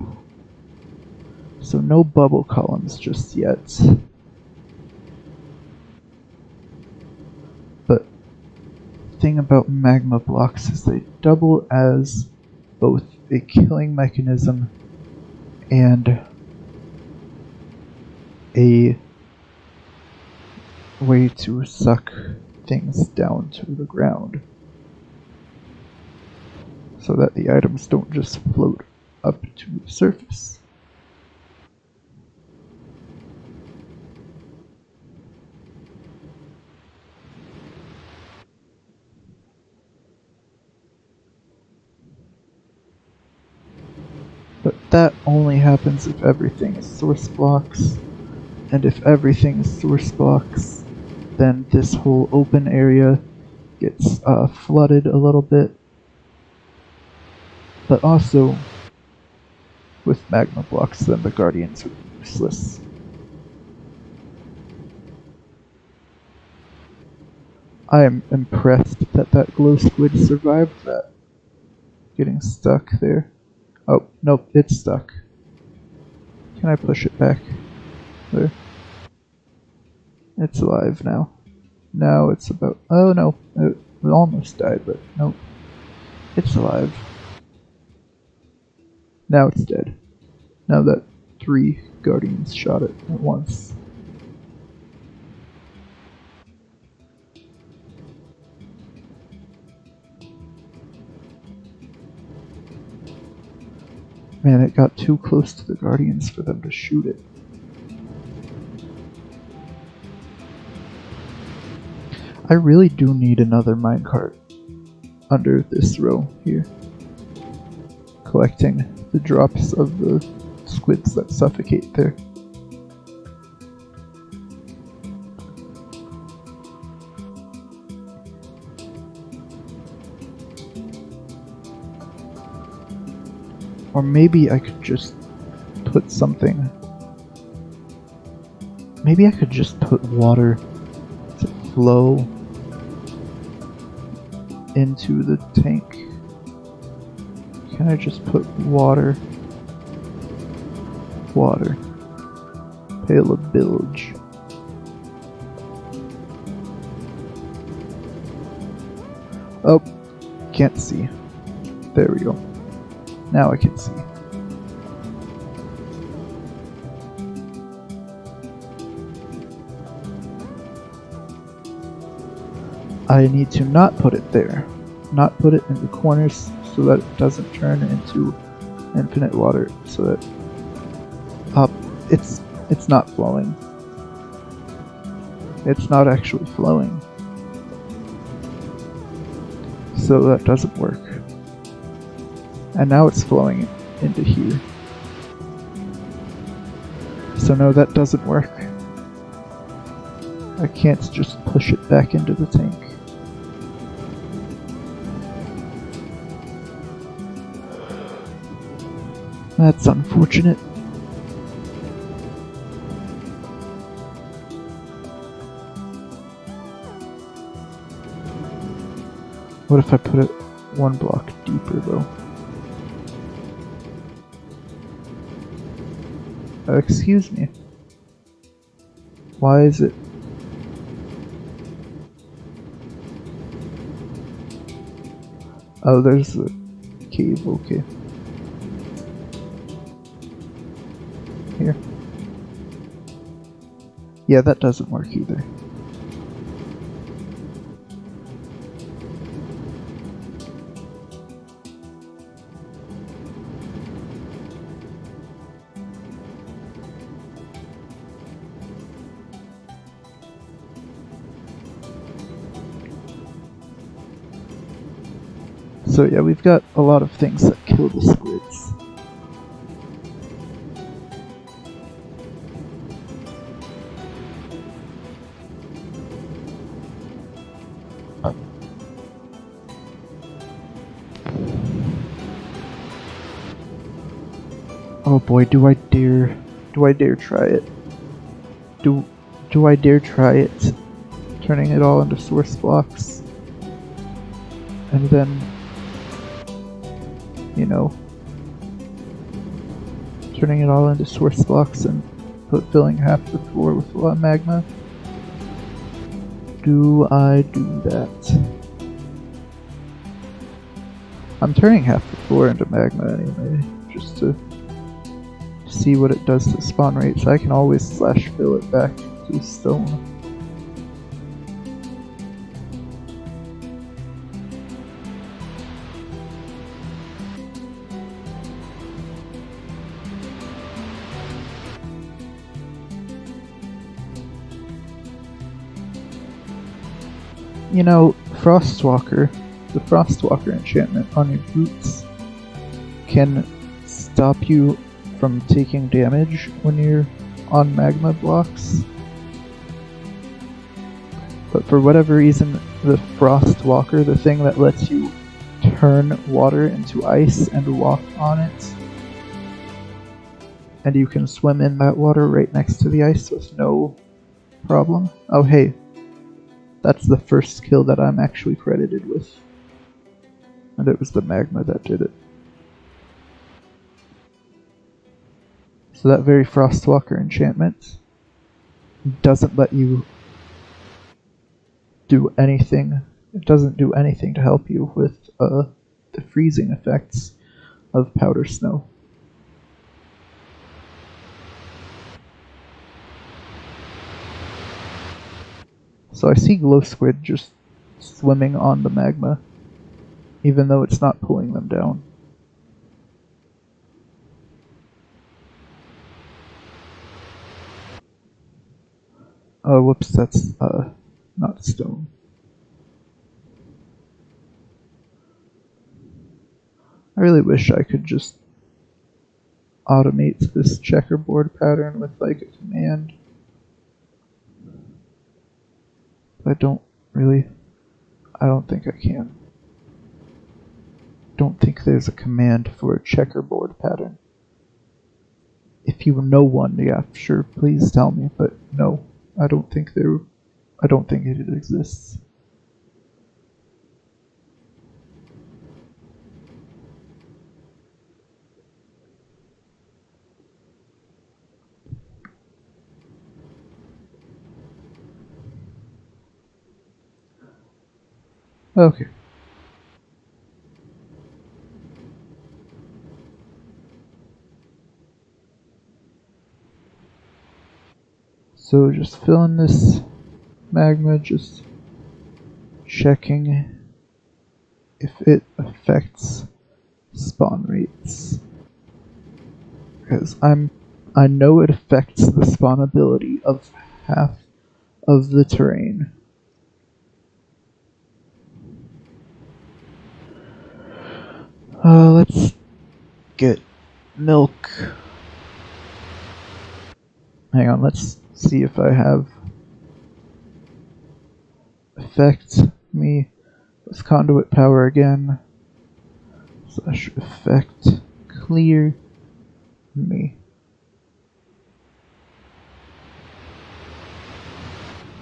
S1: So no bubble columns just yet. But the thing about magma blocks is they double as both a killing mechanism and a way to suck things down to the ground, so that the items don't just float up to the surface. But that only happens if everything is source blocks, and if everything is source blocks, then this whole open area gets flooded a little bit. But also, with magma blocks, then the guardians are useless. I am impressed that that glow squid survived that. Getting stuck there. Oh, nope, it's stuck. Can I push it back? There. It's alive now. Now it's about... Oh no, it almost died, but nope. It's alive. Now it's dead. Now that 3 guardians shot it at once. Man, it got too close to the guardians for them to shoot it. I really do need another minecart under this row here, collecting the drops of the squids that suffocate there. Or maybe I could just put something. Maybe I could just put water to flow into the tank. Can I just put water? Water. Pail of bilge. Oh, can't see. There we go. Now I can see. I need to not put it there. Not put it in the corners so that it doesn't turn into infinite water. So that it's not flowing. It's not actually flowing. So that doesn't work. And now it's flowing into here. So no, that doesn't work. I can't just push it back into the tank. That's unfortunate. What if I put it 1 block deeper though? Excuse me. Why is it? Oh, there's the cave, okay. Here. Yeah, that doesn't work either. So yeah, we've got a lot of things that kill the squids. Oh boy, do I dare try it. Do I dare try it? Turning it all into source blocks. And then, you know, turning it all into source blocks and filling half the floor with magma. Do I do that? I'm turning half the floor into magma anyway, just to see what it does to spawn rates. I can always slash fill it back to stone. You know, Frostwalker, the Frostwalker enchantment on your boots can stop you from taking damage when you're on magma blocks. But for whatever reason, the Frostwalker, the thing that lets you turn water into ice and walk on it, and you can swim in that water right next to the ice with no problem. Oh hey, that's the first kill that I'm actually credited with. And it was the magma that did it. So that very Frostwalker enchantment doesn't let you do anything. It doesn't do anything to help you with the freezing effects of powder snow. So I see Glow Squid just swimming on the magma, even though it's not pulling them down. Oh, whoops, that's not stone. I really wish I could just automate this checkerboard pattern with like a command. But I don't think I can. Don't think there's a command for a checkerboard pattern. If you know one, yeah, sure, please tell me, but no, I don't think it exists. Okay. So just filling this magma, just checking if it affects spawn rates. Because I know it affects the spawnability of half of the terrain. Let's get milk. Hang on, let's see if I have affect me with conduit power again. Slash effect clear me.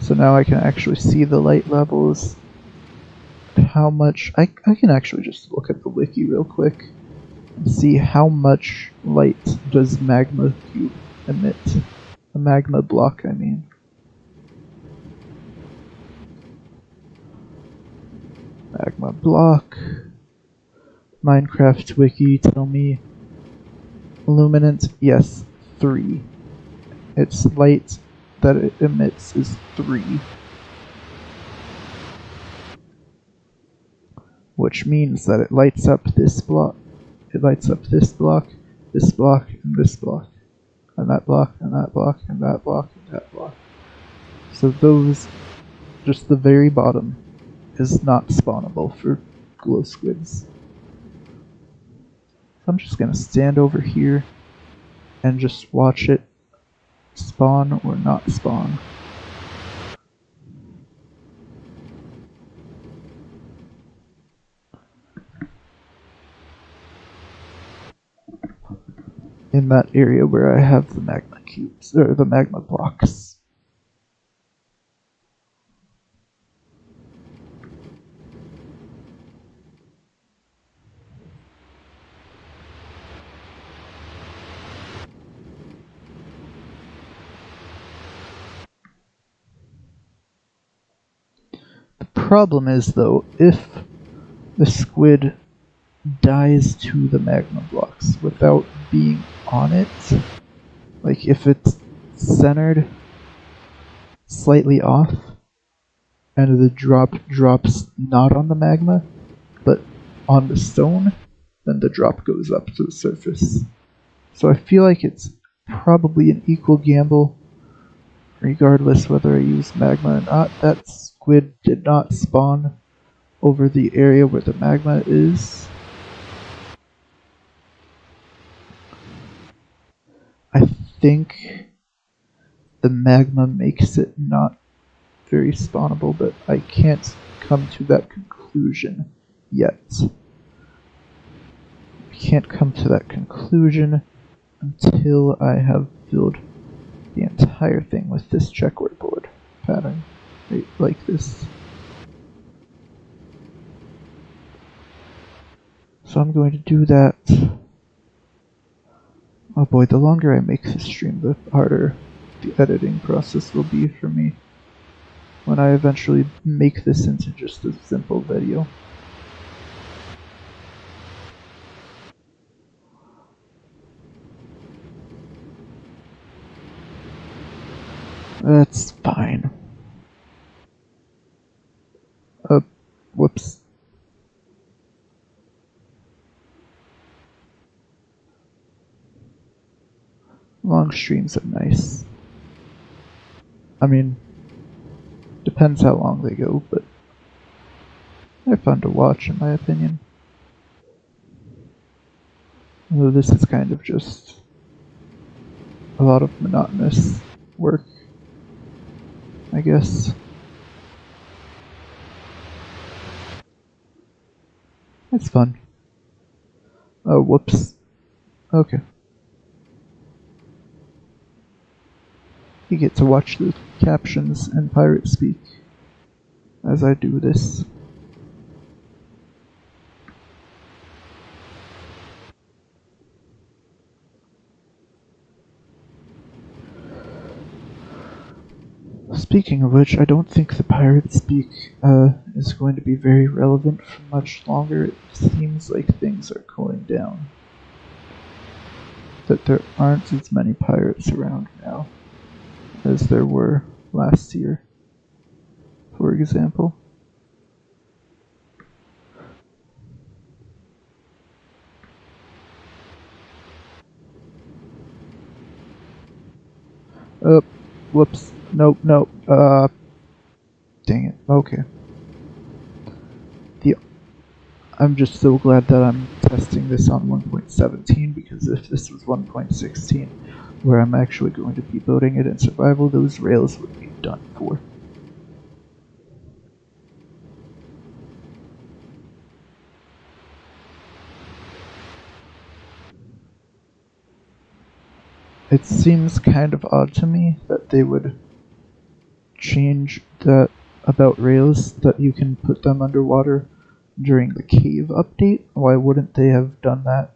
S1: So now I can actually see the light levels. How much I can actually just look at the wiki real quick and see how much light does magma cube emit. A magma block, I mean. Magma block. Minecraft wiki, tell me. Luminance, yes, 3. Its light that it emits is 3. Which means that it lights up this block. It lights up this block, and this block, and that block, and that block, and that block, and that block. So those, just the very bottom, is not spawnable for glow squids. So I'm just gonna stand over here and just watch it spawn or not spawn. In that area where I have the magma cubes, or the magma blocks. The problem is, though, if the squid dies to the magma blocks without being on it, like if it's centered slightly off and the drop drops not on the magma but on the stone, then the drop goes up to the surface. So I feel like it's probably an equal gamble regardless whether I use magma or not. That squid did not spawn over the area where the magma is. I think the magma makes it not very spawnable, but I can't come to that conclusion yet. I can't come to that conclusion until I have filled the entire thing with this checkerboard pattern, right, like this. So I'm going to do that Oh boy, the longer I make this stream, the harder the editing process will be for me when I eventually make this into just a simple video. That's fine. Whoops. Long streams are nice. I mean, depends how long they go, but they're fun to watch in my opinion. Although this is kind of just a lot of monotonous work, I guess. It's fun. Oh, whoops. Okay. You get to watch the captions and pirate speak as I do this. Speaking of which, I don't think the pirate speak is going to be very relevant for much longer. It seems like things are cooling down. That there aren't as many pirates around now as there were last year, for example. Whoops. Nope, nope. Dang it. Okay. I'm just so glad that I'm testing this on 1.17, because if this was 1.16, where I'm actually going to be building it in survival, those rails would be done for. It seems kind of odd to me that they would change that about rails, that you can put them underwater during the cave update. Why wouldn't they have done that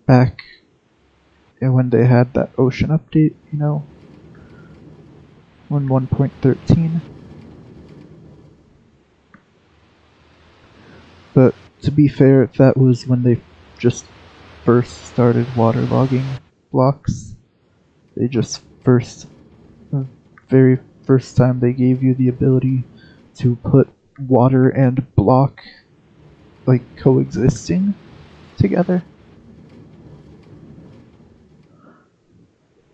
S1: back when they had that ocean update, you know, on 1.13? But to be fair, that was when they just first started waterlogging blocks. They just the very first time they gave you the ability to put water and block like coexisting together.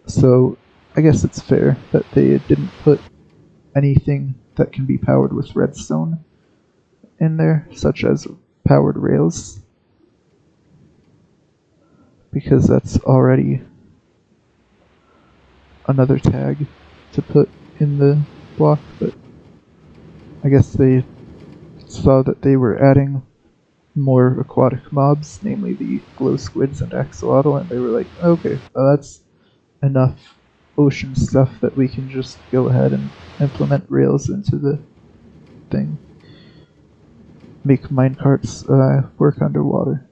S1: So I guess it's fair that they didn't put anything that can be powered with redstone in there, such as powered rails, because that's already another tag to put in the block. But I guess they saw that they were adding more aquatic mobs, namely the glow squids and axolotl, and they were like, okay, well, that's enough ocean stuff that we can just go ahead and implement rails into the thing. Make minecarts work underwater.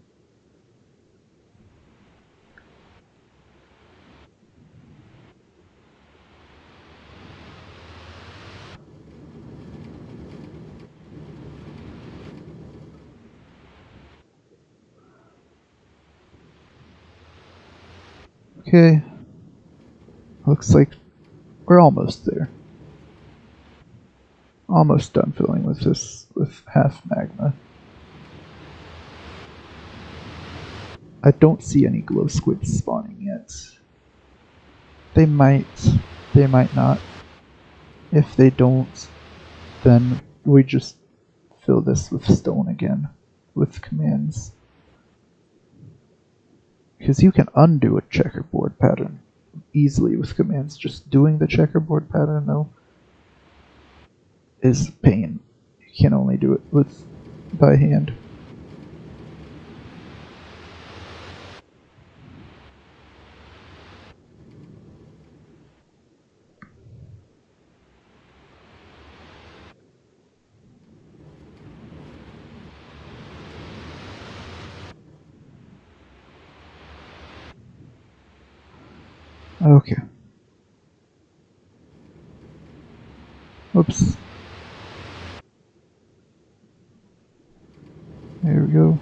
S1: Okay, looks like we're almost there. Almost done filling with this with half magma. I don't see any glow squids spawning yet. They might not. If they don't, then we just fill this with stone again, with commands. Because you can undo a checkerboard pattern easily with commands. Just doing the checkerboard pattern, though, is pain. You can only do it by hand. Okay. Oops. There we go.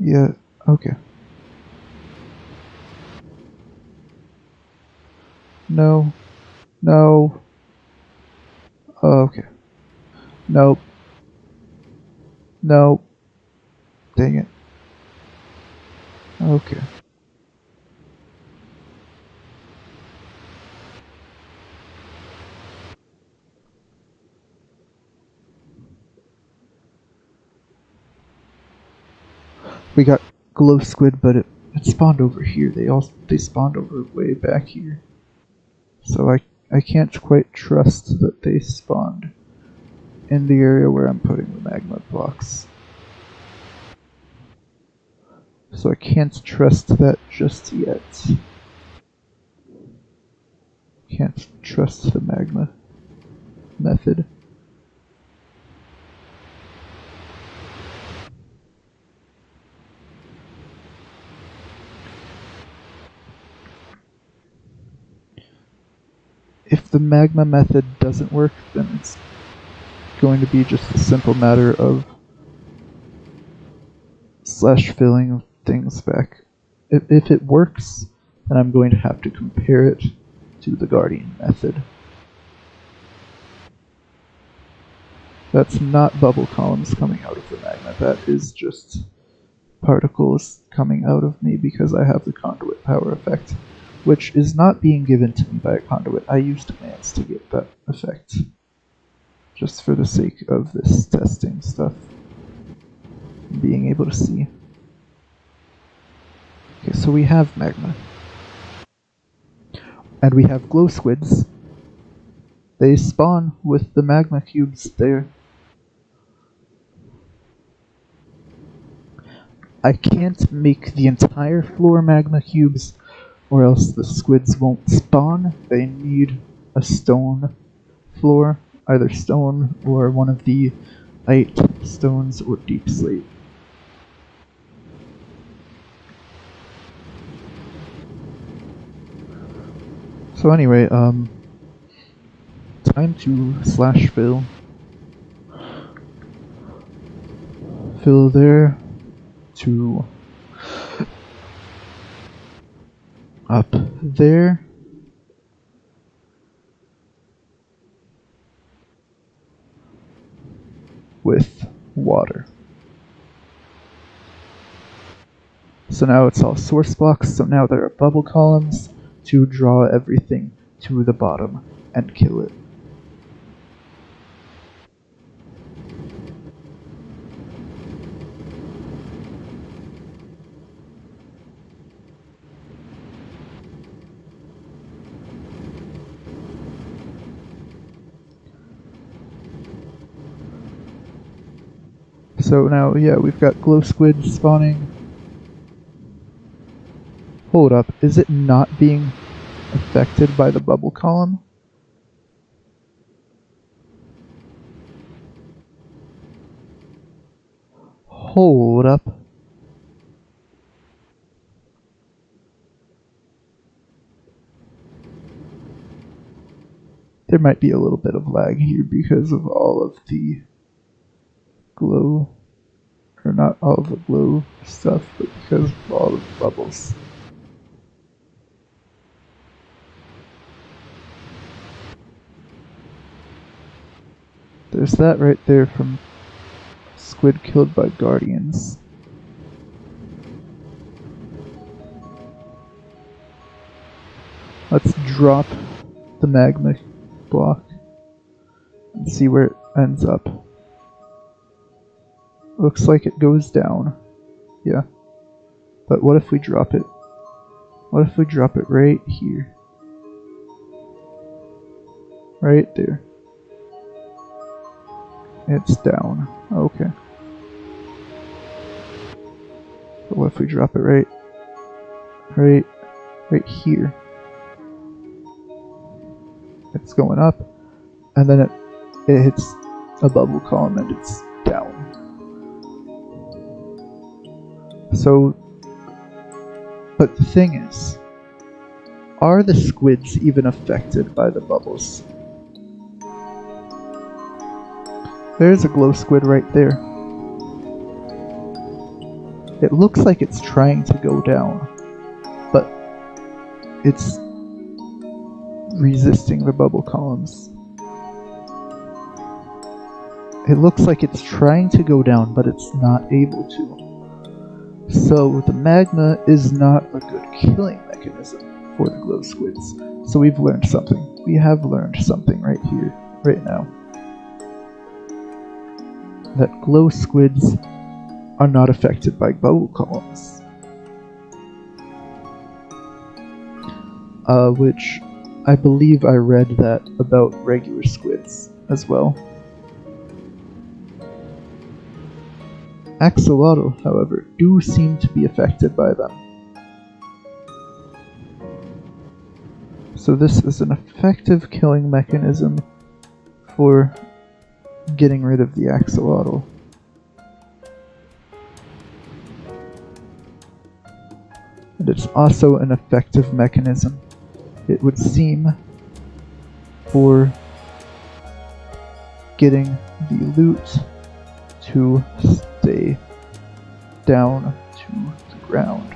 S1: Yeah, okay. No. No. Okay. Nope. Nope. Dang it. Okay. We got glow squid, but it spawned over here. They spawned over way back here. So I can't quite trust that they spawned in the area where I'm putting the magma blocks. So I can't trust that just yet. Can't trust the magma method. If the magma method doesn't work, then it's going to be just a simple matter of slash filling things back. If it works, then I'm going to have to compare it to the Guardian method. That's not bubble columns coming out of the magma, that is just particles coming out of me because I have the conduit power effect, which is not being given to me by a conduit. I used commands to get that effect, just for the sake of this testing stuff, being able to see. Okay, so we have magma. And we have glow squids. They spawn with the magma cubes there. I can't make the entire floor magma cubes, or else the squids won't spawn. They need a stone floor, either stone or one of the light stones or deep slate. So anyway, time to slash fill. Fill there to up there. With water. So now it's all source blocks, so now there are bubble columns to draw everything to the bottom and kill it. So now, yeah, we've got glow squids spawning. Hold up, is it not being affected by the bubble column? Hold up. There might be a little bit of lag here because of all of the glow, or not all of the glow stuff, but because of all of the bubbles. There's that right there from squid killed by guardians. Let's drop the magma block and see where it ends up. Looks like it goes down. Yeah. But what if we drop it? What if we drop it right here? Right there. It's down. Okay. But what if we drop it right here? it's going up, and then it hits a bubble column and it's down. So, but the thing is, are the squids even affected by the bubbles? There's a glow squid right there. It looks like it's trying to go down, but it's resisting the bubble columns. It looks like it's trying to go down, but it's not able to. So the magma is not a good killing mechanism for the glow squids. So we've learned something. We have learned something right here, right now. That glow squids are not affected by bubble columns. Which I believe I read that about regular squids as well. Axolotl, however, do seem to be affected by them. So this is an effective killing mechanism for getting rid of the axolotl. And it's also an effective mechanism, it would seem, for getting the loot to stay down to the ground.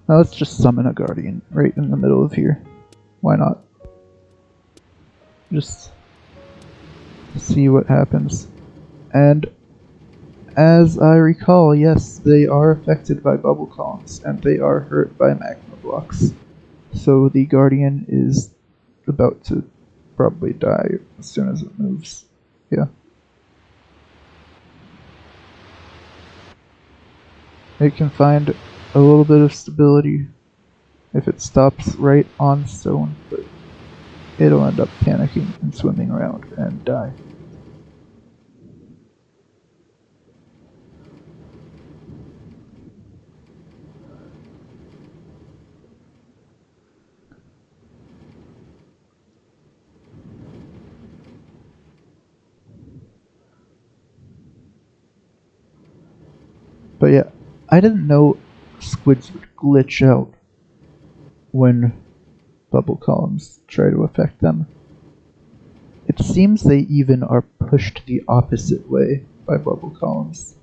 S1: Now let's just summon a guardian right in the middle of here. Why not? Just see what happens. And as I recall, yes, they are affected by bubble columns, and they are hurt by magma blocks. So the guardian is about to probably die as soon as it moves. Yeah. It can find a little bit of stability if it stops right on stone, but it'll end up panicking and swimming around and die. But yeah, I didn't know squids would glitch out when bubble columns try to affect them. It seems they even are pushed the opposite way by bubble columns.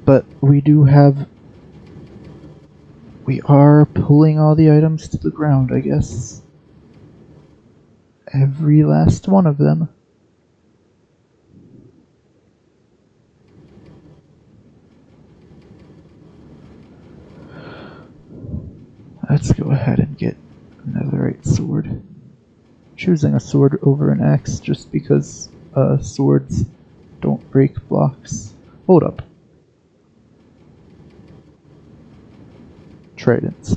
S1: But we are pulling all the items to the ground, I guess. Every last one of them. Let's go ahead and get a netherite sword. Choosing a sword over an axe just because swords don't break blocks. Hold up. Tridents.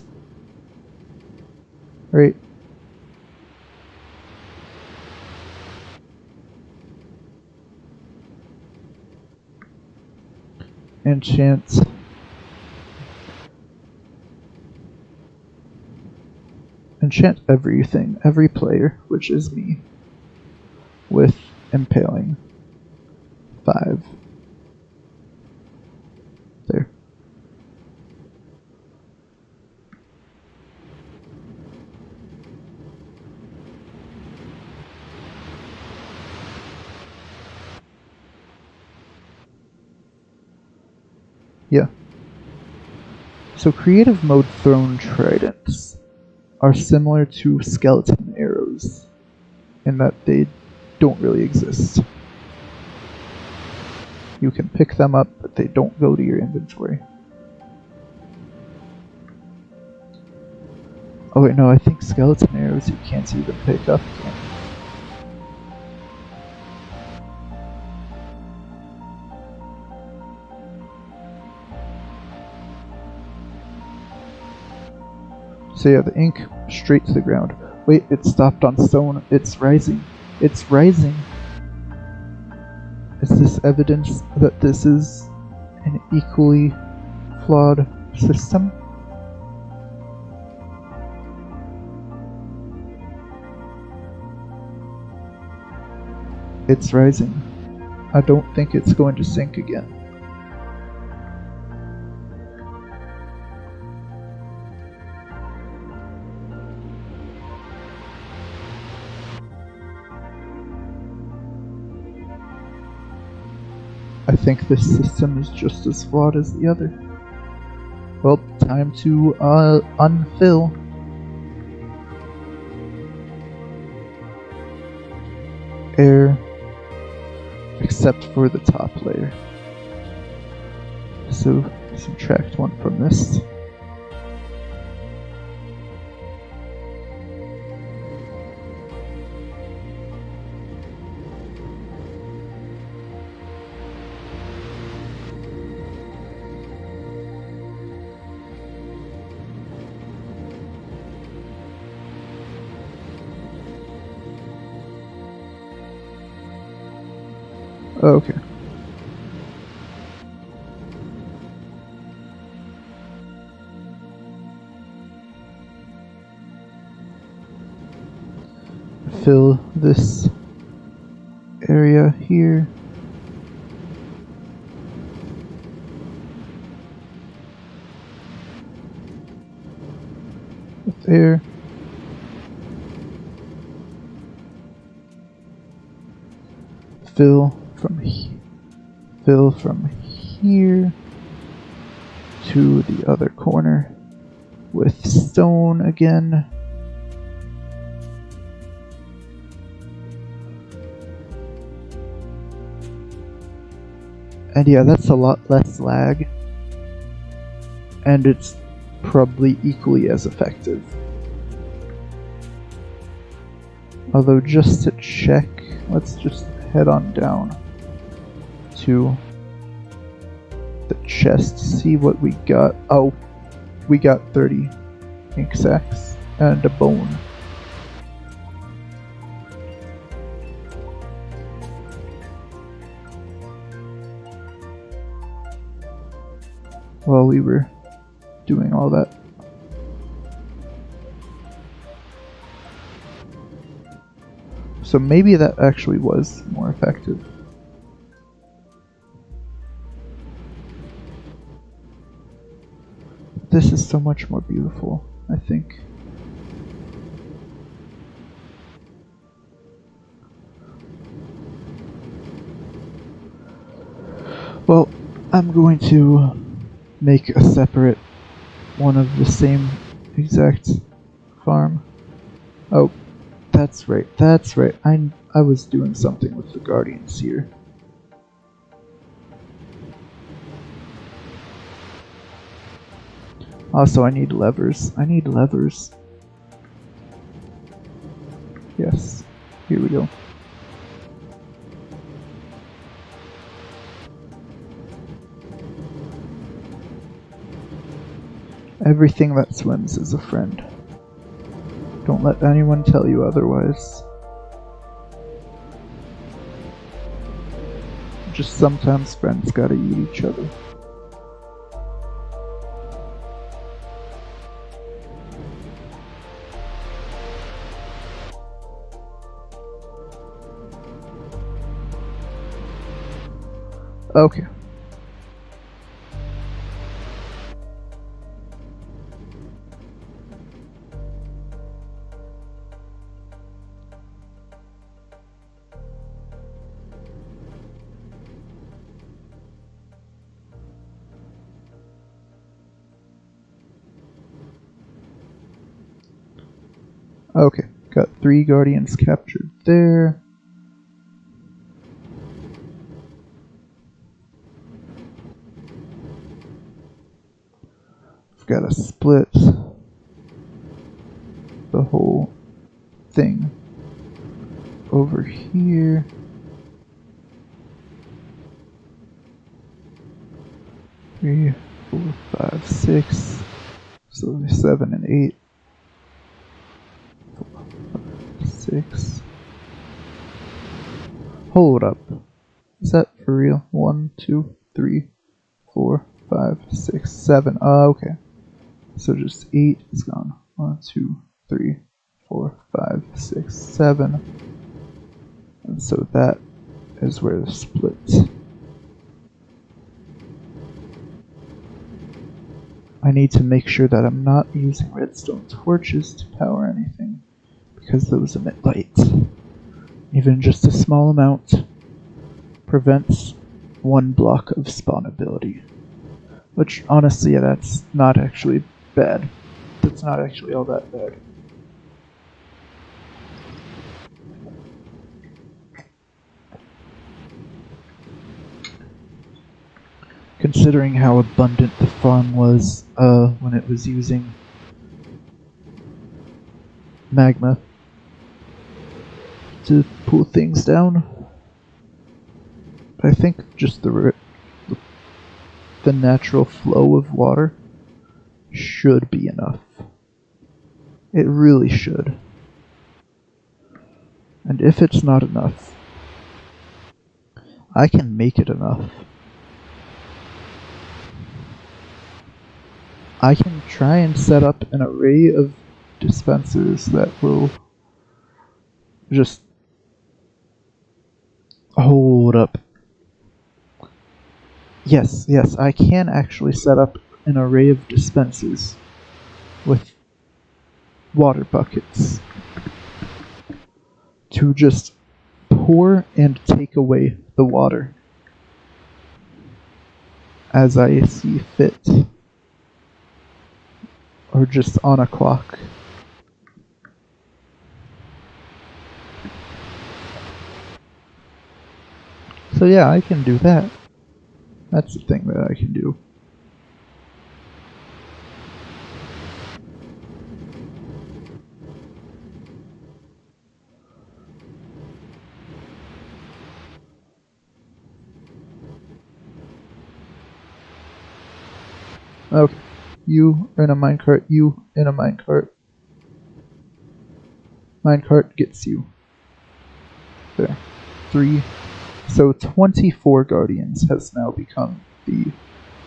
S1: Right. Enchant. Enchant everything, every player, which is me, with Impaling. 5. There. Yeah. So creative mode thrown tridents are similar to skeleton arrows in that they don't really exist. You can pick them up, but they don't go to your inventory. Oh wait, no, I think skeleton arrows you can't even pick up again. So yeah, the ink straight to the ground. Wait, it stopped on stone. It's rising. It's rising. Is this evidence that this is an equally flawed system? It's rising. I don't think it's going to sink again. I think this system is just as flawed as the other. Well, time to unfill. Air, except for the top layer. So subtract 1 from this. Okay. Fill this area here. With air. Fill from here to the other corner with stone again. And yeah, that's a lot less lag, and it's probably equally as effective. Although, just to check, let's just head on down to the chest, see what we got. Oh, we got 30 ink sacks and a bone. While we were doing all that. So maybe that actually was more effective. This is so much more beautiful, I think. Well, I'm going to make a separate one of the same exact farm. Oh, that's right, that's right. I was doing something with the guardians here. Also, I need levers. I need levers. Yes, here we go. Everything that swims is a friend. Don't let anyone tell you otherwise. Just sometimes friends gotta eat each other. Okay. Okay, got 3 guardians captured. there. I've got to split the whole thing over here. Three, 4, 5, 6. So there's 7 and 8. 4, 5, 6. Hold up. Is that for real? 1, 2, 3, 4, 5, 6, 7. Okay. So just 8 is gone. 1, 2, 3, 4, 5, 6, 7. And so that is where the split. I need to make sure that I'm not using redstone torches to power anything, because those emit light. Even just a small amount prevents 1 block of spawnability. Which, honestly, that's not actually bad. That's not actually all that bad. Considering how abundant the farm was when it was using magma to pull things down. I think just the natural flow of water should be enough. It really should. And if it's not enough, I can make it enough. I can try and set up an array of dispensers that will just hold up. Yes, I can actually set up an array of dispensers with water buckets to just pour and take away the water as I see fit, or just on a clock. So yeah, I can do that. That's the thing that I can do. Okay, you in a minecart, you in a minecart. Minecart gets you. There. 3. So 24 guardians has now become the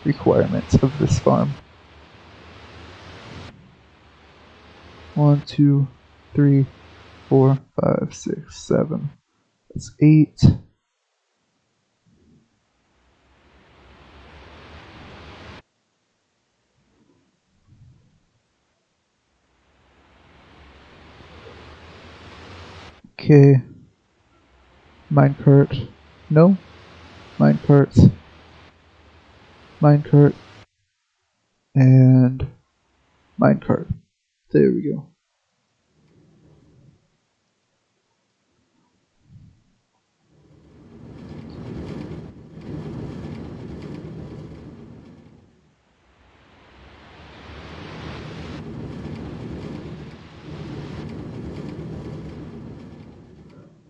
S1: requirement of this farm. 1, 2, 3, 4, 5, 6, 7. That's 8. Okay. Minecart. No. Minecart. Minecart. And minecart. There we go.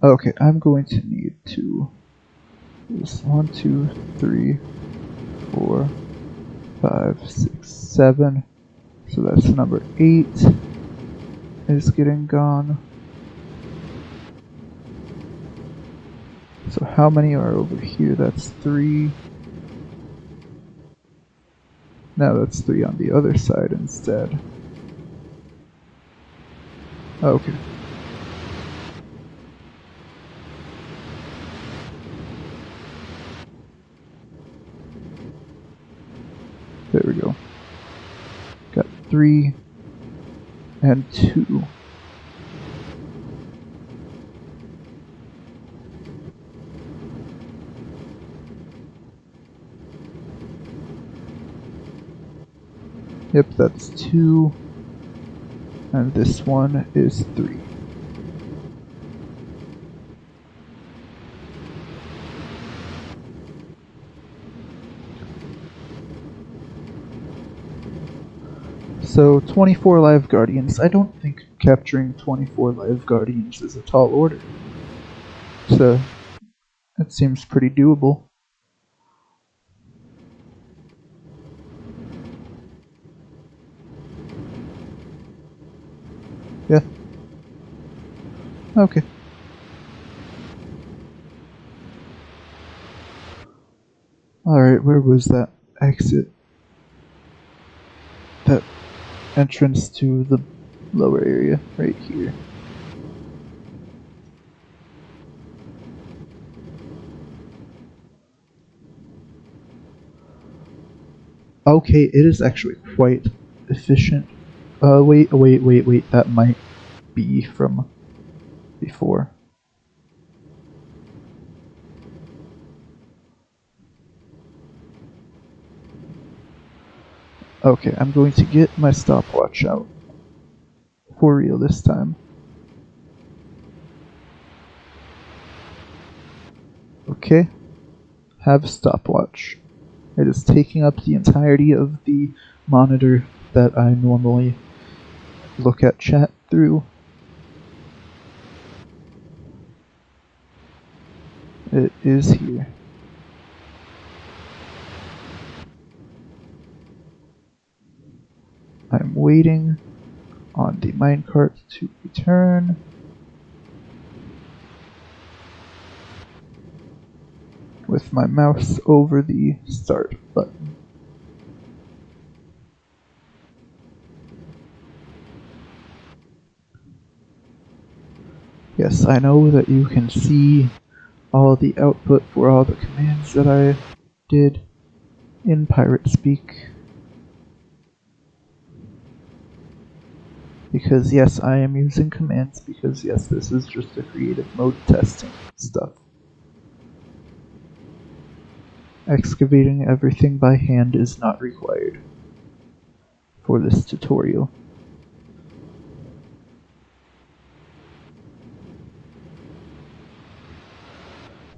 S1: Okay, I'm going to need to use 1, 2, 3, 4, 5, 6, 7. So that's number 8 is getting gone. So how many are over here? That's 3. No, that's 3 on the other side instead. Okay. There we go. Got 3 and 2. Yep, that's 2. And this one is 3. So 24 live guardians. I don't think capturing 24 live guardians is a tall order. So it seems pretty doable. Yeah. Okay. Alright, where was that exit? That entrance to the lower area, right here. Okay, it is actually quite efficient. Wait, that might be from before. Okay, I'm going to get my stopwatch out. For real this time. Okay, have stopwatch. It is taking up the entirety of the monitor that I normally look at chat through. It is here. I'm waiting on the minecart to return. With my mouse over the start button. Yes, I know that you can see all the output for all the commands that I did in Pirate Speak. Because yes, I am using commands because yes, this is just a creative mode testing stuff. Excavating everything by hand is not required for this tutorial.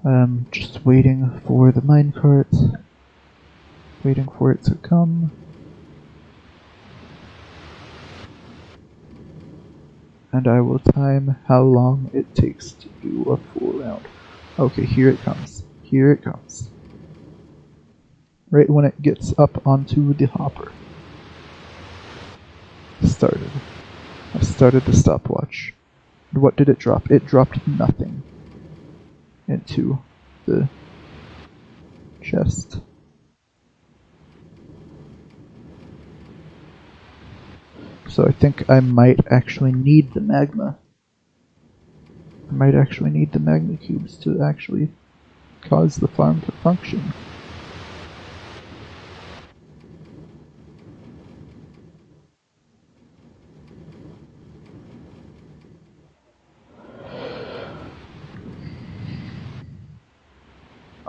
S1: I'm just waiting for the minecart, waiting for it to come. And I will time how long it takes to do a full round. Okay, here it comes. Here it comes. Right when it gets up onto the hopper. Started. I started the stopwatch. And what did it drop? It dropped nothing into the chest. So I think I might actually need the magma. I might actually need the magma cubes to actually cause the farm to function.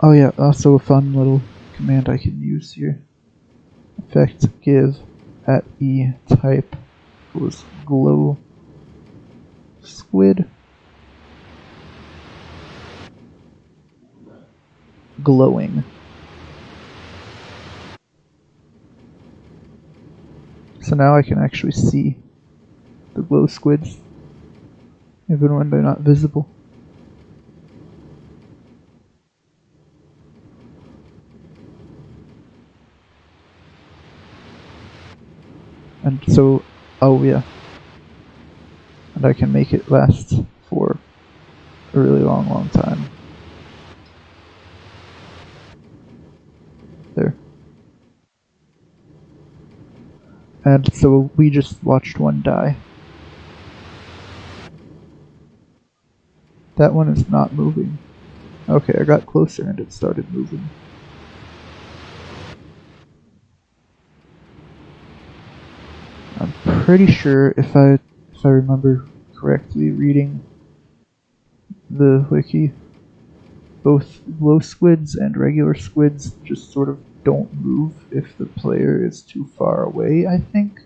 S1: Oh yeah, also a fun little command I can use here. Effect give at E type was glow squid. Glowing. So now I can actually see the glow squids, even when they're not visible. And so, oh yeah. And I can make it last for a really long time. There. And so we just watched one die. That one is not moving. Okay, I got closer and it started moving. I'm pretty sure if I remember correctly reading the wiki, both glow squids and regular squids just sort of don't move if the player is too far away, I think,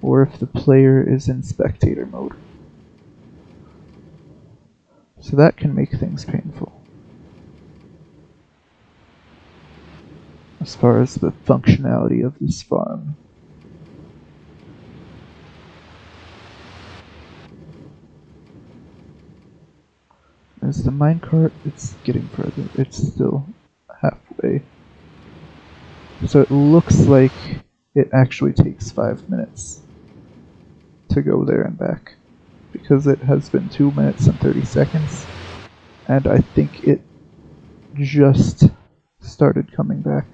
S1: or if the player is in spectator mode. So that can make things painful. As far as the functionality of this farm. Where's the minecart? It's getting further. It's still halfway. So it looks like it actually takes 5 minutes to go there and back, because it has been 2 minutes and 30 seconds, and I think it just started coming back.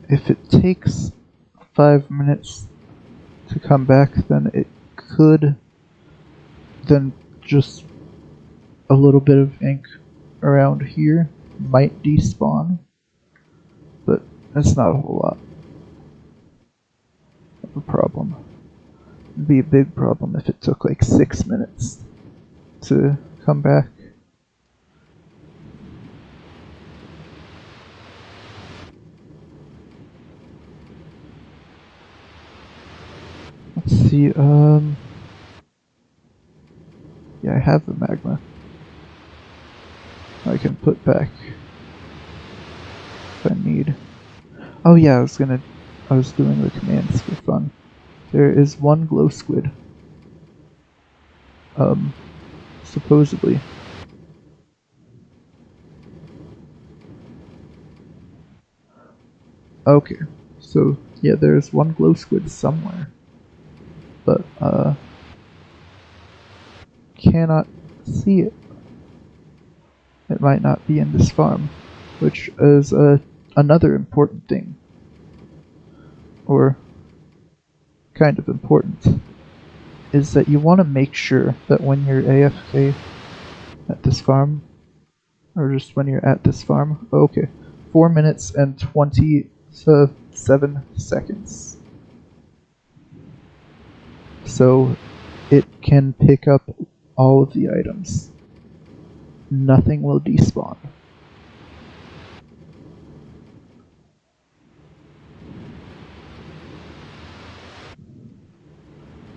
S1: If it takes 5 minutes to come back, then it could, then just a little bit of ink around here might despawn, but that's not a whole lot of a problem. It'd be a big problem if it took like 6 minutes to come back. Let's see, yeah, I have the magma. I can put back if I need. Oh yeah, I was doing the commands for fun. There is one glow squid. Supposedly. Okay, so yeah, there's one glow squid somewhere. But, cannot see it. It might not be in this farm, which is another important thing. Or kind of important, is that you want to make sure that when you're AFK at this farm, or just when you're at this farm, okay, 4 minutes and 27 seconds. So it can pick up all of the items. Nothing will despawn.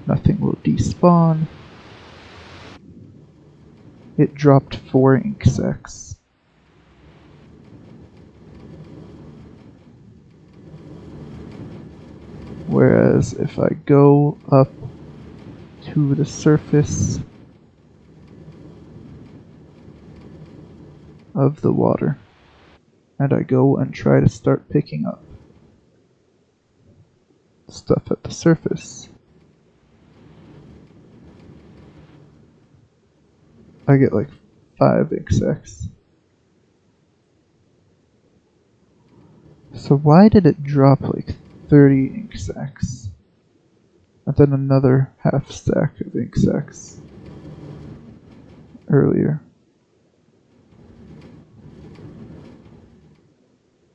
S1: Nothing will despawn. It dropped 4 ink sacs. Whereas if I go up to the surface of the water and I go and try to start picking up stuff at the surface, I get like 5 ink sacs. So why did it drop like 30 ink sacs? And then another half stack of ink sacs earlier.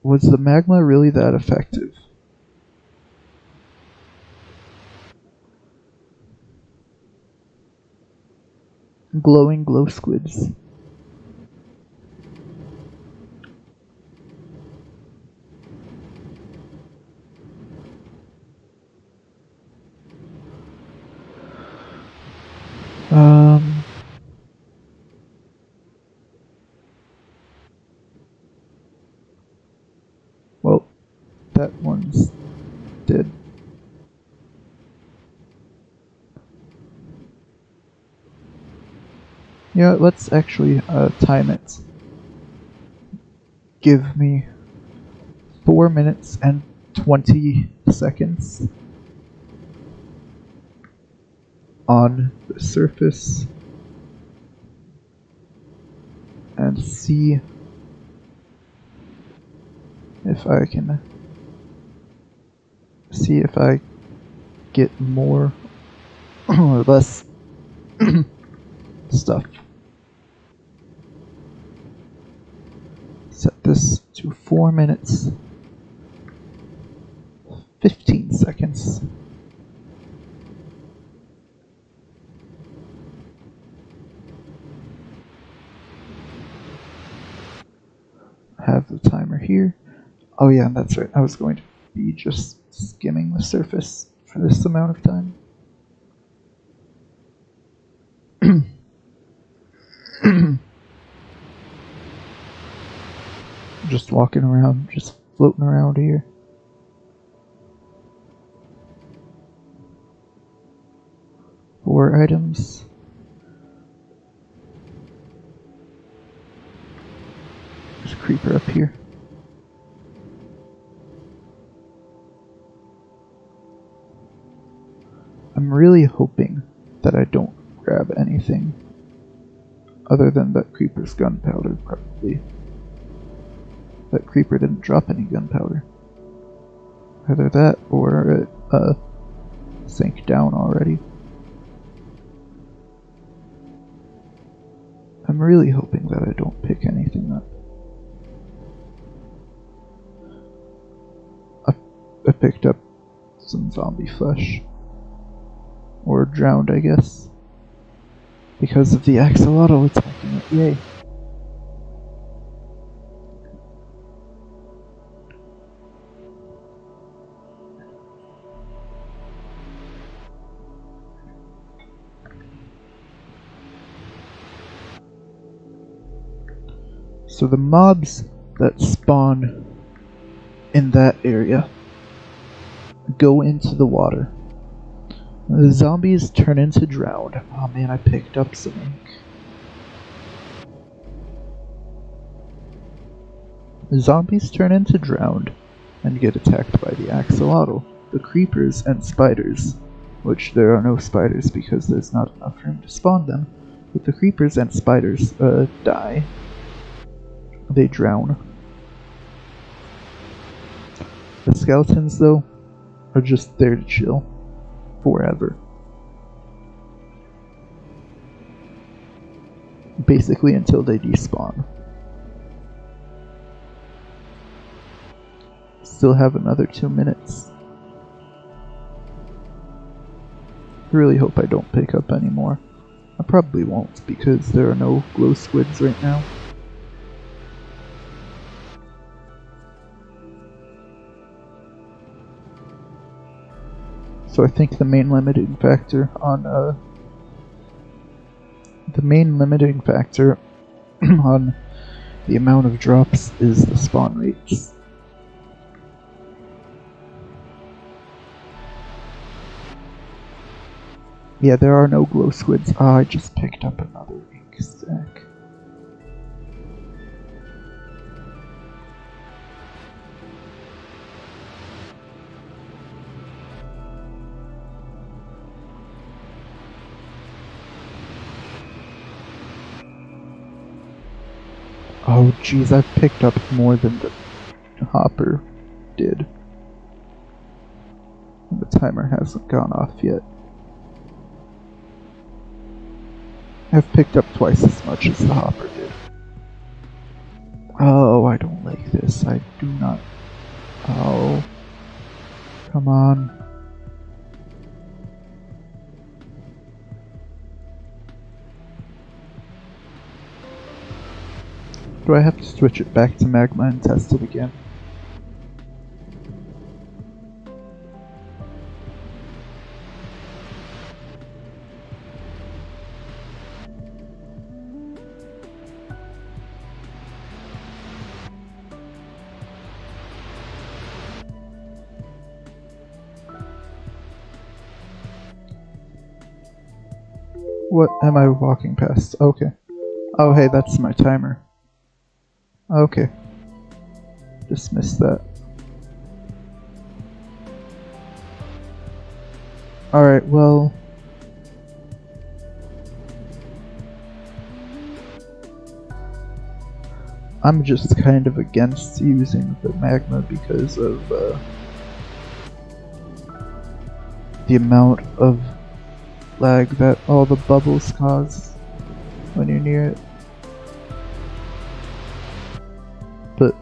S1: Was the magma really that effective? Glowing glow squids. Well, that one's dead. Yeah, let's actually time it. Give me 4 minutes and 20 seconds on the surface and see if I can get more or less stuff. Set this to 4 minutes 15 seconds. Have the timer here. Oh yeah, that's right. I was going to be just skimming the surface for this amount of time. Just walking around, just floating around here. Four items. There's a creeper up here. I'm really hoping that I don't grab anything other than that creeper's gunpowder, probably. That creeper didn't drop any gunpowder. Either that or it sank down already. I'm really hoping that I don't pick anything up. I picked up some zombie flesh. Or drowned, I guess. Because of the axolotl attacking it, yay. So the mobs that spawn in that area go into the water. The zombies turn into drowned. Oh man, I picked up some ink. The zombies turn into drowned and get attacked by the axolotl, the creepers, and spiders. Which there are no spiders because there's not enough room to spawn them. But the creepers and spiders die. They drown. The skeletons, though, are just there to chill. Forever. Basically until they despawn. Still have another 2 minutes. I really hope I don't pick up any more. I probably won't because there are no glow squids right now. So I think the main limiting factor on on the amount of drops is the spawn rates. Yeah, there are no glow squids. Ah, I just picked up another ink stack. Oh jeez, I've picked up more than the hopper did. And the timer hasn't gone off yet. I've picked up twice as much as the hopper did. Oh, I don't like this. I do not. Oh. Come on. Do I have to switch it back to magma and test it again? What am I walking past? Okay. Oh hey, that's my timer. Okay. Dismiss that. Alright, well... I'm just kind of against using the magma because of the amount of lag that all the bubbles cause when you're near it. But,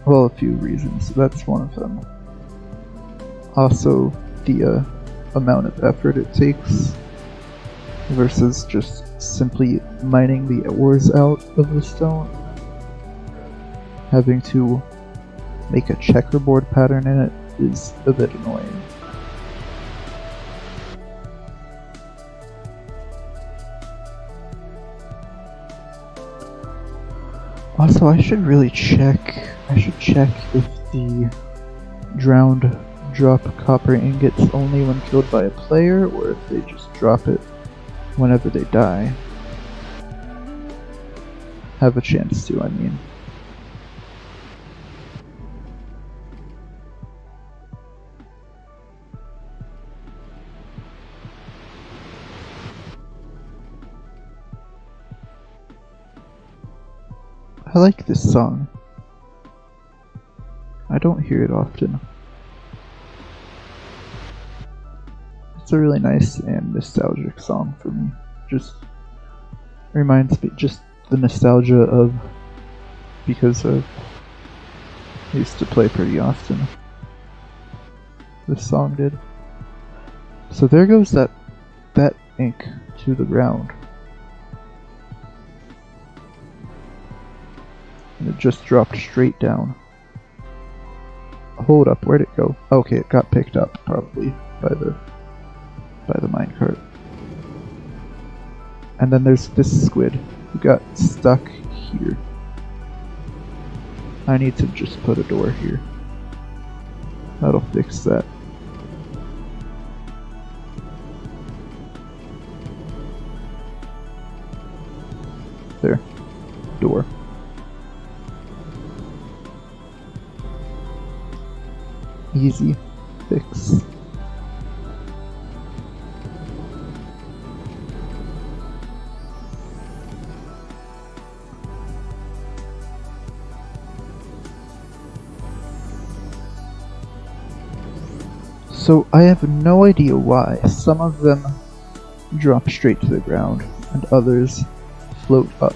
S1: well, a few reasons. That's one of them. Also, the amount of effort it takes versus just simply mining the ores out of the stone. Having to make a checkerboard pattern in it is a bit annoying. Also, I should really check. I should check if the drowned drop copper ingots only when killed by a player, or if they just drop it whenever they die. Have a chance to, I mean. I like this song. I don't hear it often. It's a really nice and nostalgic song for me. Just reminds me, just the nostalgia of, because I used to play pretty often. This song did. So there goes that ink to the ground. And it just dropped straight down. Hold up, where'd it go? Okay, it got picked up probably by the minecart. And then there's this squid who got stuck here. I need to just put a door here. That'll fix that. There. Door. Easy fix. So I have no idea why some of them drop straight to the ground and others float up.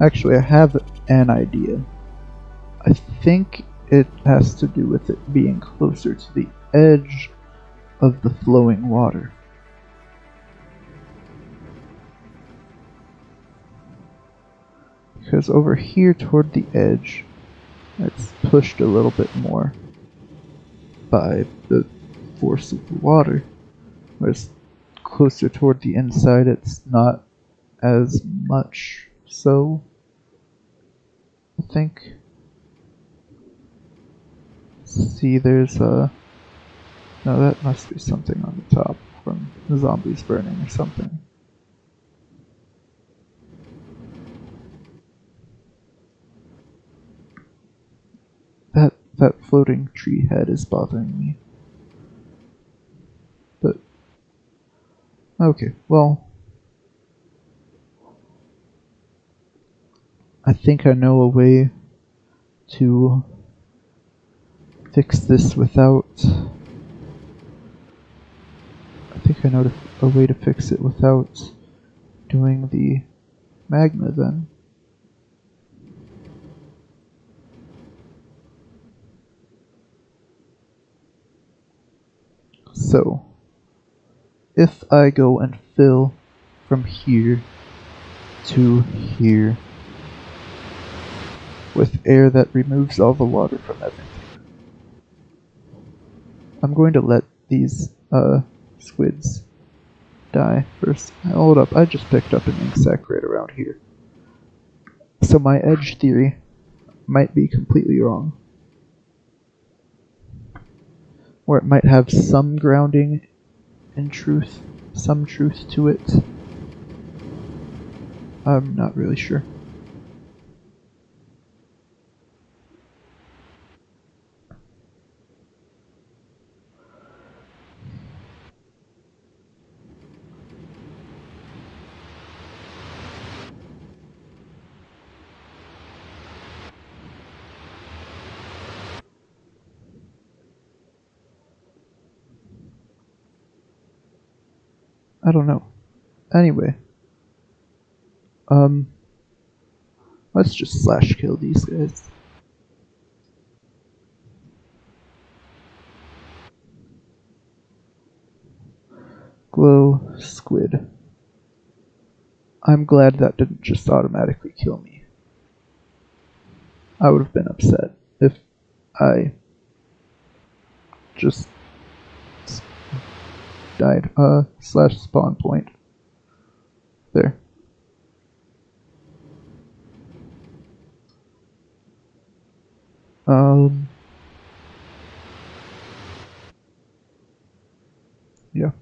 S1: Actually, I have an idea. I think it has to do with it being closer to the edge of the flowing water. Because over here toward the edge, it's pushed a little bit more by the force of the water, whereas closer toward the inside it's not as much so, I think. See, there's a... No, that must be something on the top from the zombies burning or something. That floating tree head is bothering me. But... okay, well... I think I know a way to fix this without... I think I know a way to fix it without doing the magma then. So, if I go and fill from here to here with air that removes all the water from everything, I'm going to let these squids die first. Hold up, I just picked up an ink sac right around here. So my edge theory might be completely wrong. Or it might have some grounding in truth, some truth to it. I'm not really sure. I don't know. Anyway. Let's just slash kill these guys. Glow squid. I'm glad that didn't just automatically kill me. I would have been upset if I just died. Slash spawn point. There. Yeah.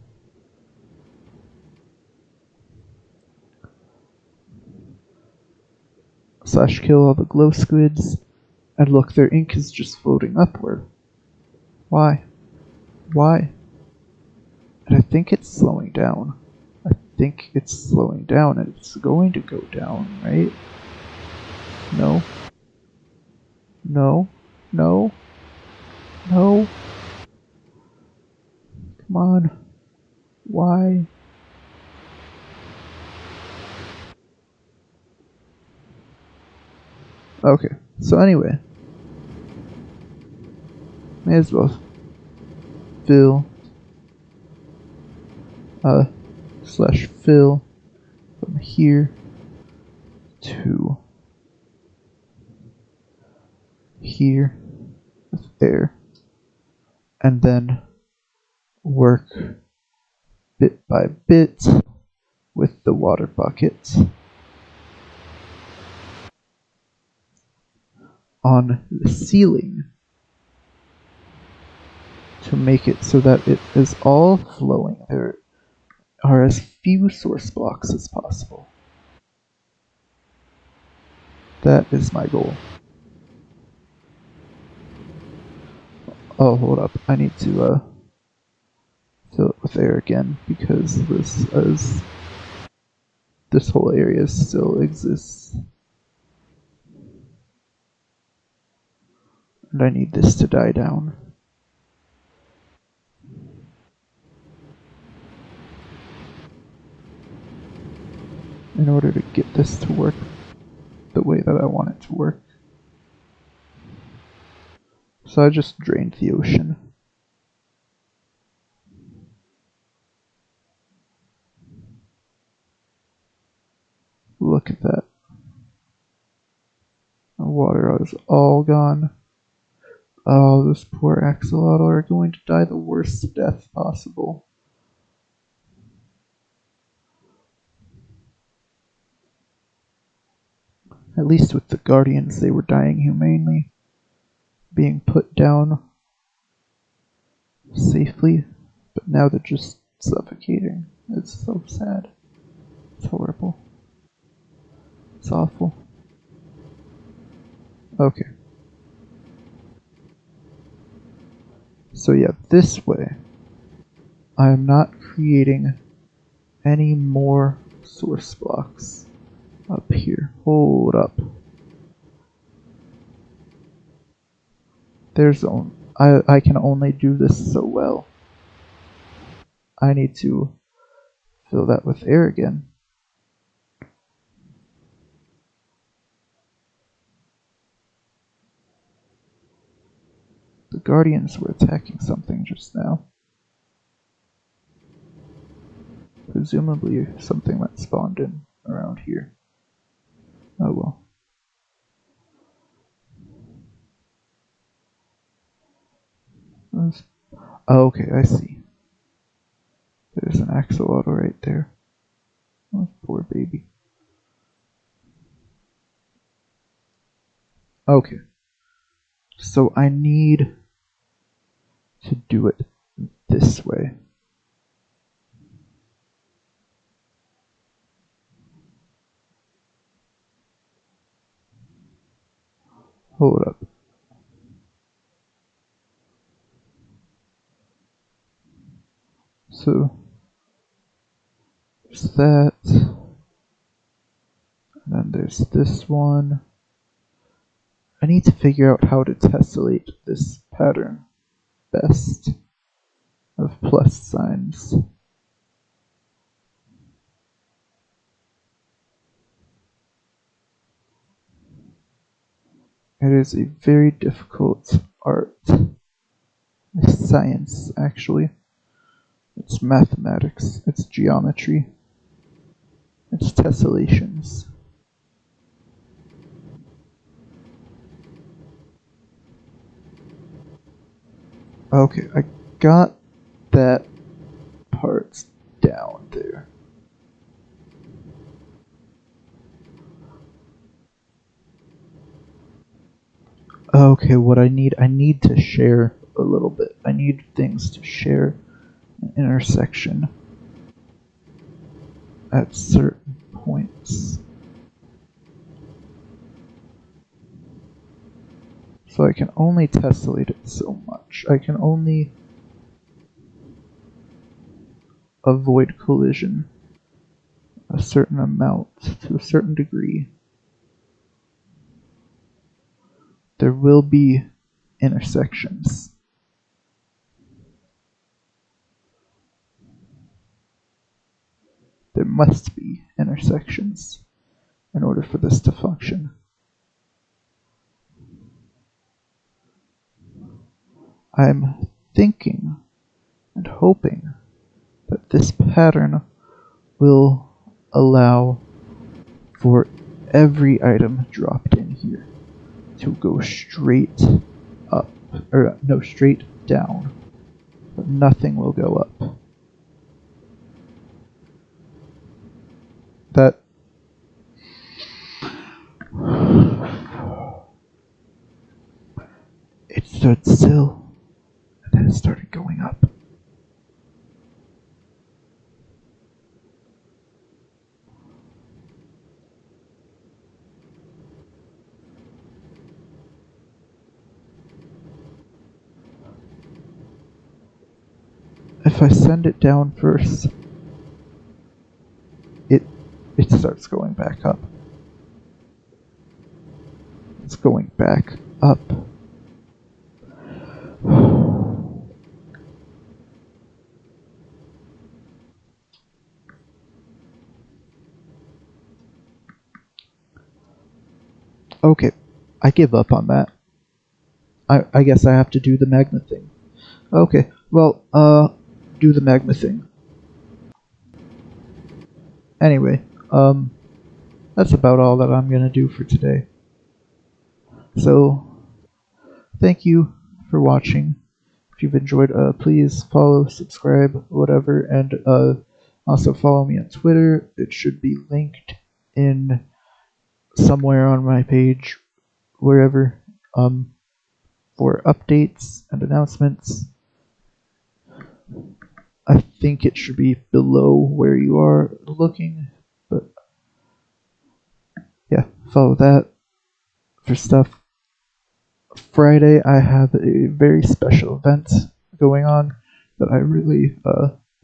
S1: Slash kill all the glow squids. And look, their ink is just floating upward. Why? Why? And I think it's slowing down. I think it's slowing down and it's going to go down, right? No. No. No. No. Come on. Why? Okay, so anyway. May as well fill slash fill from here to here with air, and then work bit by bit with the water bucket on the ceiling to make it so that it is all flowing. There are as few source blocks as possible. That is my goal. Oh, hold up. I need to fill it with air again because this whole area still exists. And I need this to die down. In order to get this to work the way that I want it to work. So I just drained the ocean. Look at that. The water is all gone. Oh, this poor axolotl are going to die the worst death possible. At least with the guardians, they were dying humanely, being put down safely, but now they're just suffocating. It's so sad. It's horrible. It's awful. Okay. So yeah, this way, I am not creating any more source blocks up here. Hold up. I can only do this so well. I need to fill that with air again. The guardians were attacking something just now. Presumably something that spawned in around here. Oh well. Oh, okay, I see. There's an axolotl right there. Oh, poor baby. Okay. So I need to do it this way. Hold up. So there's that. And then there's this one. I need to figure out how to tessellate this pattern best of plus signs. It is a very difficult art. It's science, actually. It's mathematics. It's geometry. It's tessellations. Okay, I got that part down there. Okay, what I need to share a little bit. I need things to share an intersection at certain points. So I can only tessellate it so much. I can only avoid collision a certain amount to a certain degree. There will be intersections. There must be intersections in order for this to function. I'm thinking and hoping that this pattern will allow for every item dropped in here to go straight up, or no, straight down, but nothing will go up. That it stood still, and then it started going up. If I send it down first, it starts going back up. It's going back up. Okay, I give up on that. I guess I have to do the magma thing. Okay, well, do the magma thing. Anyway, that's about all that I'm gonna do for today. So, thank you for watching. If you've enjoyed, please follow, subscribe, whatever, and also follow me on Twitter. It should be linked in somewhere on my page, wherever, for updates and announcements. I think it should be below where you are looking, but yeah, follow that for stuff. Friday, I have a very special event going on that I really,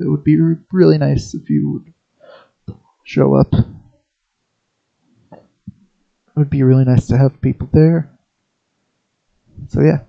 S1: it would be really nice if you would show up. It would be really nice to have people there. So yeah.